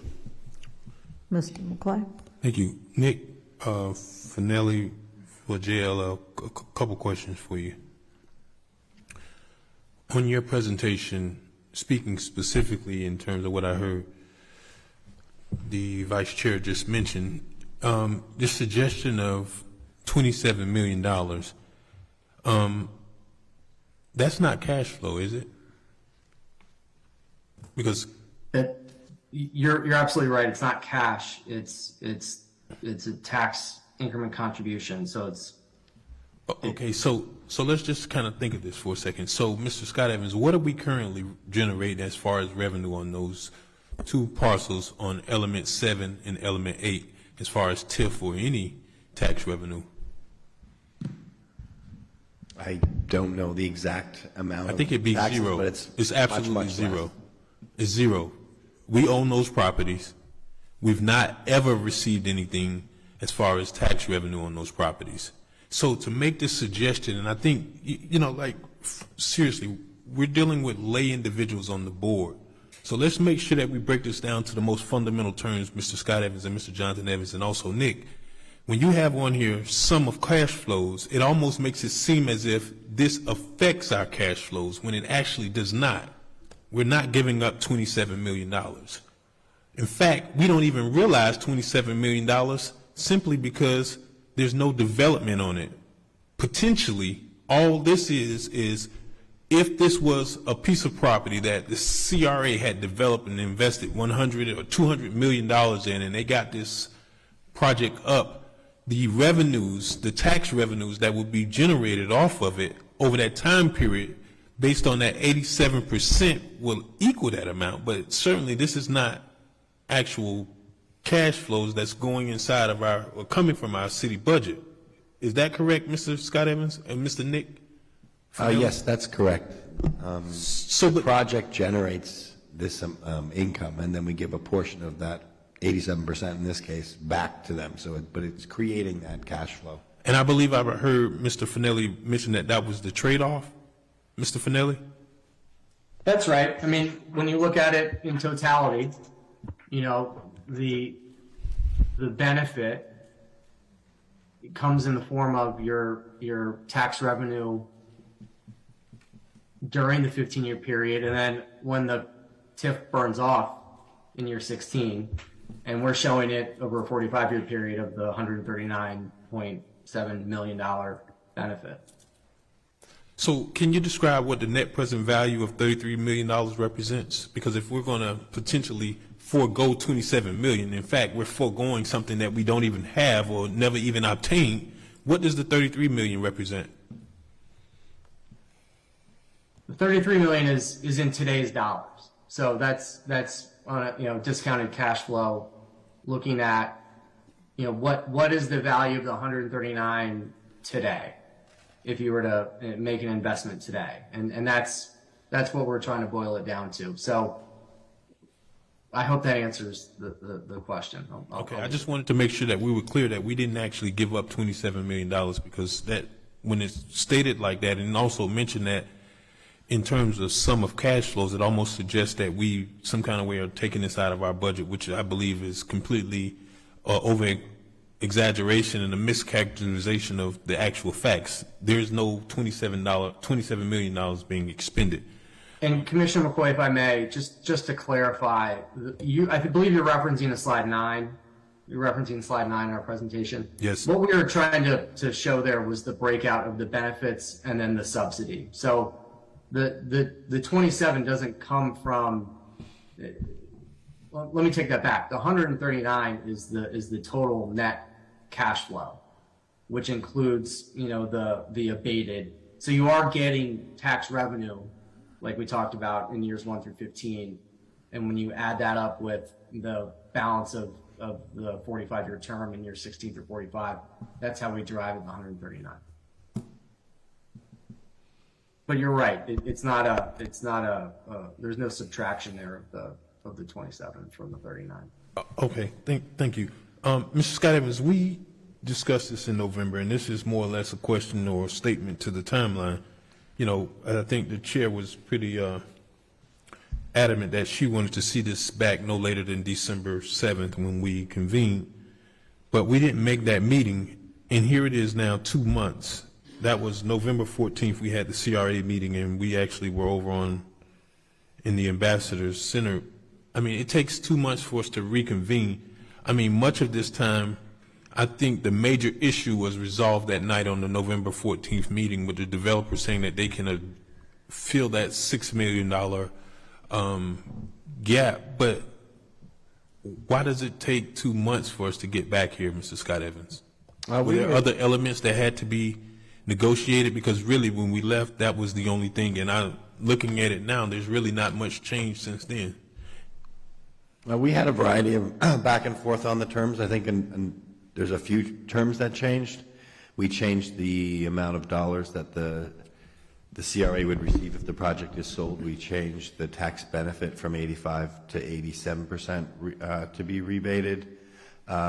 Mr. McCoy? Thank you. Nick Finelli for JLL, a couple questions for you. On your presentation, speaking specifically in terms of what I heard the Vice Chair just mentioned, this suggestion of $27 million, that's not cash flow, is it? Because You're absolutely right. It's not cash. It's a tax increment contribution. So it's okay. So let's just kind of think of this for a second. So, Mr. Scott Evans, what are we currently generating as far as revenue on those two parcels on element 7 and element 8, as far as TIF or any tax revenue? I don't know the exact amount. I think it'd be taxes, zero. but It's absolutely much zero. less. It's zero. We own those properties. We've not ever received anything as far as tax revenue on those properties. So to make this suggestion, and I think, seriously, we're dealing with lay individuals on the board. So let's make sure that we break this down to the most fundamental terms, Mr. Scott Evans and Mr. Jonathan Evans, and also Nick. When you have on here sum of cash flows, it almost makes it seem as if this affects our cash flows when it actually does not. We're not giving up $27 million. In fact, we don't even realize $27 million simply because there's no development on it. Potentially, all this is if this was a piece of property that the CRA had developed and invested $100 or $200 million in, and they got this project up, the revenues, the tax revenues that would be generated off of it over that time period, based on that 87%, will equal that amount. But certainly this is not actual cash flows that's going inside of our, or coming from our city budget. Is that correct, Mr. Scott Evans and Mr. Nick? Yes, that's correct. So the project generates this income, and then we give a portion of that 87% in this case back to them. So, but it's creating that cash flow. And I believe I heard Mr. Finelli mention that that was the trade-off. Mr. Finelli? That's right. I mean, when you look at it in totality, the benefit comes in the form of your tax revenue during the 15-year period, and then when the TIF burns off in year 16, and we're showing it over a 45-year period of the $139.7 million benefit. So can you describe what the net present value of $33 million represents? Because if we're going to potentially forego $27 million, in fact, we're foregoing something that we don't even have or never even obtained, what does the $33 million represent? The $33 million is in today's dollars. So that's on a discounted cash flow, looking at what is the value of the 139 today if you were to make an investment today, and that's what we're trying to boil it down to. So I hope that answers the question. Okay, I just wanted to make sure that we were clear that we didn't actually give up $27 million, because that, when it's stated like that, and also mentioned that in terms of sum of cash flows, it almost suggests that we some kind of way are taking this out of our budget, which I believe is completely over exaggeration and a mischaracterization of the actual facts. There's no $27 million being expended. And Commissioner McCoy, if I may, just to clarify, I believe you're referencing slide 9. You're referencing slide 9 in our presentation. Yes. What we were trying to show there was the breakout of the benefits and then the subsidy. So the 27 doesn't come from. Well, let me take that back. The 139 is the total net cash flow, which includes the abated. So you are getting tax revenue, like we talked about in years 1 through 15, and when you add that up with the balance of the 45-year term in year 16 through 45, that's how we derive the 139. but you're right. It's not a, there's no subtraction there of the 27 from the 39. Okay, thank you. Mr. Scott Evans, we discussed this in November, and this is more or less a question or a statement to the timeline. You know, I think the chair was pretty adamant that she wanted to see this back no later than December 7th when we convened, but we didn't make that meeting, and here it is now 2 months. That was November 14th, we had the CRA meeting, and we actually were over in the Ambassador's Center. I mean, it takes 2 months for us to reconvene. I mean, much of this time, I think the major issue was resolved that night on the November 14th meeting with the developer saying that they can fill that $6 million gap. But why does it take 2 months for us to get back here, Mr. Scott Evans? Were there other elements that had to be negotiated? Because really, when we left, that was the only thing. And looking at it now, there's really not much change since then. Well, we had a variety of back and forth on the terms. I think and there's a few terms that changed. We changed the amount of dollars that the CRA would receive if the project is sold. We changed the tax benefit from 85 to 87% to be rebated.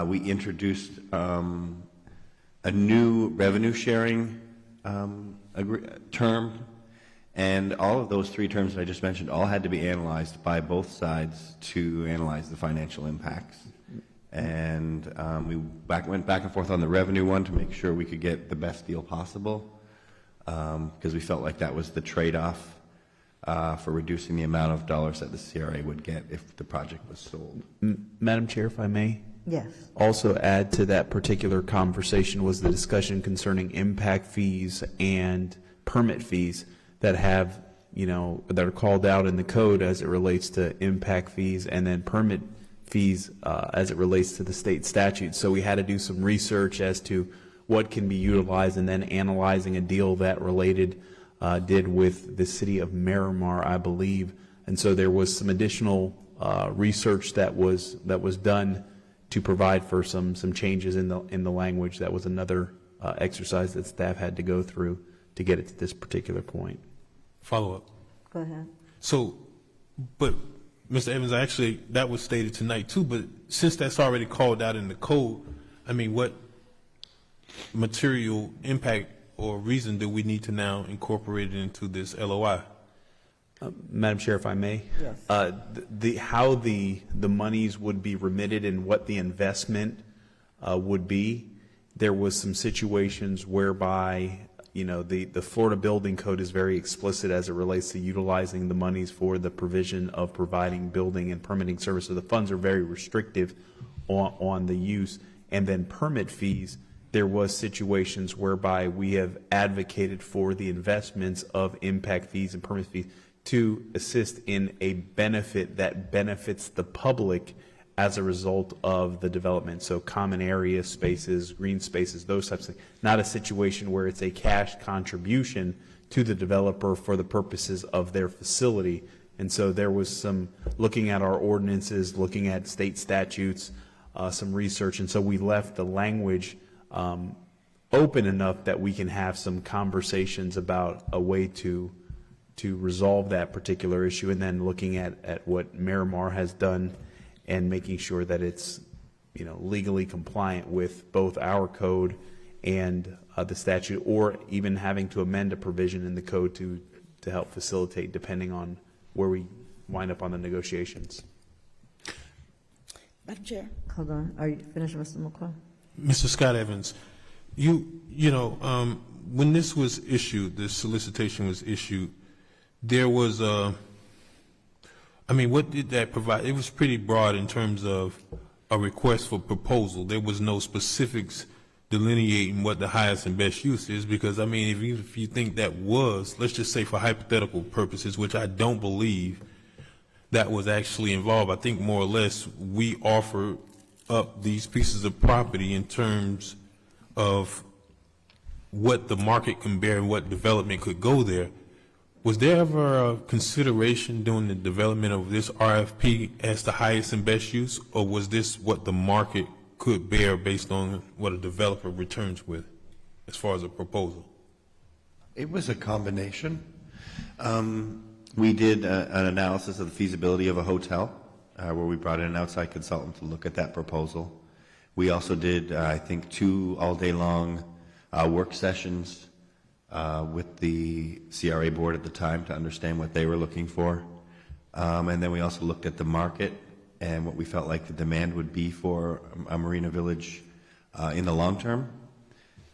We introduced a new revenue sharing term. And all of those three terms that I just mentioned all had to be analyzed by both sides to analyze the financial impacts. And we went back and forth on the revenue one to make sure we could get the best deal possible, because we felt like that was the trade-off for reducing the amount of dollars that the CRA would get if the project was sold. Madam Chair, if I may? Yes. Also add to that particular conversation was the discussion concerning impact fees and permit fees that have, you know, that are called out in the code as it relates to impact fees, and then permit fees as it relates to the state statute. So we had to do some research as to what can be utilized, and then analyzing a deal that related did with the city of Miramar, I believe. And so there was some additional research that was done to provide for some changes in the language. That was another exercise that staff had to go through to get it to this particular point. Follow up. Go ahead. So, but Mr. Evans, actually, that was stated tonight too, but since that's already called out in the code, I mean, what material impact or reason do we need to now incorporate it into this LOI? Madam Chair, if I may? Yes. How the monies would be remitted and what the investment would be, there was some situations whereby, you know, the Florida Building Code is very explicit as it relates to utilizing the monies for the provision of providing building and permitting service. So the funds are very restrictive on the use. And then permit fees, there was situations whereby we have advocated for the investments of impact fees and permit fees to assist in a benefit that benefits the public as a result of the development. So common area spaces, green spaces, those types of things. Not a situation where it's a cash contribution to the developer for the purposes of their facility. And so there was some looking at our ordinances, looking at state statutes, some research. And so we left the language open enough that we can have some conversations about a way to resolve that particular issue, and then looking at what Miramar has done and making sure that it's, you know, legally compliant with both our code and the statute, or even having to amend a provision in the code to help facilitate, depending on where we wind up on the negotiations. Madam Chair. Hold on. Are you finished, Mr. McClung? Mr. Scott Evans, you know, when this was issued, this solicitation was issued, there was I mean, what did that provide? It was pretty broad in terms of a request for proposal. There was no specifics delineating what the highest and best use is, because, I mean, if you think that was, let's just say for hypothetical purposes, which I don't believe that was actually involved, I think more or less we offer up these pieces of property in terms of what the market can bear and what development could go there. Was there ever a consideration during the development of this RFP as the highest and best use, or was this what the market could bear based on what a developer returns with as far as a proposal? It was a combination. We did an analysis of the feasibility of a hotel, where we brought in an outside consultant to look at that proposal. We also did, I think, 2 all-day-long work sessions with the CRA board at the time to understand what they were looking for. And then we also looked at the market and what we felt like the demand would be for a Marina Village in the long term.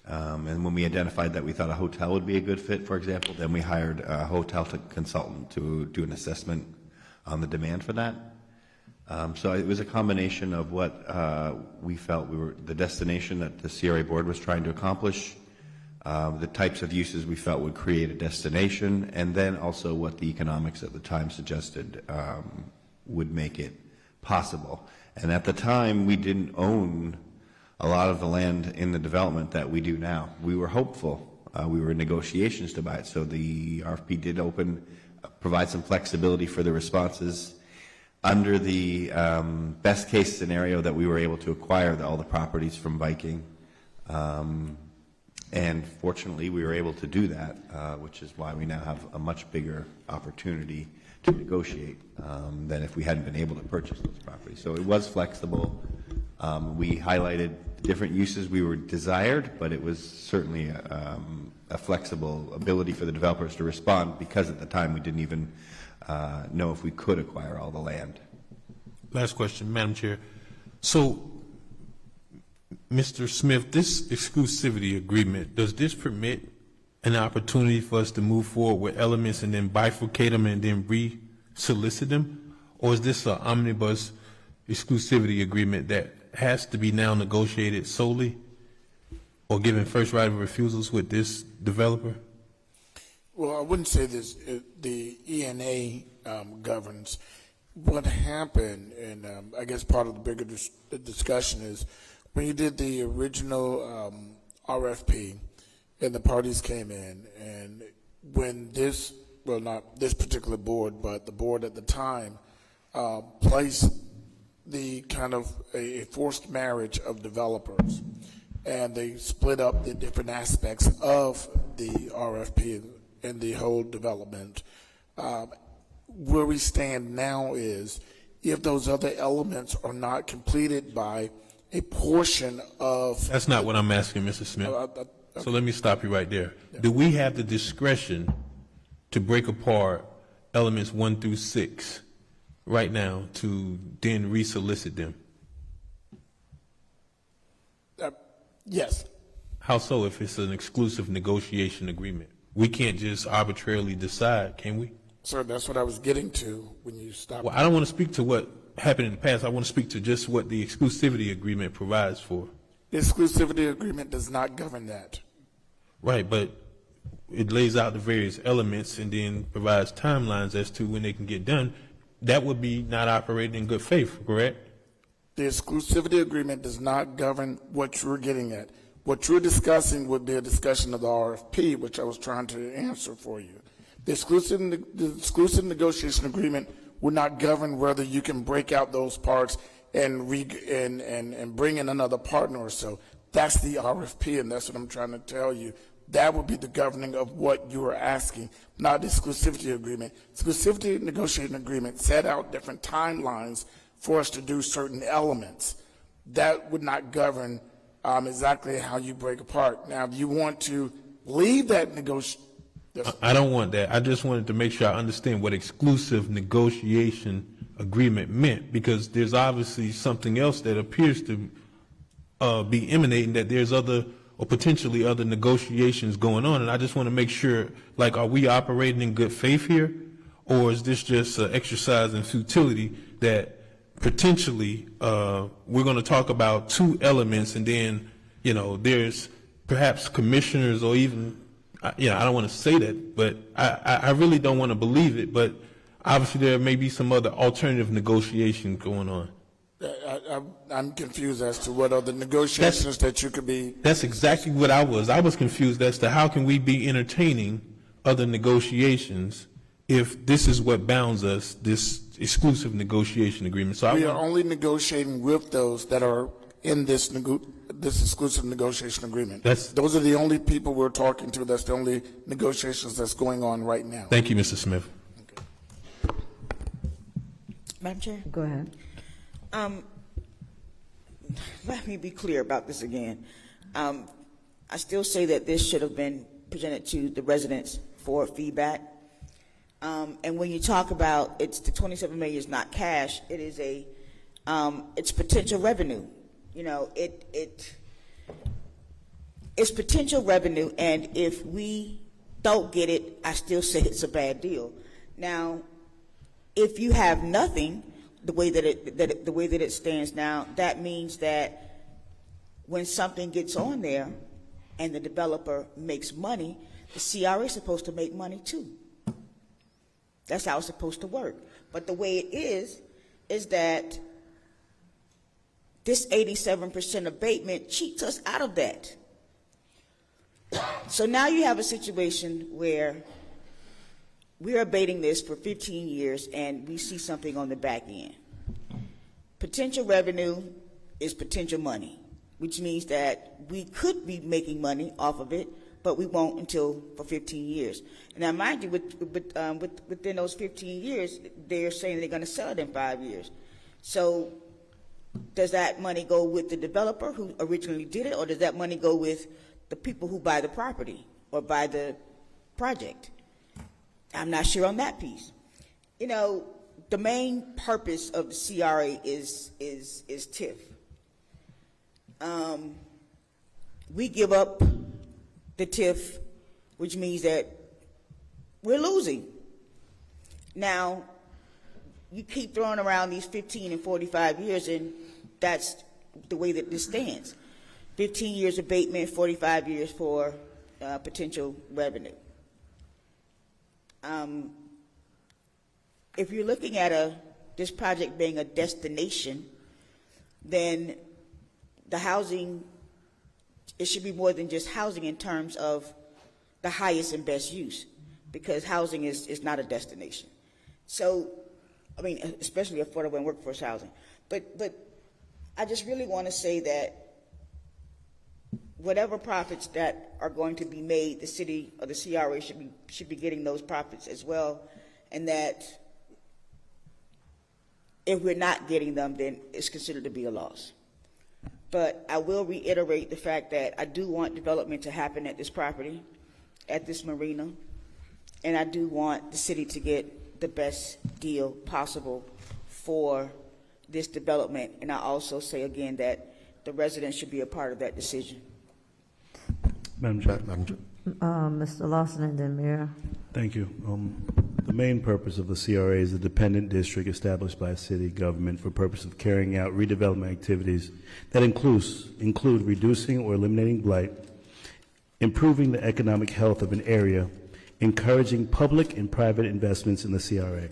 And when we identified that we thought a hotel would be a good fit, for example, then we hired a hotel consultant to do an assessment on the demand for that. So it was a combination of what we felt the destination that the CRA board was trying to accomplish, the types of uses we felt would create a destination, and then also what the economics at the time suggested would make it possible. And at the time, we didn't own a lot of the land in the development that we do now. We were hopeful. We were in negotiations to buy it, so the RFP did provide some flexibility for the responses. Under the best case scenario that we were able to acquire all the properties from Viking, and fortunately we were able to do that, which is why we now have a much bigger opportunity to negotiate than if we hadn't been able to purchase those properties. So it was flexible. We highlighted different uses we were desired, but it was certainly a flexible ability for the developers to respond, because at the time we didn't even know if we could acquire all the land. Last question, Madam Chair. So, Mr. Smith, this exclusivity agreement, does this permit an opportunity for us to move forward with elements and then bifurcate them and then re-solicit them? Or is this an omnibus exclusivity agreement that has to be now negotiated solely or given first right of refusals with this developer? Well, I wouldn't say this. The ENA governs. What happened, and I guess part of the bigger discussion is when you did the original RFP and the parties came in, and when this, well, not this particular board, but the board at the time placed the kind of a forced marriage of developers, and they split up the different aspects of the RFP and the whole development. Where we stand now is if those other elements are not completed by a portion of... That's not what I'm asking, Mr. Smith. So let me stop you right there. Yeah. Do we have the discretion to break apart elements 1 through 6 right now to then re-solicit them? Yes. How so if it's an exclusive negotiation agreement? We can't just arbitrarily decide, can we? Sir, that's what I was getting to when you stopped. Well, I don't want to speak to what happened in the past. I want to speak to just what the exclusivity agreement provides for. The exclusivity agreement does not govern that. Right, but it lays out the various elements and then provides timelines as to when they can get done. That would be not operating in good faith, correct? The exclusivity agreement does not govern what you're getting at. What you're discussing would be a discussion of the RFP, which I was trying to answer for you. The exclusive negotiation agreement would not govern whether you can break out those parts and bring in another partner or so. That's the RFP, and that's what I'm trying to tell you. That would be the governing of what you are asking, not the exclusivity agreement. Exclusivity negotiating agreement set out different timelines for us to do certain elements. That would not govern exactly how you break apart. Now, if you want to leave that negotiation... I don't want that. I just wanted to make sure I understand what exclusive negotiation agreement meant, because there's obviously something else that appears to be emanating, that there's other or potentially other negotiations going on, and I just want to make sure, like, are we operating in good faith here, or is this just an exercise in futility that potentially we're going to talk about 2 elements and then, you know, there's perhaps commissioners or even, I don't want to say that, but I really don't want to believe it, but obviously there may be some other alternative negotiation going on. I'm confused as to what other negotiations that you could be... That's exactly what I was. I was confused as to how can we be entertaining other negotiations if this is what bounds us, this exclusive negotiation agreement. So we are only negotiating with those that are in this exclusive negotiation agreement. That's- Those are the only people we're talking to. That's the only negotiations that's going on right now. Thank you, Mr. Smith. Madam Chair? Go ahead. Let me be clear about this again. I still say that this should have been presented to the residents for feedback. And when you talk about the 27 million is not cash, it is it's potential revenue. You know, it's potential revenue, and if we don't get it, I still say it's a bad deal. Now, if you have nothing, the way that it stands now, that means that when something gets on there and the developer makes money, the CRA is supposed to make money too. That's how it's supposed to work. But the way it is that this 87% abatement cheats us out of that. So now you have a situation where we're abating this for 15 years and we see something on the back end. Potential revenue is potential money, which means that we could be making money off of it, but we won't until for 15 years. And now, mind you, within those 15 years, they're saying they're going to sell it in 5 years. So does that money go with the developer who originally did it, or does that money go with the people who buy the property or buy the project? I'm not sure on that piece. You know, the main purpose of the CRA is TIF. We give up the TIF, which means that we're losing. Now, you keep throwing around these 15 and 45 years, and that's the way that this stands. 15 years abatement, 45 years for potential revenue. If you're looking at this project being a destination, then the housing, it should be more than just housing in terms of the highest and best use, because housing is not a destination. So, I mean, especially affordable and workforce housing. But I just really want to say that whatever profits that are going to be made, the city or the CRA should be getting those profits as well, and that if we're not getting them, then it's considered to be a loss. But I will reiterate the fact that I do want development to happen at this property, at this marina, and I do want the city to get the best deal possible for this development. And I also say again that the residents should be a part of that decision. Madam Chair. Mr. Lawson and then Mayor. Thank you. The main purpose of the CRA is a dependent district established by a city government for purpose of carrying out redevelopment activities that include reducing or eliminating blight, improving the economic health of an area, encouraging public and private investments in the CRA.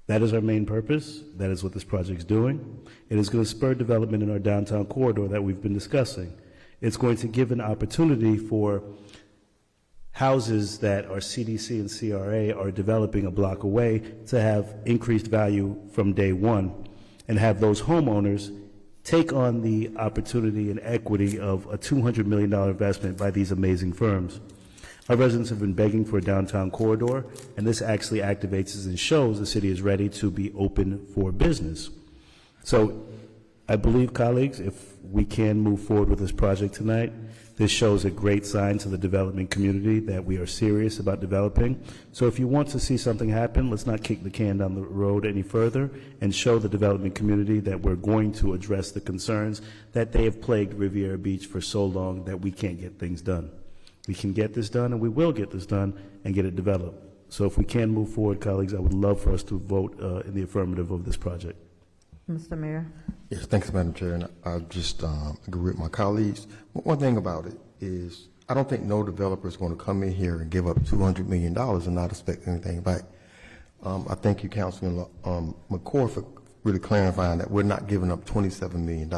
That is our main purpose. That is what this project is doing. It is going to spur development in our downtown corridor that we've been discussing. It's going to give an opportunity for houses that are CDC and CRA are developing a block away to have increased value from day one, and have those homeowners take on the opportunity and equity of a $200 million investment by these amazing firms. Our residents have been begging for a downtown corridor, and this actually activates and shows the city is ready to be open for business. So I believe, colleagues, if we can move forward with this project tonight, this shows a great sign to the development community that we are serious about developing. So if you want to see something happen, let's not kick the can down the road any further and show the development community that we're going to address the concerns that they have plagued Riviera Beach for so long that we can't get things done. We can get this done, and we will get this done and get it developed. So if we can move forward, colleagues, I would love for us to vote in the affirmative of this project. Mr. Mayor. Yes, thanks, Madam Chair, and I just agree with my colleagues. One thing about it is I don't think no developer is going to come in here and give up $200 million and not expect anything back. I thank you, Councilman McCord, for really clarifying that we're not giving up $27 million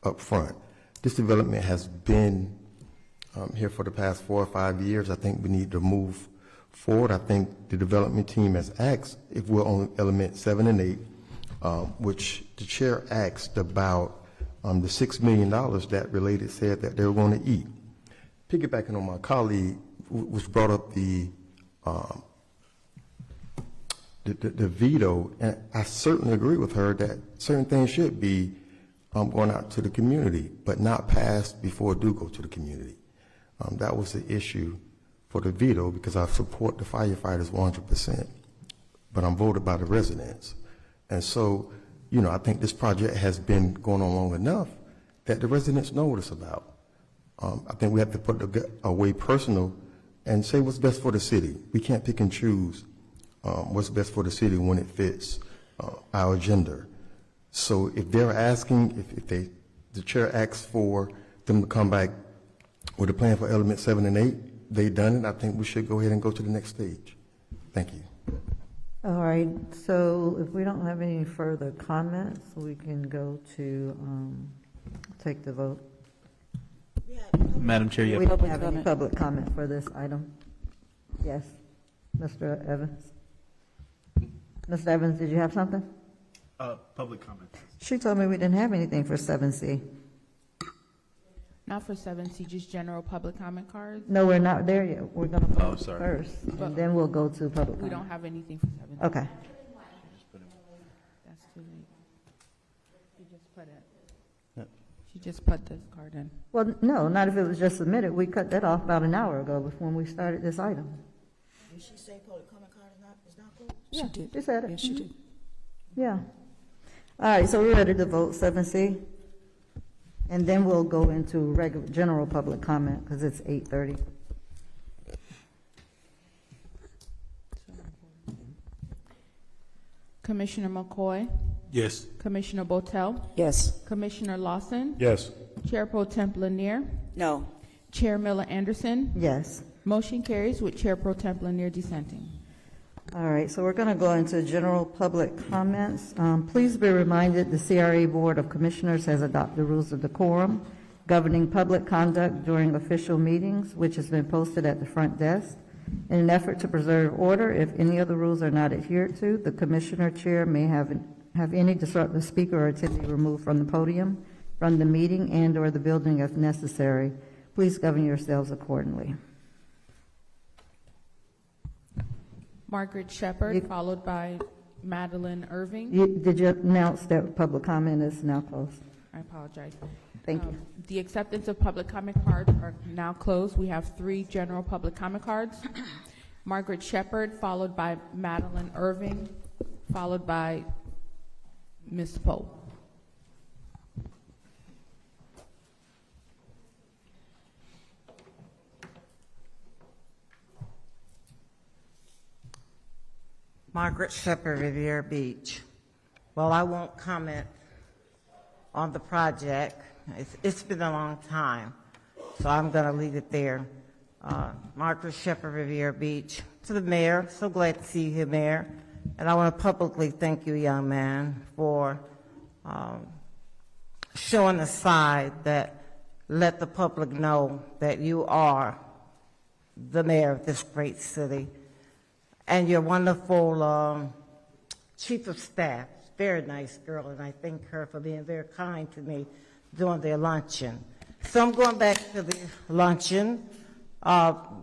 up front. This development has been here for the past 4 or 5 years. I think we need to move forward. I think the development team has asked if we're on element 7 and 8, which the chair asked about the $6 million that Related said that they were going to eat. Piggybacking on my colleague, which brought up the veto, and I certainly agree with her that certain things should be going out to the community, but not passed before it do go to the community. That was the issue for the veto, because I support the firefighters 100%, but I'm voted by the residents. And so, you know, I think this project has been going on long enough that the residents know what it's about. I think we have to put it away personal and say what's best for the city. We can't pick and choose what's best for the city when it fits our agenda. So if they're asking, if the chair asks for them to come back with a plan for element 7 and 8, they've done it. I think we should go ahead and go to the next stage. Thank you. All right, so if we don't have any further comments, we can go to take the vote. Madam Chair, you We have don't have any public comment for this item. Yes, Mr. Evans. Mr. Evans, did you have something? public comment. She told me we didn't have anything for 7C. Not for 7C, just general public comment cards. No, we're not there yet. We're going to vote sorry. first, and then we'll go to public We comment. don't have anything for 7C. Okay. That's too late. She just put it. She just put this card in. Well, no, not if it was just submitted. We cut that off about an hour ago before we started this item. Did she say public comment card is not cool? Yeah, she said it. Yes, she did. Yeah. All right, so we're ready to vote 7C. And then we'll go into regular, general public comment, because it's 8:30. Commissioner McCoy, Yes. Commissioner Botel, Yes. Commissioner Lawson, Yes. Chair Pro Temp Lanier, No. Chair Miller Anderson. Yes. Motion carries with Chair Pro Temp Lanier dissenting. All right, so we're going to go into general public comments. Please be reminded the CRA Board of Commissioners has adopted rules of decorum governing public conduct during official meetings, which has been posted at the front desk. In an effort to preserve order, if any of the rules are not adhered to, the Commissioner Chair may have any disruptive speaker or attendee removed from the podium, from the meeting, and/or the building if necessary. Please govern yourselves accordingly. Margaret Shepard, You- followed by Madeline Irving. Did you announce that public comment is now closed? I apologize. Thank you. The acceptance of public comment cards are now closed. We have 3 general public comment cards. Margaret Shepard, followed by Madeline Irving, followed by Ms. Poe. Margaret Shepard, Riviera Beach. Well, I won't comment on the project. It's been a long time, so I'm going to leave it there. Margaret Shepard, Riviera Beach. To the mayor, so glad to see you here, Mayor. And I want to publicly thank you, young man, for showing the side that let the public know that you are the mayor of this great city. And your wonderful chief of staff, very nice girl, and I thank her for being very kind to me during their luncheon. So I'm going back to the luncheon.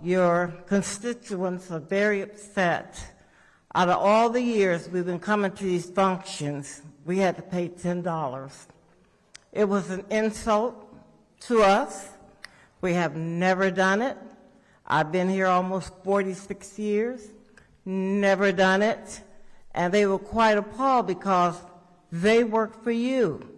Your constituents are very upset. Out of all the years we've been coming to these functions, we had to pay $10. It was an insult to us. We have never done it. I've been here almost 46 years. Never done it, and they were quite appalled because they work for you.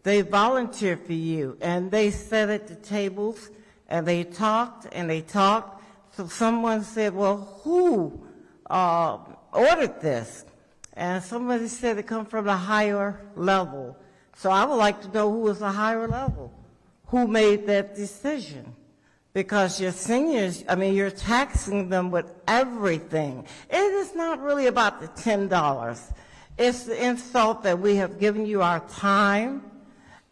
They volunteer for you, and they sat at the tables, and they talked, and they talked. So someone said, well, who ordered this? And somebody said it come from a higher level. So I would like to know who was a higher level, who made that decision. Because your seniors, you're taxing them with everything. It is not really about the $10. It's the insult that we have given you our time,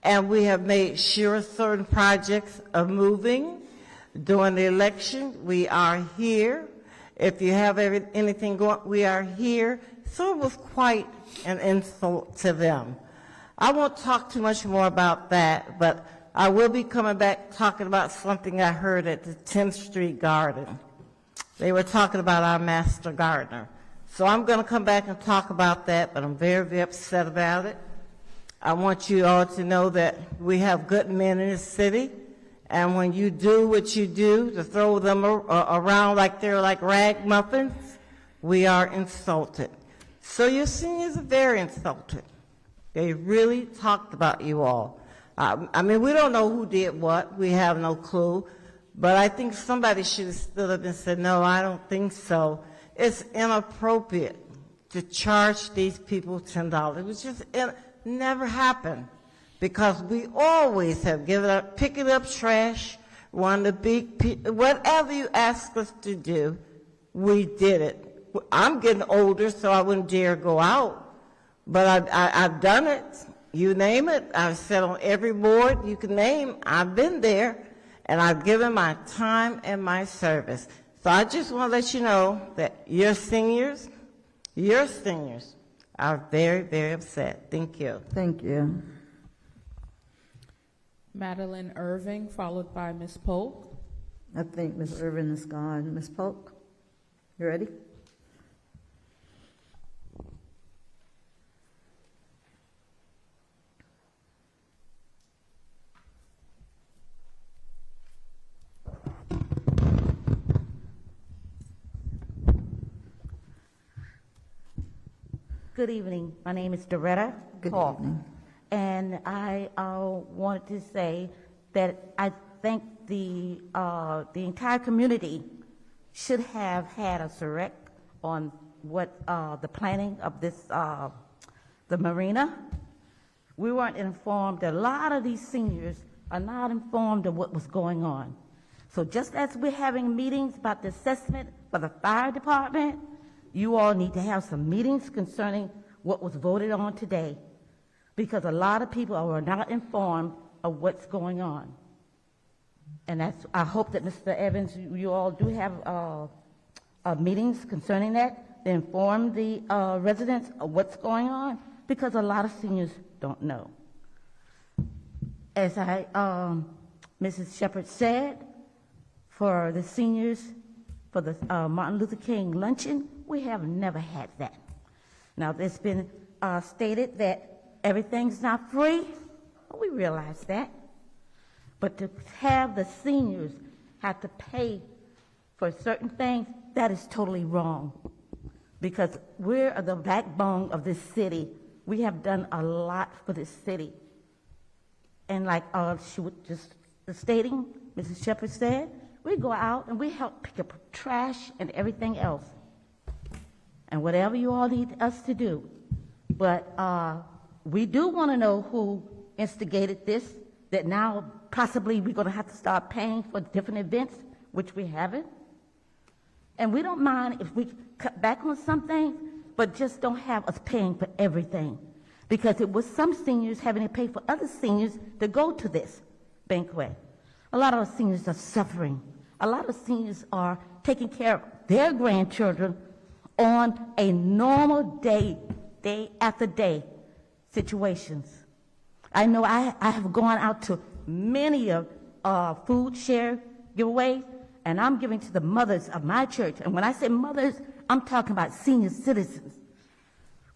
and we have made sure certain projects are moving. During the election, we are here. If you have anything going, we are here. So it was quite an insult to them. I won't talk too much more about that, but I will be coming back talking about something I heard at the 10th Street Garden. They were talking about our master gardener. So I'm going to come back and talk about that, but I'm very, very upset about it. I want you all to know that we have good men in this city, and when you do what you do to throw them around like they're like rag muffins, we are insulted. So your seniors are very insulted. They really talked about you all. I mean, we don't know who did what. We have no clue. But I think somebody should have stood up and said, no, I don't think so. It's inappropriate to charge these people $10. Which just never happened, because we always have given up, picking up trash, one of the big, whatever you ask us to do, we did it. I'm getting older, so I wouldn't dare go out, but I've done it. You name it. I've sat on every board you can name. I've been there, and I've given my time and my service. So I just want to let you know that your seniors are very, very upset. Thank you. Thank you. Madeline Irving, followed by Ms. Polk. I think Ms. Irvin is gone. Ms. Polk, you ready? Good evening. My name is Doretta Good Hawk, evening. and I wanted to say that I think the entire community should have had a direct on what the planning of this the Marina. We weren't informed. A lot of these seniors are not informed of what was going on. So just as we're having meetings about the assessment for the fire department, you all need to have some meetings concerning what was voted on today, because a lot of people are not informed of what's going on. And that's, I hope that Mr. Evans, you all do have meetings concerning that, to inform the residents of what's going on, because a lot of seniors don't know. As Mrs. Shepherd said, for the seniors, for the Martin Luther King luncheon, we have never had that. Now, it's been stated that everything's not free. Well, we realize that. But to have the seniors have to pay for certain things, that is totally wrong. Because we're the backbone of this city. We have done a lot for this city. And like she was just stating, Mrs. Shepherd said, we go out and we help pick up trash and everything else. And whatever you all need us to do. But we do want to know who instigated this, that now possibly we're going to have to start paying for different events, which we haven't. And we don't mind if we cut back on something, but just don't have us paying for everything. Because it was some seniors having to pay for other seniors to go to this banquet. A lot of our seniors are suffering. A lot of seniors are taking care of their grandchildren on a normal day after day situations. I know I have gone out to many of food share giveaways, and I'm giving to the mothers of my church. And when I say mothers, I'm talking about senior citizens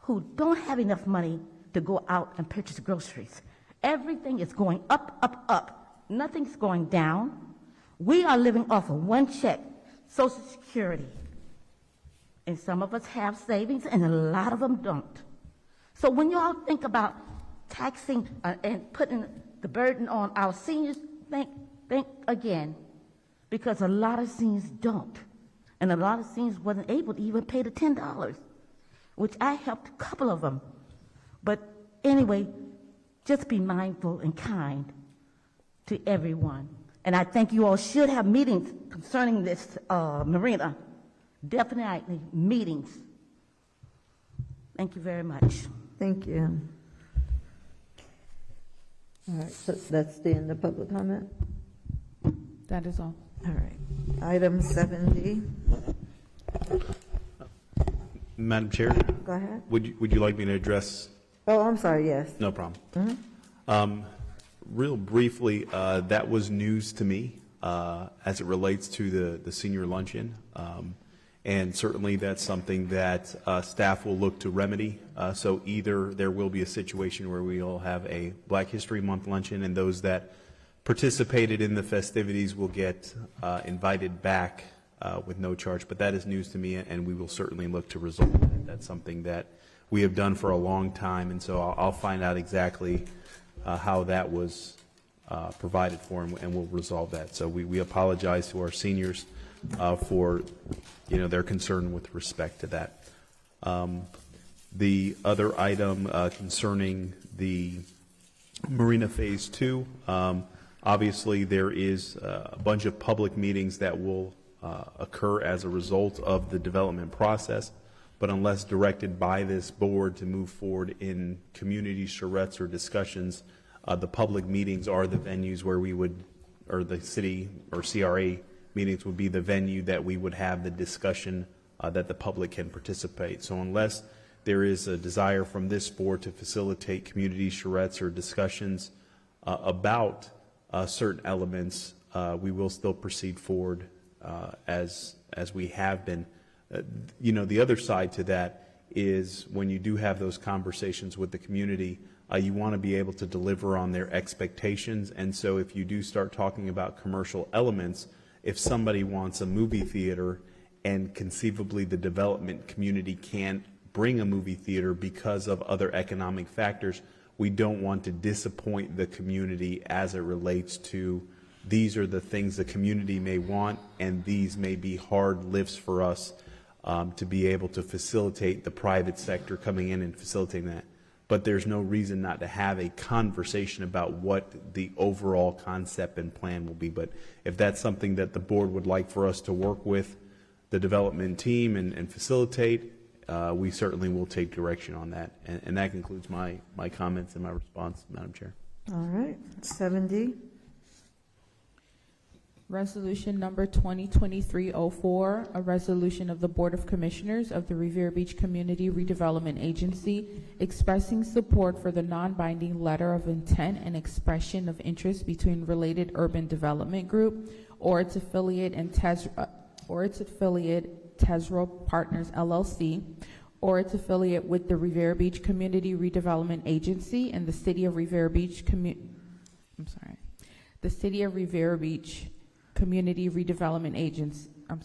who don't have enough money to go out and purchase groceries. Everything is going up, up, up. Nothing's going down. We are living off of one check, Social Security. And some of us have savings, and a lot of them don't. So when you all think about taxing and putting the burden on our seniors, think again, because a lot of seniors don't. And a lot of seniors wasn't able to even pay the $10, which I helped a couple of them. But anyway, just be mindful and kind to everyone. And I think you all should have meetings concerning this Marina. Definitely meetings. Thank you very much. Thank you. All right, so that's the end of public comment? That is all. All right. Item 7D. Madam Chair, Go ahead. would you like me to address Oh, I'm sorry, yes. No problem. Real briefly, that was news to me as it relates to the senior luncheon. And certainly that's something that staff will look to remedy. So either there will be a situation where we will have a Black History Month luncheon, and those that participated in the festivities will get invited back with no charge. But that is news to me, and we will certainly look to resolve that. That's something that we have done for a long time, and so I'll find out exactly how that was provided for, and we'll resolve that. So we apologize to our seniors for their concern with respect to that. The other item concerning the Marina Phase 2, obviously there is a bunch of public meetings that will occur as a result of the development process, but unless directed by this board to move forward in community charrettes or discussions, the public meetings are the venues where we would, or the city or CRA meetings would be the venue that we would have the discussion that the public can participate. So unless there is a desire from this board to facilitate community charrettes or discussions about certain elements, we will still proceed forward as we have been. The other side to that is when you do have those conversations with the community, you want to be able to deliver on their expectations. And so if you do start talking about commercial elements, if somebody wants a movie theater and conceivably the development community can't bring a movie theater because of other economic factors, we don't want to disappoint the community as it relates to these are the things the community may want, and these may be hard lifts for us to be able to facilitate the private sector coming in and facilitating that. But there's no reason not to have a conversation about what the overall concept and plan will be. But if that's something that the board would like for us to work with the development team and facilitate, we certainly will take direction on that. And that concludes my comments and my response, Madam Chair. All right, 7D. Resolution number 2023-04, a resolution of the Board of Commissioners of the Revere Beach Community Redevelopment Agency expressing support for the non-binding letter of intent and expression of interest between Related Urban Development Group or its affiliate and Tesro Partners LLC, or its affiliate with the Revere Beach Community Redevelopment Agency and the City of Revere Beach the City of Revere Beach Community Redevelopment Agency, I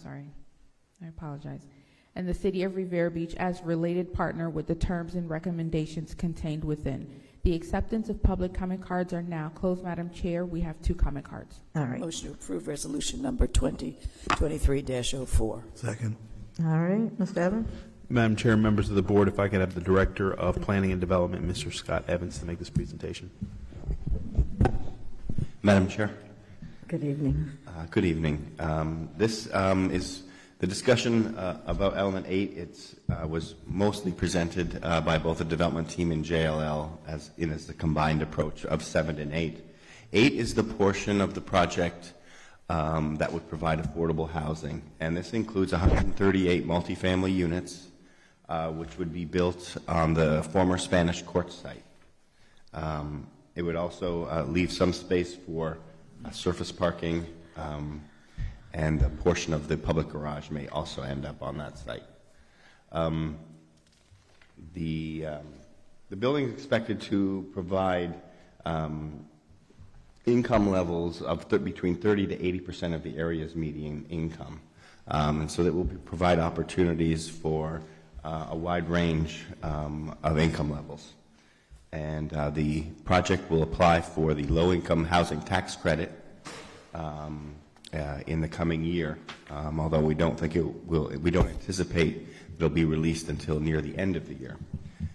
apologize, and the City of Revere Beach as related partner with the terms and recommendations contained within. The acceptance of public comment cards are now closed, Madam Chair. We have 2 comment cards. All right. Motion to approve resolution number 2023-04. Second. All right, Mr. Evans? Madam Chair, members of the board, if I could have the Director of Planning and Development, Mr. Scott Evans, to make this presentation. Madam Chair. Good evening. Good evening. This is the discussion about element 8. It was mostly presented by both the development team and JLL as the combined approach of 7 and 8. 8 is the portion of the project that would provide affordable housing, and this includes 138 multifamily units, which would be built on the former Spanish Court site. It would also leave some space for surface parking, and a portion of the public garage may also end up on that site. The building is expected to provide income levels of between 30 to 80% of the area's median income, and so that will provide opportunities for a wide range of income levels. And the project will apply for the low-income housing tax credit in the coming year, although we don't think we don't anticipate it'll be released until near the end of the year.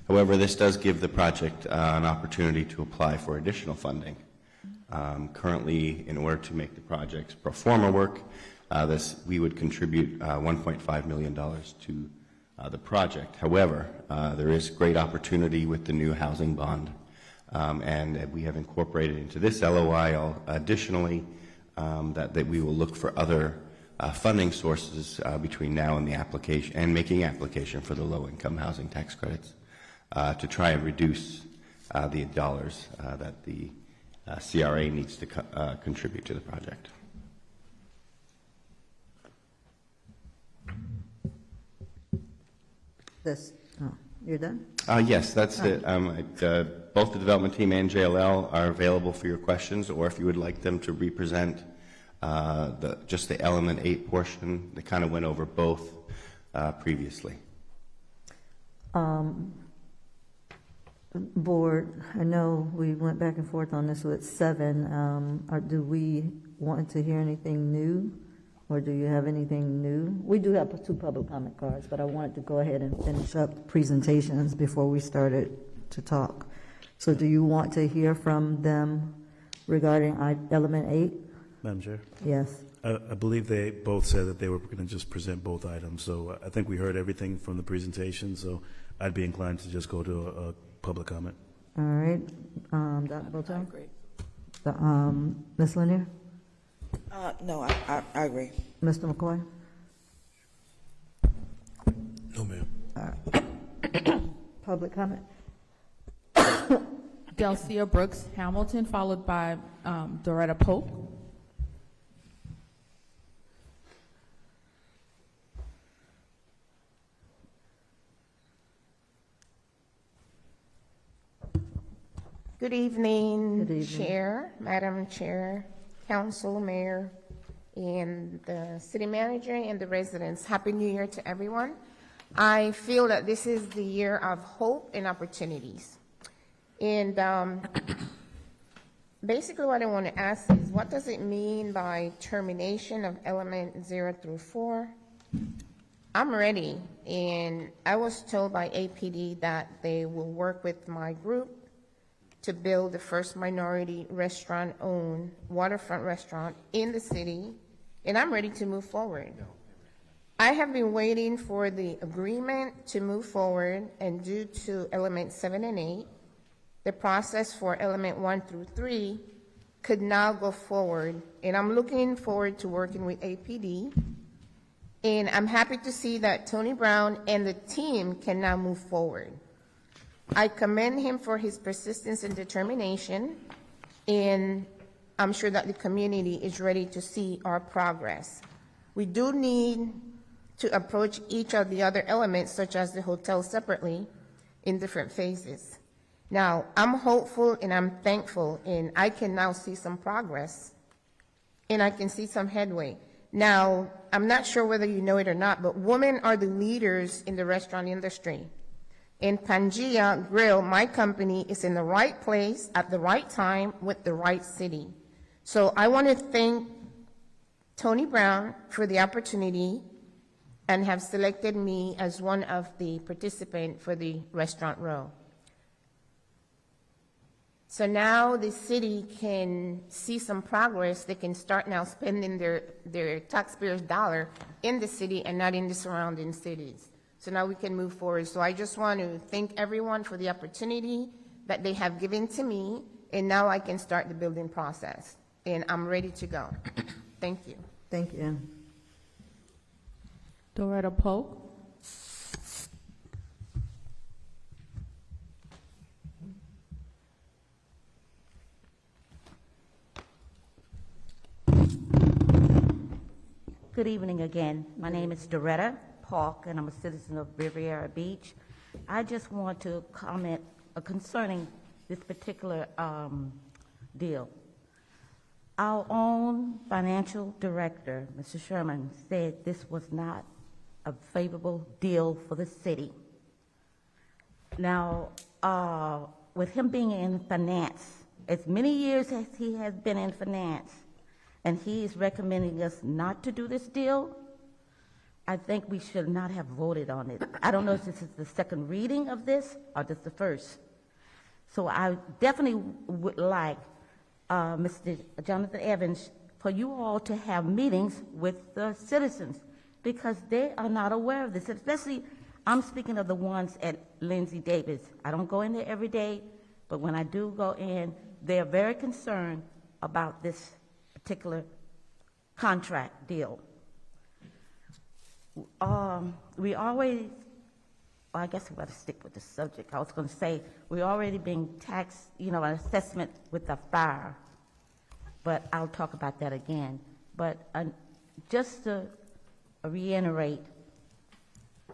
However, this does give the project an opportunity to apply for additional funding. Currently, in order to make the project's pro forma work, we would contribute $1.5 million to the project. However, there is great opportunity with the new housing bond, and we have incorporated into this LOI additionally that we will look for other funding sources between now and the application and making application for the low-income housing tax credits. to try and reduce the dollars that the CRA needs to contribute to the project. You're done? Yes, that's it. Both the development team and JLL are available for your questions, or if you would like them to represent just the element 8 portion, they kind of went over both previously. Board, I know we went back and forth on this with 7. Do we want to hear anything new, or do you have anything new? We do have 2 public comment cards, but I wanted to go ahead and finish up presentations before we started to talk. So do you want to hear from them regarding element 8? Madam Chair? Yes. I believe they both said that they were going to just present both items, so I think we heard everything from the presentation, so I'd be inclined to just go to a public comment. All right. Dr. Botel? I agree. Ms. Lanier? No, I agree. Mr. McCoy? No, ma'am. Public comment? Delcia Brooks Hamilton, followed by Doretta Polk. Good evening, Good evening. Chair, Madam Chair, Council, Mayor, and the City Manager and the residents. Happy New Year to everyone. I feel that this is the year of hope and opportunities. And basically what I want to ask is, what does it mean by termination of element 0 through 4? I'm ready, and I was told by APD that they will work with my group to build the first minority restaurant-owned waterfront restaurant in the city, and I'm ready to move forward. I have been waiting for the agreement to move forward, and due to element 7 and 8, the process for element 1 through 3 could now go forward, and I'm looking forward to working with APD, and I'm happy to see that Tony Brown and the team can now move forward. I commend him for his persistence and determination, and I'm sure that the community is ready to see our progress. We do need to approach each of the other elements, such as the hotel, separately in different phases. Now, I'm hopeful and I'm thankful, and I can now see some progress, and I can see some headway. Now, I'm not sure whether you know it or not, but women are the leaders in the restaurant industry. In Pangea Grill, my company is in the right place at the right time with the right city. So I want to thank Tony Brown for the opportunity and have selected me as one of the participants for the restaurant row. So now the city can see some progress. They can start now spending their taxpayers' dollar in the city and not in the surrounding cities. So now we can move forward. So I just want to thank everyone for the opportunity that they have given to me, and now I can start the building process. And I'm ready to go. Thank you. Thank you. Doretta Polk. Good evening again. My name is Doretta Polk, and I'm a citizen of Riviera Beach. I just want to comment concerning this particular deal. Our own financial director, Mr. Sherman, said this was not a favorable deal for the city. Now, with him being in finance, as many years as he has been in finance, and he is recommending us not to do this deal, I think we should not have voted on it. I don't know if this is the second reading of this or just the first. So I definitely would like Mr. Jonathan Evans, for you all to have meetings with the citizens, because they are not aware of this. Especially, I'm speaking of the ones at Lindsay Davis. I don't go in there every day, but when I do go in, they're very concerned about this particular contract deal. We always well, I guess we better stick with the subject. I was going to say, we're already being taxed, an assessment with the fire, but I'll talk about that again. But just to reiterate,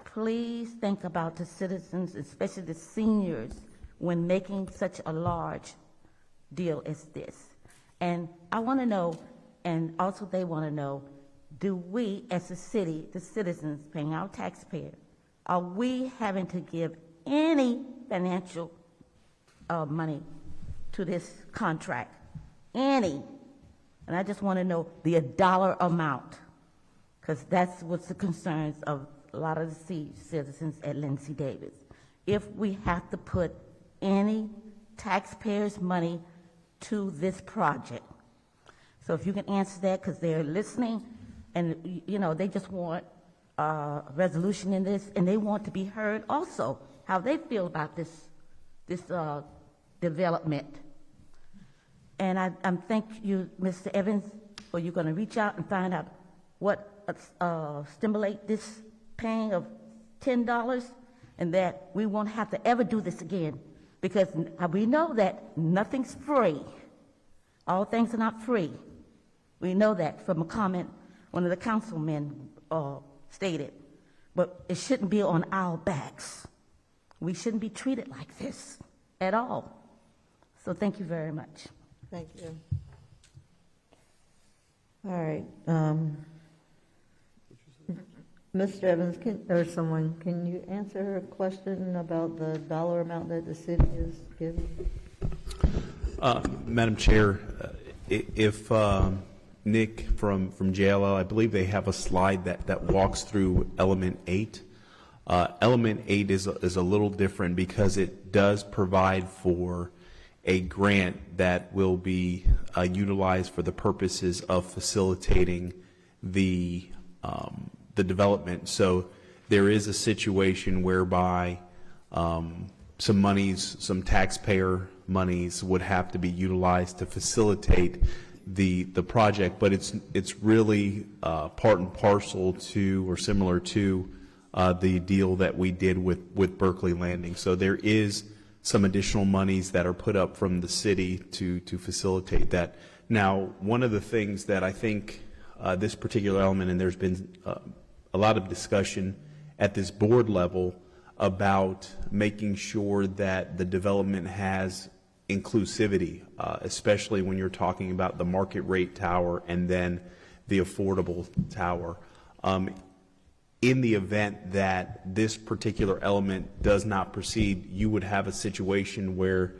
please think about the citizens, especially the seniors, when making such a large deal as this. And I want to know, and also they want to know, do we as a city, the citizens paying our taxpayers, are we having to give any financial money to this contract? Any? And I just want to know the dollar amount, because that's what's the concerns of a lot of the citizens at Lindsay Davis. If we have to put any taxpayers' money to this project. So if you can answer that, because they're listening, and they just want a resolution in this, and they want to be heard also, how they feel about this development. And I'm thank you, Mr. Evans, for you're going to reach out and find out what stimulate this paying of $10, and that we won't have to ever do this again, because we know that nothing's free. All things are not free. We know that from a comment one of the councilmen stated. But it shouldn't be on our backs. We shouldn't be treated like this at all. So thank you very much. Thank you. All right. Mr. Evans, can you answer her question about the dollar amount that the city is giving? Madam Chair, if Nick from JLL, I believe they have a slide that walks through element 8. Element 8 is a little different because it does provide for a grant that will be utilized for the purposes of facilitating the development. So there is a situation whereby some taxpayer monies would have to be utilized to facilitate the project, but it's really part and parcel to, or similar to, the deal that we did with Berkeley Landing. So there is some additional monies that are put up from the city to facilitate that. Now, one of the things that I think this particular element, and there's been a lot of discussion at this board level about making sure that the development has inclusivity, especially when you're talking about the market rate tower and then the affordable tower. In the event that this particular element does not proceed, you would have a situation where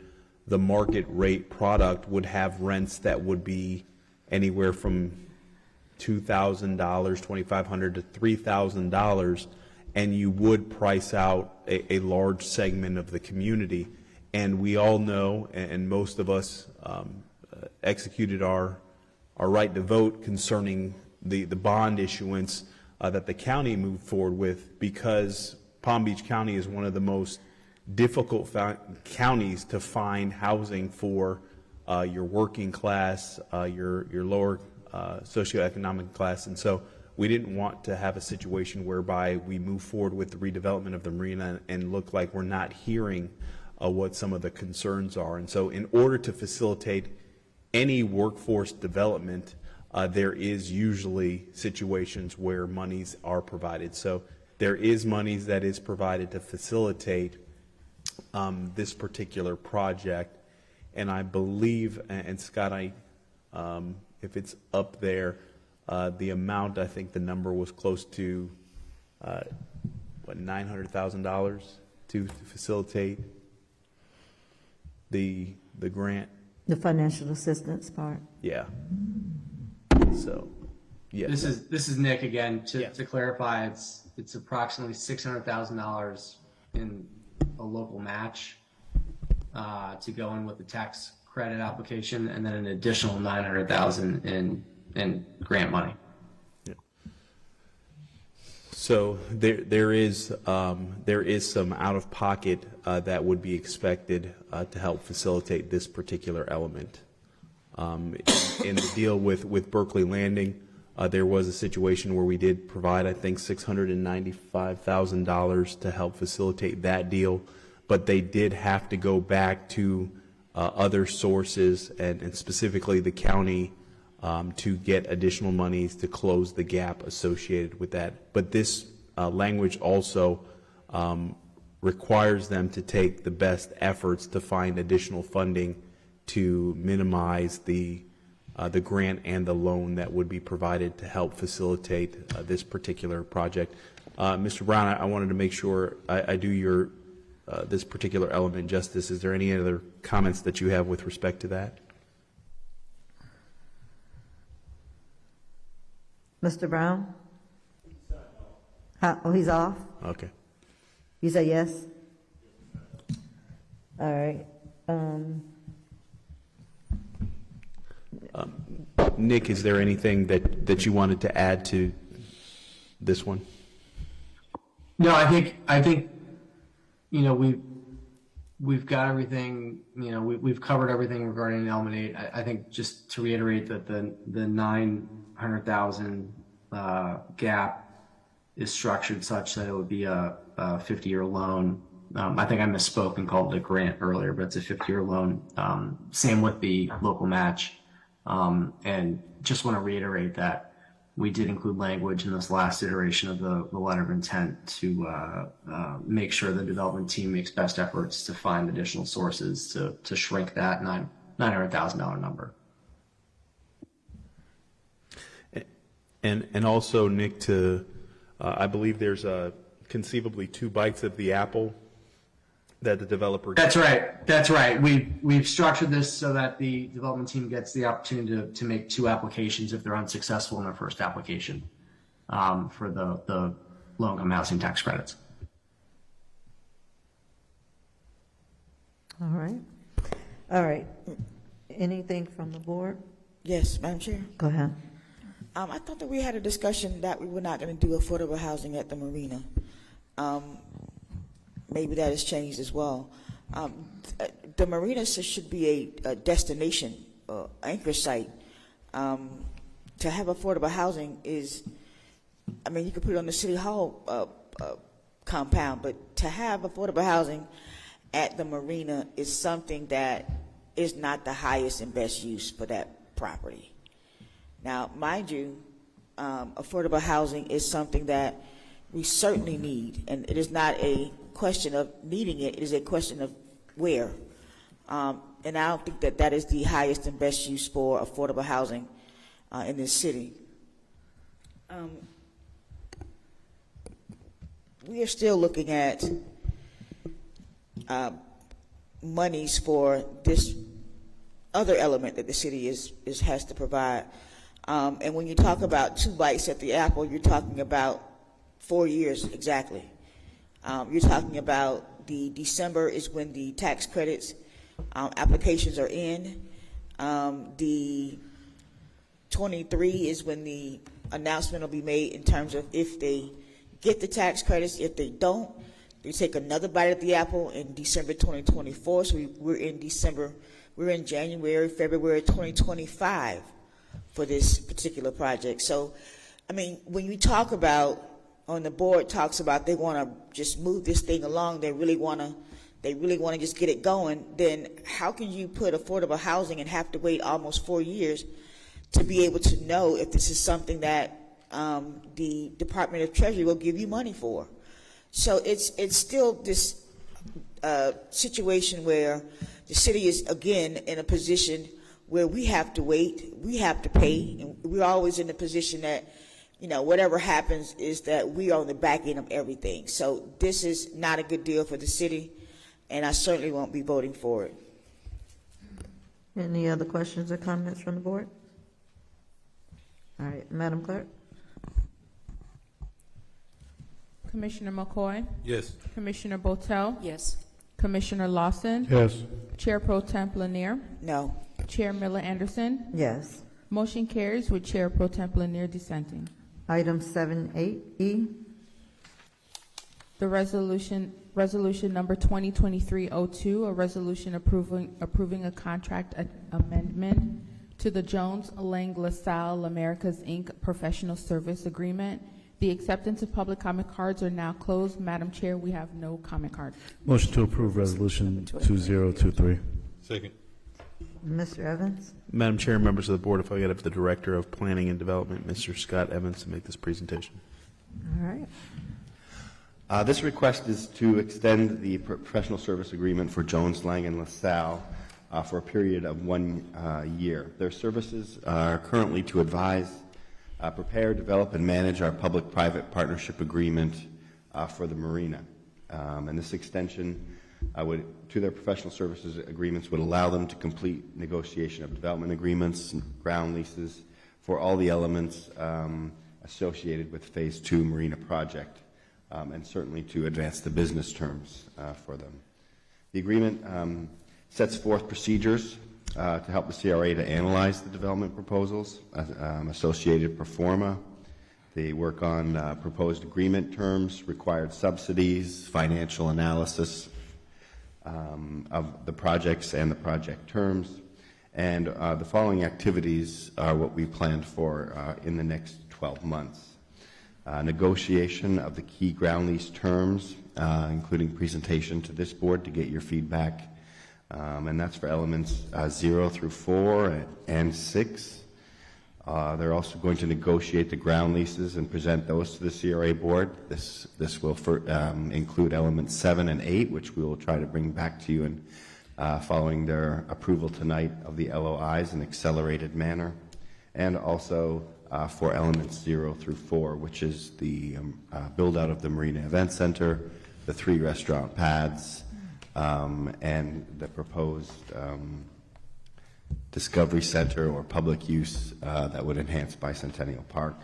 the market rate product would have rents that would be anywhere from $2,000, $2,500 to $3,000, and you would price out a large segment of the community. And we all know, and most of us executed our right to vote concerning the bond issuance that the county moved forward with, because Palm Beach County is one of the most difficult counties to find housing for your working class, your lower socioeconomic class. And so we didn't want to have a situation whereby we move forward with the redevelopment of the marina and look like we're not hearing what some of the concerns are. And so in order to facilitate any workforce development, there is usually situations where monies are provided. So there is monies that is provided to facilitate this particular project. And I believe, and Scott, if it's up there, the amount, I think the number was close to, $900,000 to facilitate the grant. The financial assistance part. Yeah. So, yeah. This is Nick again. To clarify, it's approximately $600,000 in a local match to go in with the tax credit application, and then an additional $900,000 in grant money. Yeah. So there is some out of pocket that would be expected to help facilitate this particular element. In the deal with Berkeley Landing, There was a situation where we did provide, I think, $695,000 to help facilitate that deal, but they did have to go back to other sources and specifically the county to get additional monies to close the gap associated with that. But this language also requires them to take the best efforts to find additional funding to minimize the grant and the loan that would be provided to help facilitate this particular project. Mr. Brown, I wanted to make sure I do your this particular element justice. Is there any other comments that you have with respect to that? Mr. Brown? Oh, he's off? Okay. You say yes? All right. Nick, is there anything that you wanted to add to this one? No, I think, you know, we've got everything, you know, we've covered everything regarding element 8. I think just to reiterate that the $900,000 gap is structured such that it would be a 50-year loan. I think I misspoke and called it a grant earlier, but it's a 50-year loan. Same with the local match. And just want to reiterate that we did include language in this last iteration of the letter of intent to make sure the development team makes best efforts to find additional sources to shrink that $900,000 number. And also, Nick, I believe there's conceivably 2 bites of the apple that the developer gets. That's right. We've structured this so that the development team gets the opportunity to make 2 applications if they're unsuccessful in their first application for the low-income housing tax credits. All right. All right. Anything from the board? Yes, Madam Chair. Go ahead. I thought that we had a discussion that we were not going to do affordable housing at the Marina. Maybe that has changed as well. The Marina should be a destination, anchor site. To have affordable housing is, I mean, you could put it on the City Hall compound, but to have affordable housing at the Marina is something that is not the highest and best use for that property. Now, mind you, affordable housing is something that we certainly need, and it is not a question of needing it, it is a question of where. And I don't think that that is the highest and best use for affordable housing in this city. We are still looking at monies for this other element that the city has to provide. And when you talk about 2 bites at the apple, you're talking about 4 years exactly. You're talking about the December is when the tax credits applications are in. The 23 is when the announcement will be made in terms of if they get the tax credits. If they don't, they take another bite at the apple in December 2024. So we're in December, we're in January, February 2025 for this particular project. So, I mean, when you talk about, on the board talks about they want to just move this thing along, they really want to just get it going, then how can you put affordable housing and have to wait almost 4 years to be able to know if this is something that the Department of Treasury will give you money for? So it's still this situation where the city is again in a position where we have to wait, we have to pay, and we're always in the position that, you know, whatever happens is that we are on the back end of everything. So this is not a good deal for the city, and I certainly won't be voting for it. Any other questions or comments from the board? All right, Madam Clerk. Commissioner McCoy? Yes. Commissioner Botel? Yes. Commissioner Lawson? Yes. Chair Pro Temp Lanier? No. Chair Miller Anderson? Yes. Motion carries with Chair Pro Temp Lanier dissenting. Item 7.8E. The resolution number 2023-02, a resolution approving a contract amendment to the Jones Lang LaSalle Americas Inc. Professional Service Agreement. The acceptance of public comment cards are now closed. Madam Chair, we have no comment cards. Motion to approve Resolution 2023. Second. Mr. Evans? Madam Chair, members of the board, if I could have the Director of Planning and Development, Mr. Scott Evans, to make this presentation. All right. This request is to extend the professional service agreement for Jones, Lang, and LaSalle for a period of 1 year. Their services are currently to advise, prepare, develop, and manage our public-private partnership agreement for the Marina. And this extension to their professional services agreements would allow them to complete negotiation of development agreements and ground leases for all the elements associated with Phase 2 Marina project, and certainly to advance the business terms for them. The agreement sets forth procedures to help the CRA to analyze the development proposals, associated pro forma. They work on proposed agreement terms, required subsidies, financial analysis of the projects and the project terms. And the following activities are what we planned for in the next 12 months. Negotiation of the key ground lease terms, including presentation to this board to get your feedback. And that's for elements 0 through 4 and 6. They're also going to negotiate the ground leases and present those to the CRA board. This will include elements 7 and 8, which we will try to bring back to you following their approval tonight of the LOIs in an accelerated manner. And also for elements 0 through 4, which is the build out of the Marina Event Center, the 3 restaurant pads, and the proposed Discovery Center or public use that would enhance Bicentennial Park.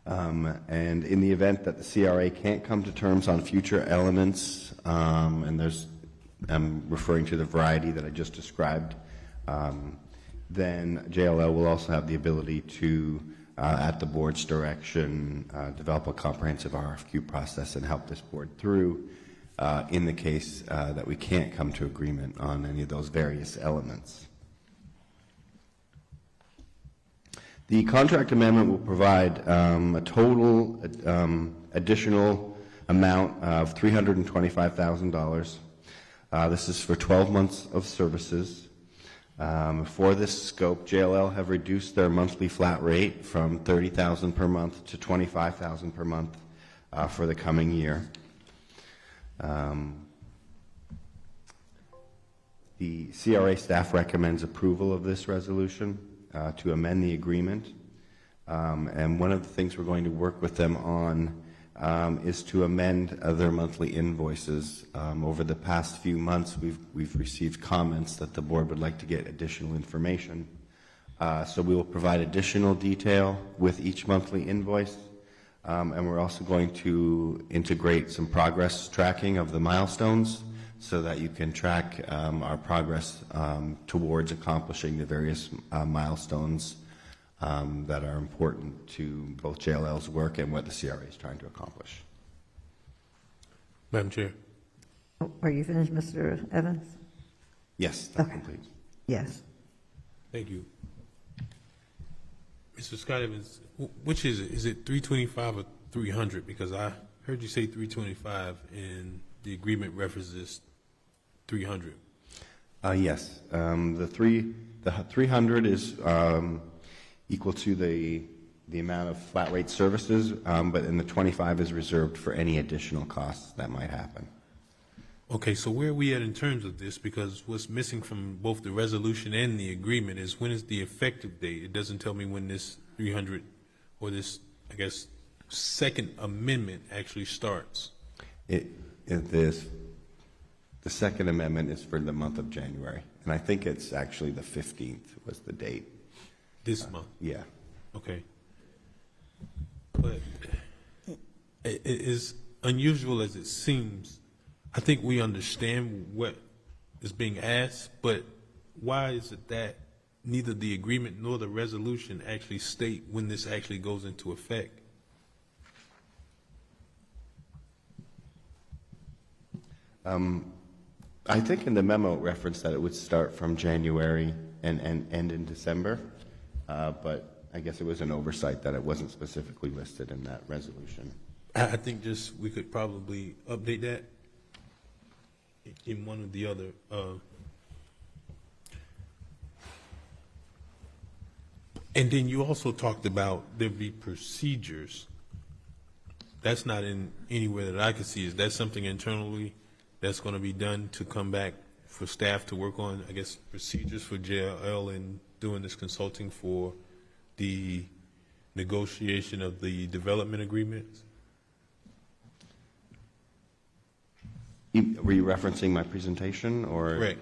And in the event that the CRA can't come to terms on future elements, and I'm referring to the variety that I just described, then JLL will also have the ability to, at the board's direction, develop a comprehensive RFQ process and help this board through in the case that we can't come to agreement on any of those various elements. The contract amendment will provide a total additional amount of $325,000. This is for 12 months of services. For this scope, JLL have reduced their monthly flat rate from $30,000 per month to $25,000 per month for the coming year. The CRA staff recommends approval of this resolution to amend the agreement. And one of the things we're going to work with them on is to amend their monthly invoices. Over the past few months, we've received comments that the board would like to get additional information. So we will provide additional detail with each monthly invoice. And we're also going to integrate some progress tracking of the milestones so that you can track our progress towards accomplishing the various milestones that are important to both JLL's work and what the CRA is trying to accomplish. Madam Chair. Are you finished, Mr. Evans? Yes, that's complete. Yes. Thank you. Mr. Scott Evans, which is it? Is it 325 or 300? Because I heard you say 325 and the agreement references 300. Yes. The 300 is equal to the amount of flat rate services, but then the 25 is reserved for any additional costs that might happen. Okay, so where are we at in terms of this? Because what's missing from both the resolution and the agreement is when is the effective date? It doesn't tell me when this 300 or this, I guess, second amendment actually starts. The second amendment is for the month of January, and I think it's actually the 15th was the date. This month? Yeah. Okay. But as unusual as it seems, I think we understand what is being asked, but why is it that neither the agreement nor the resolution actually state when this actually goes into effect? I think in the memo it referenced that it would start from January and end in December, but I guess it was an oversight that it wasn't specifically listed in that resolution. I think just we could probably update that in one or the other. And then you also talked about there be procedures. That's not in anywhere that I could see. Is that something internally that's going to be done to come back for staff to work on, I guess, procedures for JLL and doing this consulting for the negotiation of the development agreements? Were you referencing my presentation, or? Correct.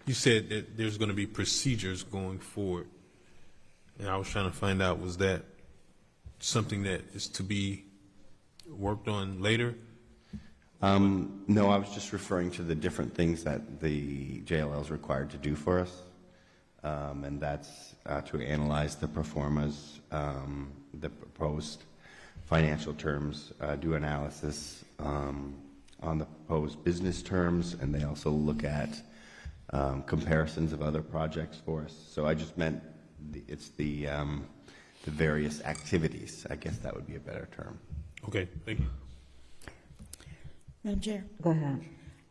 You said that there's going to be procedures going forward. And I was trying to find out, was that something that is to be worked on later? No, I was just referring to the different things that the JLL is required to do for us. And that's to analyze the pro formas, the proposed financial terms, do analysis on the proposed business terms, and they also look at comparisons of other projects for us. So I just meant it's the various activities. I guess that would be a better term. Okay, thank you. Madam Chair? Go ahead.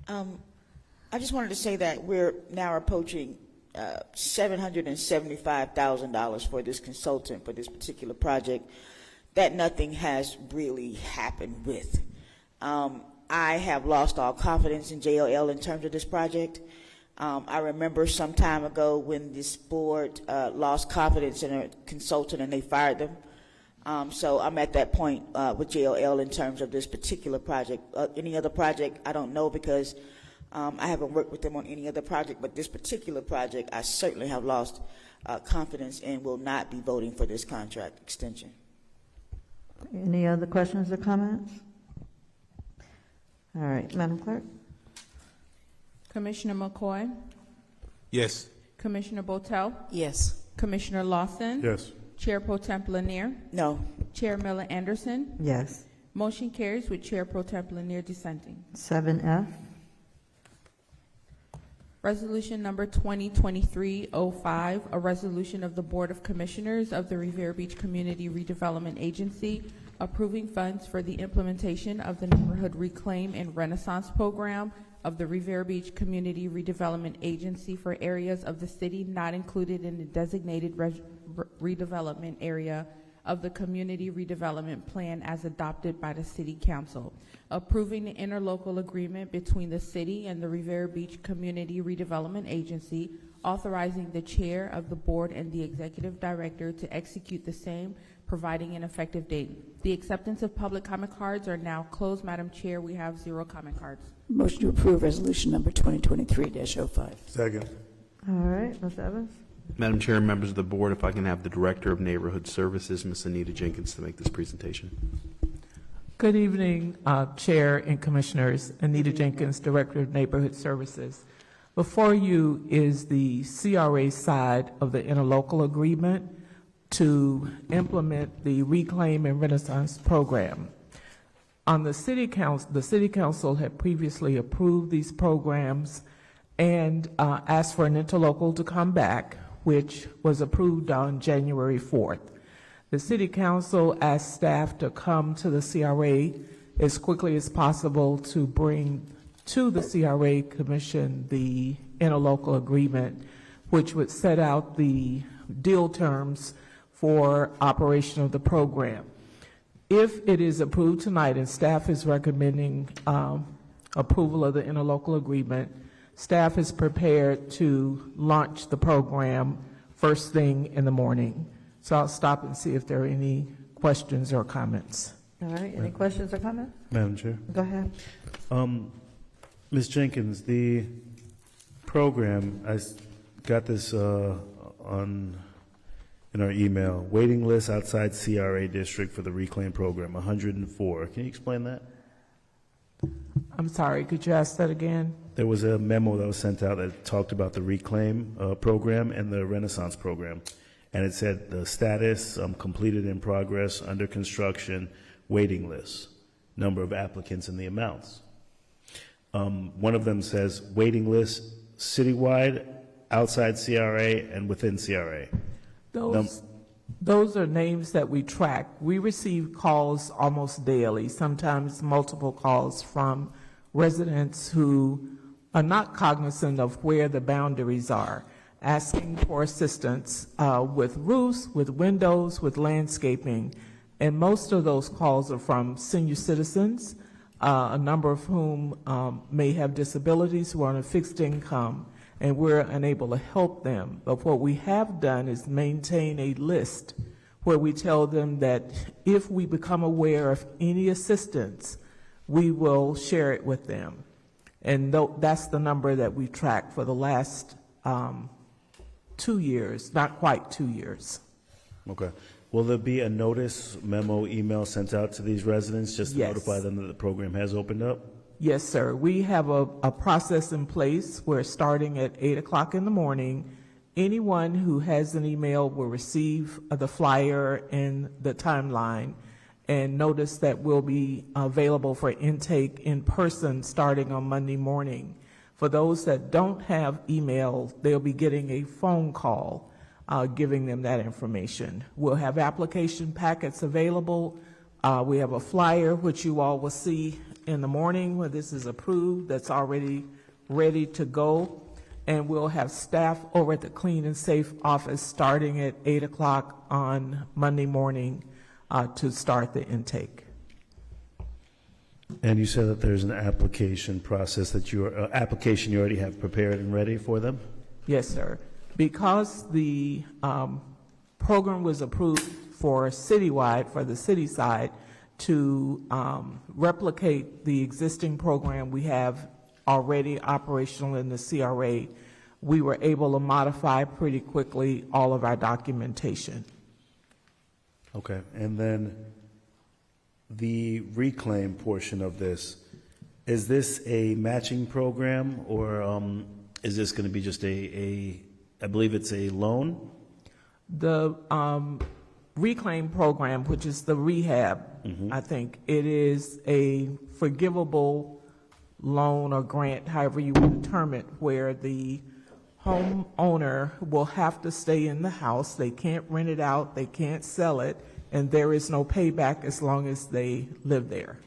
I just wanted to say that we're now approaching $775,000 for this consultant for this particular project that nothing has really happened with. I have lost all confidence in JLL in terms of this project. I remember some time ago when this board lost confidence in a consultant and they fired them. So I'm at that point with JLL in terms of this particular project. Any other project, I don't know, because I haven't worked with them on any other project, but this particular project, I certainly have lost confidence and will not be voting for this contract extension. Any other questions or comments? All right, Madam Clerk? Commissioner McCoy? Yes. Commissioner Botel? Yes. Commissioner Lawson? Yes. Chair Pro Temp Lanier? No. Chair Miller Anderson? Yes. Motion carries with Chair Pro Temp Lanier dissenting. 7F. Resolution number 2023-05, a resolution of the Board of Commissioners of the Revere Beach Community Redevelopment Agency approving funds for the implementation of the Neighborhood Reclaim and Renaissance Program of the Revere Beach Community Redevelopment Agency for areas of the city not included in the designated redevelopment area of the Community Redevelopment Plan as adopted by the City Council, approving the interlocal agreement between the city and the Revere Beach Community Redevelopment Agency, authorizing the chair of the board and the executive director to execute the same, providing an effective date. The acceptance of public comment cards are now closed. Madam Chair, we have 0 comment cards. Motion to approve resolution number 2023-05. Second. All right, Ms. Evans? Madam Chair and members of the board, if I can have the Director of Neighborhood Services, Ms. Anita Jenkins, to make this presentation. Good evening, Chair and Commissioners. Anita Jenkins, Director of Neighborhood Services. Before you is the CRA side of the interlocal agreement to implement the Reclaim and Renaissance program. On the City Council had previously approved these programs and asked for an interlocal to come back, which was approved on January 4th. The City Council asked staff to come to the CRA as quickly as possible to bring to the CRA Commission the interlocal agreement, which would set out the deal terms for operation of the program. If it is approved tonight, and staff is recommending approval of the interlocal agreement, staff is prepared to launch the program first thing in the morning. So I'll stop and see if there are any questions or comments. All right, any questions or comments? Madam Chair? Go ahead. Ms. Jenkins, the program, I got this in our email, waiting list outside CRA district for the Reclaim program, 104. Can you explain that? I'm sorry, could you ask that again? There was a memo that was sent out that talked about the Reclaim program and the Renaissance program. And it said the status, completed in progress, under construction, waiting list, number of applicants and the amounts. One of them says waiting list citywide outside CRA and within CRA? Those are names that we track. We receive calls almost daily, sometimes multiple calls from residents who are not cognizant of where the boundaries are, asking for assistance with roofs, with windows, with landscaping. And most of those calls are from senior citizens, a number of whom may have disabilities, who are on a fixed income, and we're unable to help them. But what we have done is maintain a list where we tell them that if we become aware of any assistance, we will share it with them. And that's the number that we tracked for the last 2 years, not quite 2 years. Okay. Will there be a notice, memo, email sent out to these residents just to Yes. notify them that the program has opened up? Yes, sir. We have a process in place where starting at 8 o'clock in the morning, anyone who has an email will receive the flyer and the timeline, and notice that will be available for intake in person starting on Monday morning. For those that don't have email, they'll be getting a phone call giving them that information. We'll have application packets available. We have a flyer, which you all will see in the morning when this is approved, that's already ready to go. And we'll have staff over at the Clean and Safe office starting at 8 o'clock on Monday morning to start the intake. And you said that there's an application process that application you already have prepared and ready for them? Yes, sir. Because the program was approved for citywide, for the city side, to replicate the existing program we have already operational in the CRA, we were able to modify pretty quickly all of our documentation. Okay. And then the reclaim portion of this, is this a matching program, or is this going to be just I believe it's a loan? The reclaim program, which is the rehab, I think it is a forgivable loan or grant, however you want to term it, where the homeowner will have to stay in the house. They can't rent it out, they can't sell it, and there is no payback as long as they live there.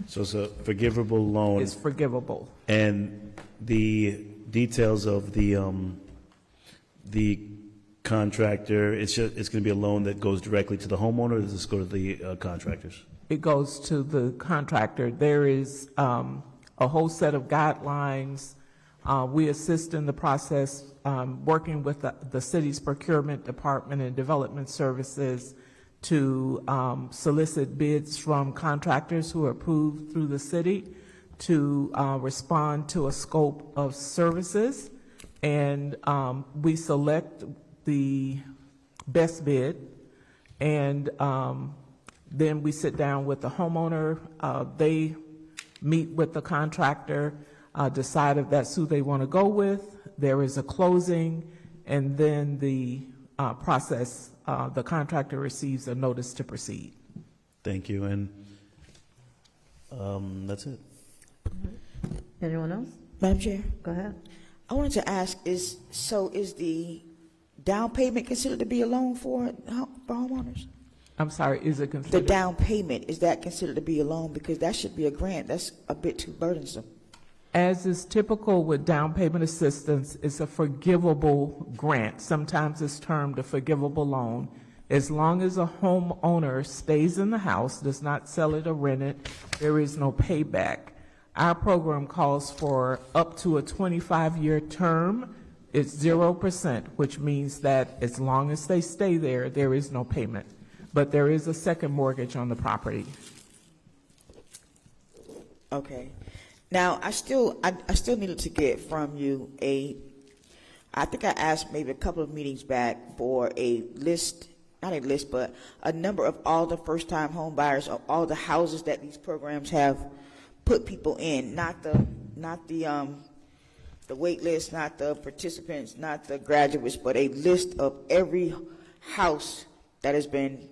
So it's a forgivable loan. It's forgivable. And the details of the contractor, it's going to be a loan that goes directly to the homeowner, or does this go to the contractors? It goes to the contractor. There is a whole set of guidelines. We assist in the process, working with the city's procurement department and development services to solicit bids from contractors who are approved through the city to respond to a scope of services. And we select the best bid, and then we sit down with the homeowner. They meet with the contractor, decide if that's who they want to go with. There is a closing, and then the process, the contractor receives a notice to proceed. Thank you, and that's it. Anyone else? Madam Chair, Go ahead. I wanted to ask, is the down payment considered to be a loan for homeowners? I'm sorry, is it The considered? down payment, is that considered to be a loan? Because that should be a grant. That's a bit too burdensome. As is typical with down payment assistance, it's a forgivable grant. Sometimes it's termed a forgivable loan. As long as a homeowner stays in the house, does not sell it or rent it, there is no payback. Our program calls for up to a 25-year term. It's 0%, which means that as long as they stay there, there is no payment. But there is a second mortgage on the property. Okay. Now, I still needed to get from you I think I asked maybe a couple of meetings back for a list, not a list, but a number of all the first-time home buyers of all the houses that these programs have put people in, not the wait list, not the participants, not the graduates, but a list of every house that has been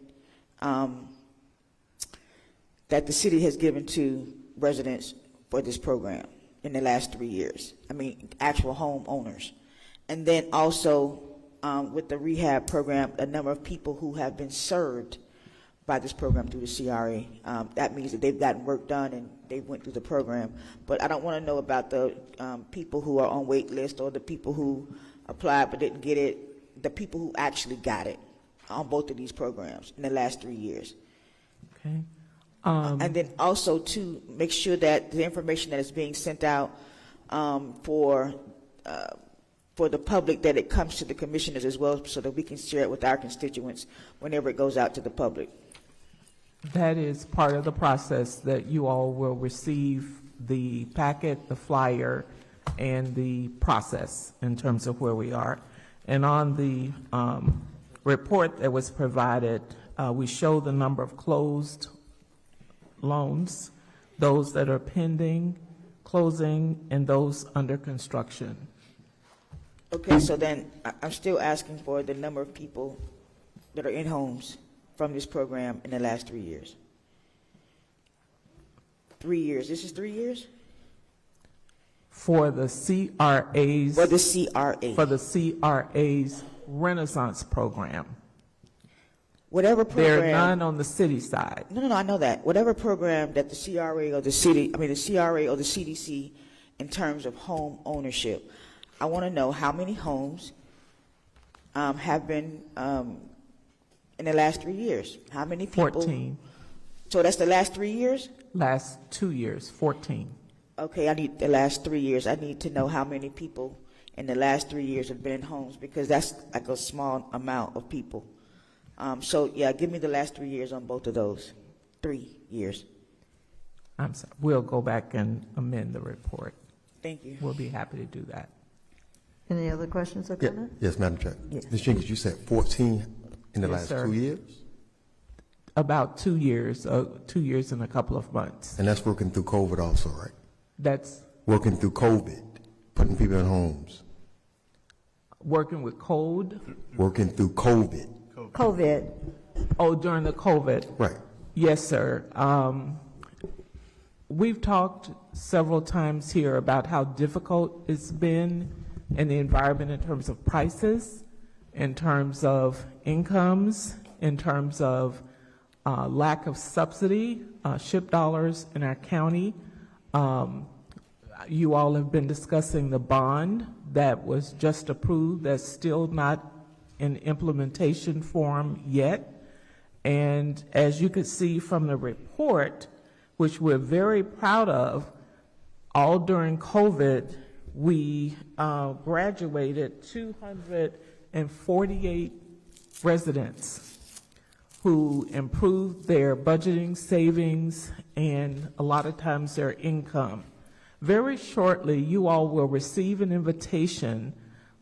that the city has given to residents for this program in the last 3 years. I mean, actual homeowners. And then also, with the rehab program, a number of people who have been served by this program through the CRA. That means that they've gotten work done and they went through the program. But I don't want to know about the people who are on wait list or the people who applied but didn't get it, the people who actually got it on both of these programs in the last 3 years. Okay. And then also to make sure that the information that is being sent out for the public, that it comes to the commissioners as well, so that we can share it with our constituents whenever it goes out to the public. That is part of the process, that you all will receive the packet, the flyer, and the process in terms of where we are. And on the report that was provided, we show the number of closed loans, those that are pending closing, and those under construction. Okay, so then I'm still asking for the number of people that are in homes from this program in the last 3 years. 3 years. This is 3 years? For the CRA's. For the CRA. For the CRA's Renaissance program. Whatever program. There are none on the city side. No, I know that. Whatever program that the CRA or the CRA or the CDC in terms of home ownership, I want to know how many homes have been in the last 3 years. How many people? 14. So that's the last 3 years? Last 2 years, 14. Okay, I need the last 3 years. I need to know how many people in the last 3 years have been in homes, because that's like a small amount of people. So, yeah, give me the last 3 years on both of those. 3 years. I'm sorry. We'll go back and amend the report. Thank you. We'll be happy to do that. Any other questions or comments? Yes, Madam Chair. Yes. Ms. Jenkins, you said 14 in the Yes, last sir. 2 years? About 2 years, 2 years and a couple of months. And that's working through COVID also, right? That's Working through COVID, putting people in homes. working with code. Working through COVID. COVID. Oh, during the COVID. Right. Yes, sir. We've talked several times here about how difficult it's been in the environment in terms of prices, in terms of incomes, in terms of lack of subsidy, SHIP dollars in our county. You all have been discussing the bond that was just approved, that's still not in implementation form yet. And as you could see from the report, which we're very proud of, all during COVID, we graduated 248 residents who improved their budgeting, savings, and a lot of times their income. Very shortly, you all will receive an invitation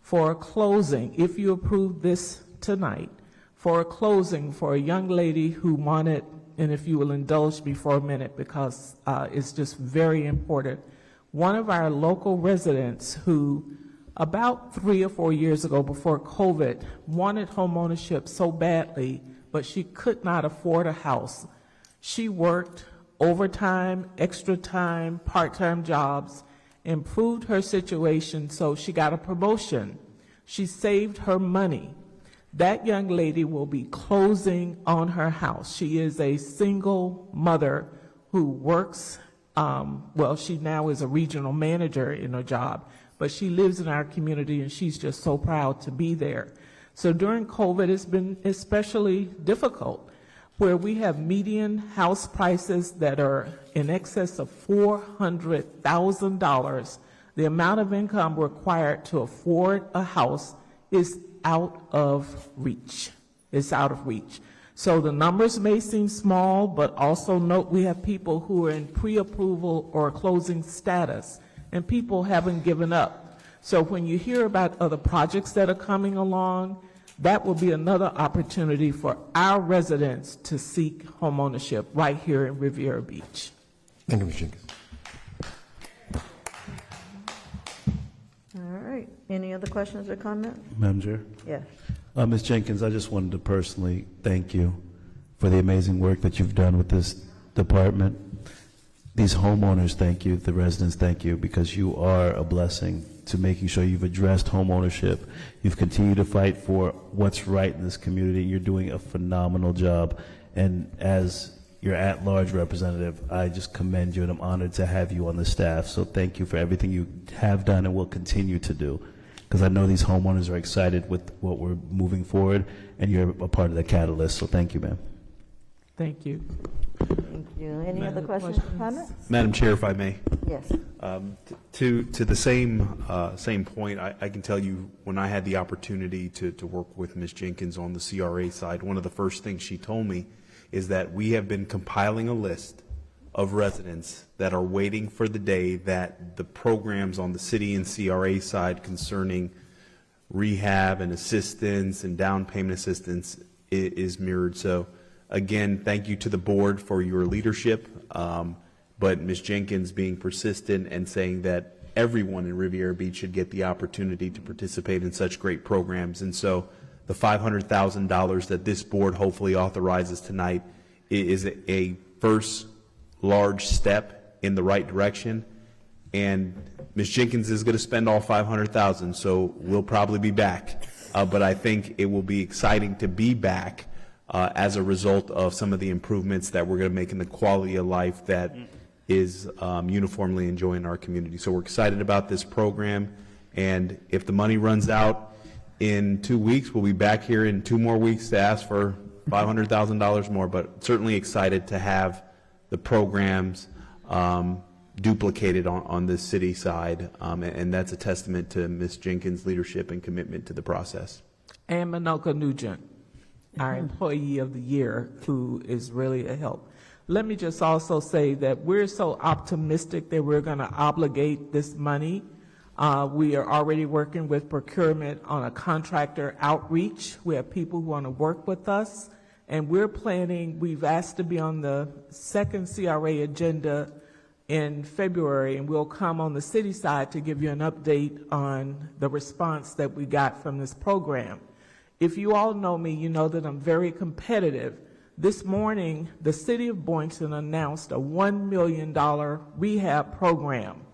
for a closing, if you approve this tonight, for a closing for a young lady who wanted, and if you will indulge me for a minute because it's just very important, one of our local residents who about 3 or 4 years ago before COVID wanted home ownership so badly, but she could not afford a house. She worked overtime, extra time, part-time jobs, improved her situation, so she got a promotion. She saved her money. That young lady will be closing on her house. She is a single mother who works, she now is a regional manager in her job, but she lives in our community and she's just so proud to be there. So during COVID, it's been especially difficult, where we have median house prices that are in excess of $400,000. The amount of income required to afford a house is out of reach. It's out of reach. So the numbers may seem small, but also note we have people who are in pre-approval or closing status, and people haven't given up. So when you hear about other projects that are coming along, that will be another opportunity for our residents to seek homeownership right here in Riviera Beach. Thank you, Ms. Jenkins. All right. Any other questions or comments? Madam Chair? Yes. Ms. Jenkins, I just wanted to personally thank you for the amazing work that you've done with this department. these homeowners thank you, the residents thank you, because you are a blessing to making sure you've addressed home ownership. You've continued to fight for what's right in this community. You're doing a phenomenal job. And as your at-large representative, I just commend you, and I'm honored to have you on the staff. So thank you for everything you have done and will continue to do, because I know these homeowners are excited with what we're moving forward, and you're a part of the catalyst. So thank you, ma'am. Thank you. Thank you. Any other questions or comments? Madam Chair, if I may. Yes. To the same point, I can tell you when I had the opportunity to work with Ms. Jenkins on the CRA side, one of the first things she told me is that we have been compiling a list of residents that are waiting for the day that the programs on the city and CRA side concerning rehab and assistance and down payment assistance is mirrored. So again, thank you to the board for your leadership, but Ms. Jenkins being persistent and saying that everyone in Riviera Beach should get the opportunity to participate in such great programs. And so the $500,000 that this board hopefully authorizes tonight is a first large step in the right direction. And Ms. Jenkins is going to spend all $500,000, so we'll probably be back. But I think it will be exciting to be back as a result of some of the improvements that we're going to make in the quality of life that is uniformly enjoyed in our community. So we're excited about this program, and if the money runs out in 2 weeks, we'll be back here in 2 more weeks to ask for $500,000 more, but certainly excited to have the programs duplicated on this city side, and that's a testament to Ms. Jenkins' leadership and commitment to the process. And Minoka Nugent, our Employee of the Year, who is really a help. Let me just also say that we're so optimistic that we're going to obligate this money. We are already working with procurement on a contractor outreach. We have people who want to work with us, and we're planning, we've asked to be on the second CRA agenda in February, and we'll come on the city side to give you an update on the response that we got from this program. If you all know me, you know that I'm very competitive. This morning, the city of Boynton announced a $1 million rehab program.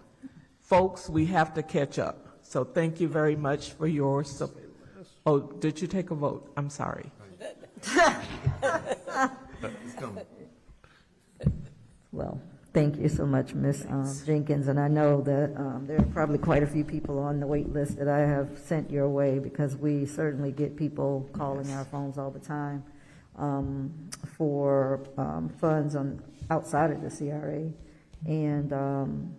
Folks, we have to catch up. So thank you very much for your support. Oh, did you take a vote? I'm sorry. Well, thank you so much, Ms. Jenkins, and I know that there are probably quite a few people on the wait list that I have sent your way, because we certainly get people calling our phones all the time for funds outside of the CRA, and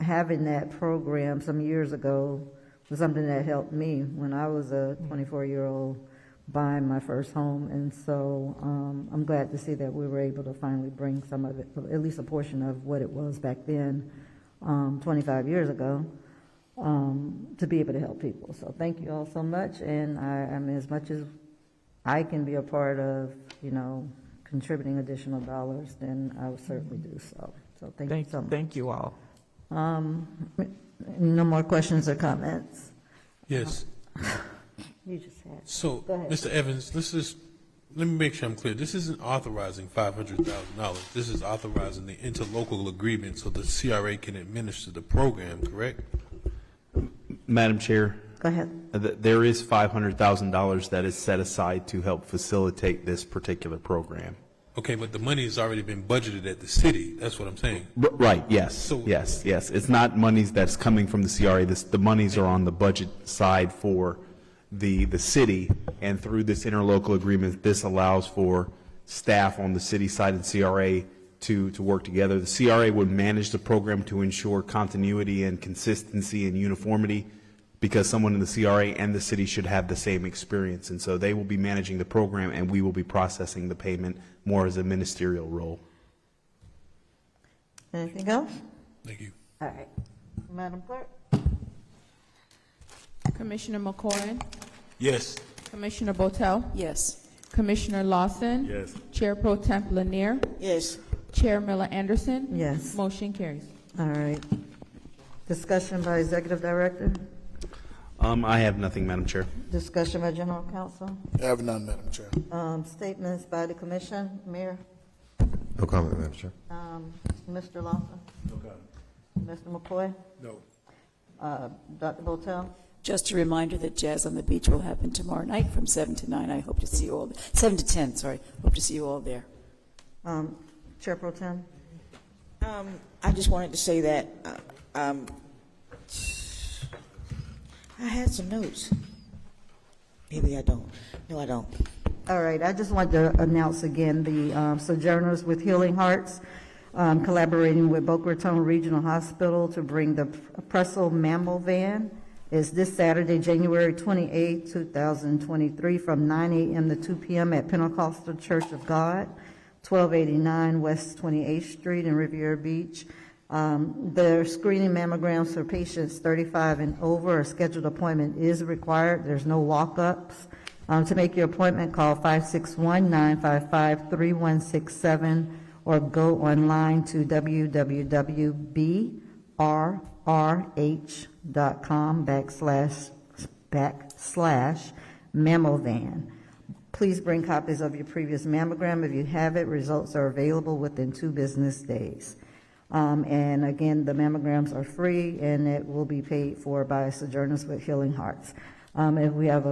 having that program some years ago was something that helped me when I was a 24-year-old buying my first home, and so I'm glad to see that we were able to finally bring some of it, at least a portion of what it was back then, 25 years ago, to be able to help people. So thank you all so much, and I mean, as much as I can be a part of, contributing additional dollars, then I would certainly do so. So thank you so much. Thank you all. No more questions or comments? Yes. You just had. So, Go ahead. Mr. Evans, let me make sure I'm clear. This isn't authorizing $500,000. This is authorizing the interlocal agreement so the CRA can administer the program, correct? Madam Chair. Go ahead. There is $500,000 that is set aside to help facilitate this particular program. Okay, but the money has already been budgeted at the city. That's what I'm saying. Right, yes, yes. It's not monies that's coming from the CRA. The monies are on the budget side for the city, and through this interlocal agreement, this allows for staff on the city side and CRA to work together. The CRA would manage the program to ensure continuity and consistency and uniformity, because someone in the CRA and the city should have the same experience. And so they will be managing the program, and we will be processing the payment more as a ministerial role. Anything else? Thank you. All right. Madam Clerk? Commissioner McCoy? Yes. Commissioner Botel? Yes. Commissioner Lawson? Yes. Chair Pro Temp Lanier? Yes. Chair Miller Anderson? Yes. Motion carries. All right. Discussion by Executive Director? I have nothing, Madam Chair. Discussion by General Counsel? I have none, Madam Chair. Statements by the Commission? Mayor? No comment, Madam Chair. Mr. Lawson? No comment. Mr. McCoy? No. Dr. Botel? Just a reminder that Jazz on the Beach will happen tomorrow night from 7 to 9. I hope to see you all, 7 to 10, sorry. Hope to see you all there. Chair Pro Tem? I just wanted to say that I had some notes. Maybe I don't. No, I don't. All right, I just want to announce again the Sojourners with Healing Hearts collaborating with Boca Raton Regional Hospital to bring the Presso Mammal Van is this Saturday, January 28, 2023, from 9 a.m. to 2 p.m. at Pentecostal Church of God, 1289 West 28th Street in Riviera Beach. They're screening mammograms for patients 35 and over. A scheduled appointment is required. There's no walk-ups. To make your appointment, call 561-955-3167 or go online to www.brrh.com/mammovan. Please bring copies of your previous mammogram. If you have it, results are available within 2 business days. And again, the mammograms are free and it will be paid for by Sojourners with Healing Hearts. If we have a